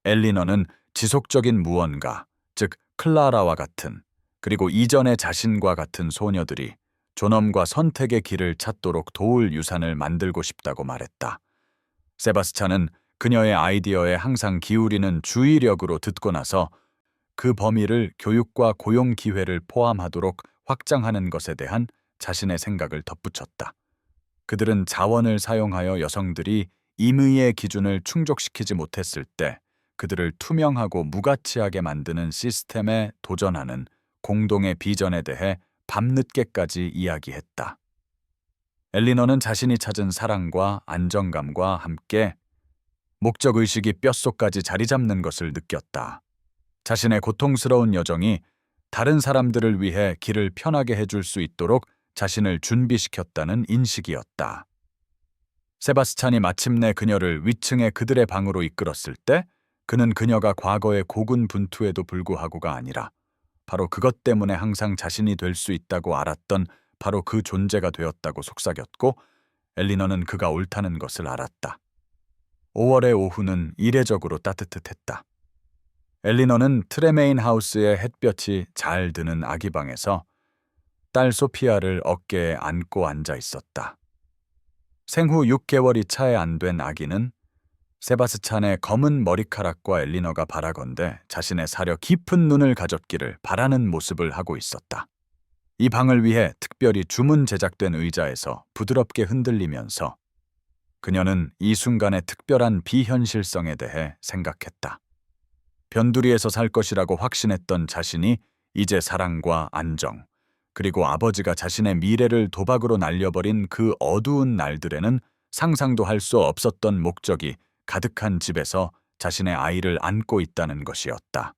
엘리너는 지속적인 무언가, 즉 클라라와 같은, 그리고 이전의 자신과 같은 소녀들이 존엄과 선택의 길을 찾도록 도울 유산을 만들고 싶다고 말했다. 세바스찬은 그녀의 아이디어에 항상 기울이는 주의력으로 듣고 나서 그 범위를 교육과 고용 기회를 포함하도록 확장하는 것에 대한 자신의 생각을 덧붙였다. 그들은 자원을 사용하여 여성들이 임의의 기준을 충족시키지 못했을 때 그들을 투명하고 무가치하게 만드는 시스템에 도전하는 공동의 비전에 대해 밤늦게까지 이야기했다. 엘리너는 자신이 찾은 사랑과 안정감과 함께 목적의식이 뼛속까지 자리 잡는 것을 느꼈다. 자신의 고통스러운 여정이 다른 사람들을 위해 길을 편하게 해줄 수 있도록 자신을 준비시켰다는 인식이었다. 세바스찬이 마침내 그녀를 위층의 그들의 방으로 이끌었을 때 그는 그녀가 과거의 고군분투에도 불구하고가 아니라 바로 그것 때문에 항상 자신이 될 수 있다고 알았던 바로 그 존재가 되었다고 속삭였고, 엘리너는 그가 옳다는 것을 알았다. 5월의 오후는 이례적으로 따뜻했다. 엘리너는 트레메인 하우스의 햇볕이 잘 드는 아기방에서 딸 소피아를 어깨에 안고 앉아 있었다. 생후 6개월이 차에 안 된 아기는 세바스찬의 검은 머리카락과 엘리너가 바라건대 자신의 사려 깊은 눈을 가졌기를 바라는 모습을 하고 있었다. 이 방을 위해 특별히 주문 제작된 의자에서 부드럽게 흔들리면서 그녀는 이 순간의 특별한 비현실성에 대해 생각했다. 변두리에서 살 것이라고 확신했던 자신이 이제 사랑과 안정, 그리고 아버지가 자신의 미래를 도박으로 날려버린 그 어두운 날들에는 상상도 할 수 없었던 목적이 가득한 집에서 자신의 아이를 안고 있다는 것이었다.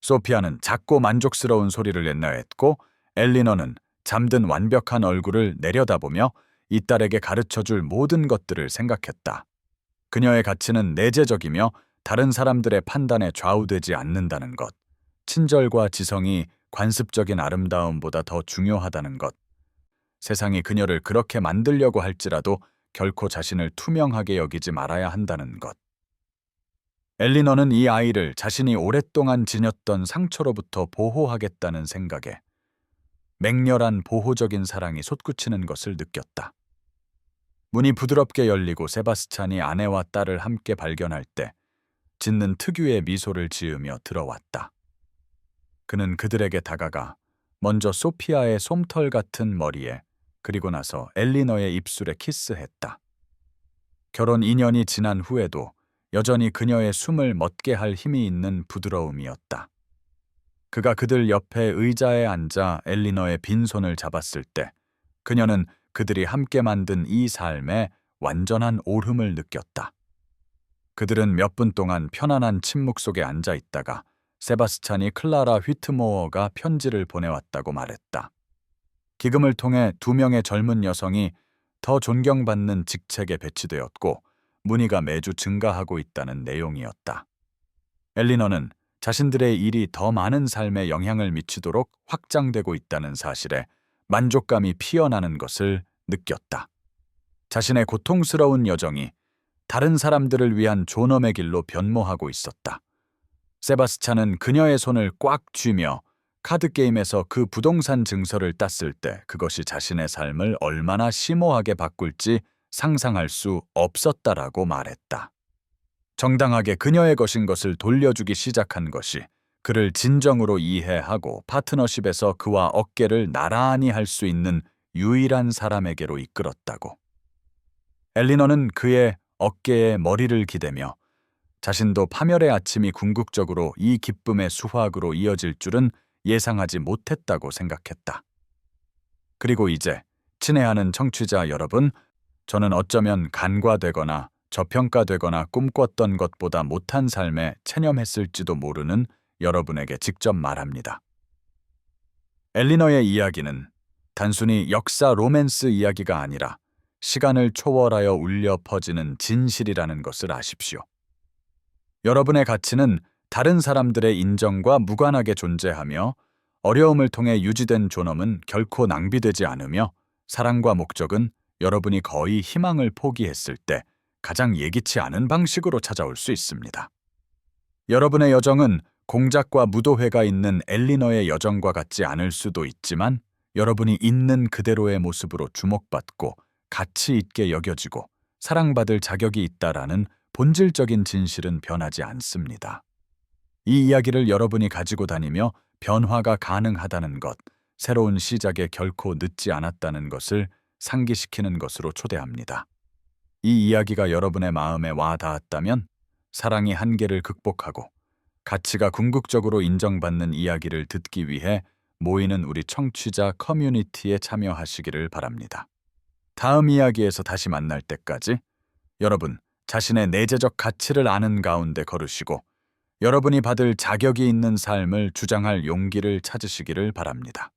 소피아는 작고 만족스러운 소리를 내뱉고 엘리너는 잠든 완벽한 얼굴을 내려다보며 이 딸에게 가르쳐줄 모든 것들을 생각했다. 그녀의 가치는 내재적이며 다른 사람들의 판단에 좌우되지 않는다는 것, 친절과 지성이 관습적인 아름다움보다 더 중요하다는 것, 세상이 그녀를 그렇게 만들려고 할지라도 결코 자신을 투명하게 여기지 말아야 한다는 것. 엘리너는 이 아이를 자신이 오랫동안 지녔던 상처로부터 보호하겠다는 생각에 맹렬한 보호적인 사랑이 솟구치는 것을 느꼈다. 문이 부드럽게 열리고 세바스찬이 아내와 딸을 함께 발견할 때 짓는 특유의 미소를 지으며 들어왔다. 그는 그들에게 다가가 먼저 소피아의 솜털 같은 머리에, 그리고 나서 엘리너의 입술에 키스했다. 결혼 2년이 지난 후에도 여전히 그녀의 숨을 멎게 할 힘이 있는 부드러움이었다. 그가 그들 옆에 의자에 앉아 엘리너의 빈손을 잡았을 때 그녀는 그들이 함께 만든 이 삶에 완전한 오름을 느꼈다. 그들은 몇 분 동안 편안한 침묵 속에 앉아 있다가 세바스찬이 클라라 휘트모어가 편지를 보내왔다고 말했다. 기금을 통해 2명의 젊은 여성이 더 존경받는 직책에 배치되었고 문의가 매주 증가하고 있다는 내용이었다. 엘리너는 자신들의 일이 더 많은 삶에 영향을 미치도록 확장되고 있다는 사실에 만족감이 피어나는 것을 느꼈다. 자신의 고통스러운 여정이 다른 사람들을 위한 존엄의 길로 변모하고 있었다. 세바스찬은 그녀의 손을 꽉 쥐며 카드게임에서 그 부동산 증서를 땄을 때 그것이 자신의 삶을 얼마나 심오하게 바꿀지 상상할 수 없었다라고 말했다. 정당하게 그녀의 것인 것을 돌려주기 시작한 것이 그를 진정으로 이해하고 파트너십에서 그와 어깨를 나란히 할 수 있는 유일한 사람에게로 이끌었다고. 엘리너는 그의 어깨에 머리를 기대며 자신도 파멸의 아침이 궁극적으로 이 기쁨의 수확으로 이어질 줄은 예상하지 못했다고 생각했다. 그리고 이제 친애하는 청취자 여러분, 저는 어쩌면 간과되거나 저평가되거나 꿈꿨던 것보다 못한 삶에 체념했을지도 모르는 여러분에게 직접 말합니다. 엘리너의 이야기는 단순히 역사 로맨스 이야기가 아니라 시간을 초월하여 울려 퍼지는 진실이라는 것을 아십시오. 여러분의 가치는 다른 사람들의 인정과 무관하게 존재하며 어려움을 통해 유지된 존엄은 결코 낭비되지 않으며 사랑과 목적은 여러분이 거의 희망을 포기했을 때 가장 예기치 않은 방식으로 찾아올 수 있습니다. 여러분의 여정은 공작과 무도회가 있는 엘리너의 여정과 같지 않을 수도 있지만 여러분이 있는 그대로의 모습으로 주목받고 가치 있게 여겨지고 사랑받을 자격이 있다라는 본질적인 진실은 변하지 않습니다. 이 이야기를 여러분이 가지고 다니며 변화가 가능하다는 것, 새로운 시작에 결코 늦지 않았다는 것을 상기시키는 것으로 초대합니다. 이 이야기가 여러분의 마음에 와 닿았다면 사랑이 한계를 극복하고 가치가 궁극적으로 인정받는 이야기를 듣기 위해 모이는 우리 청취자 커뮤니티에 참여하시기를 바랍니다. 다음 이야기에서 다시 만날 때까지 여러분 자신의 내재적 가치를 아는 가운데 걸으시고 여러분이 받을 자격이 있는 삶을 주장할 용기를 찾으시기를 바랍니다.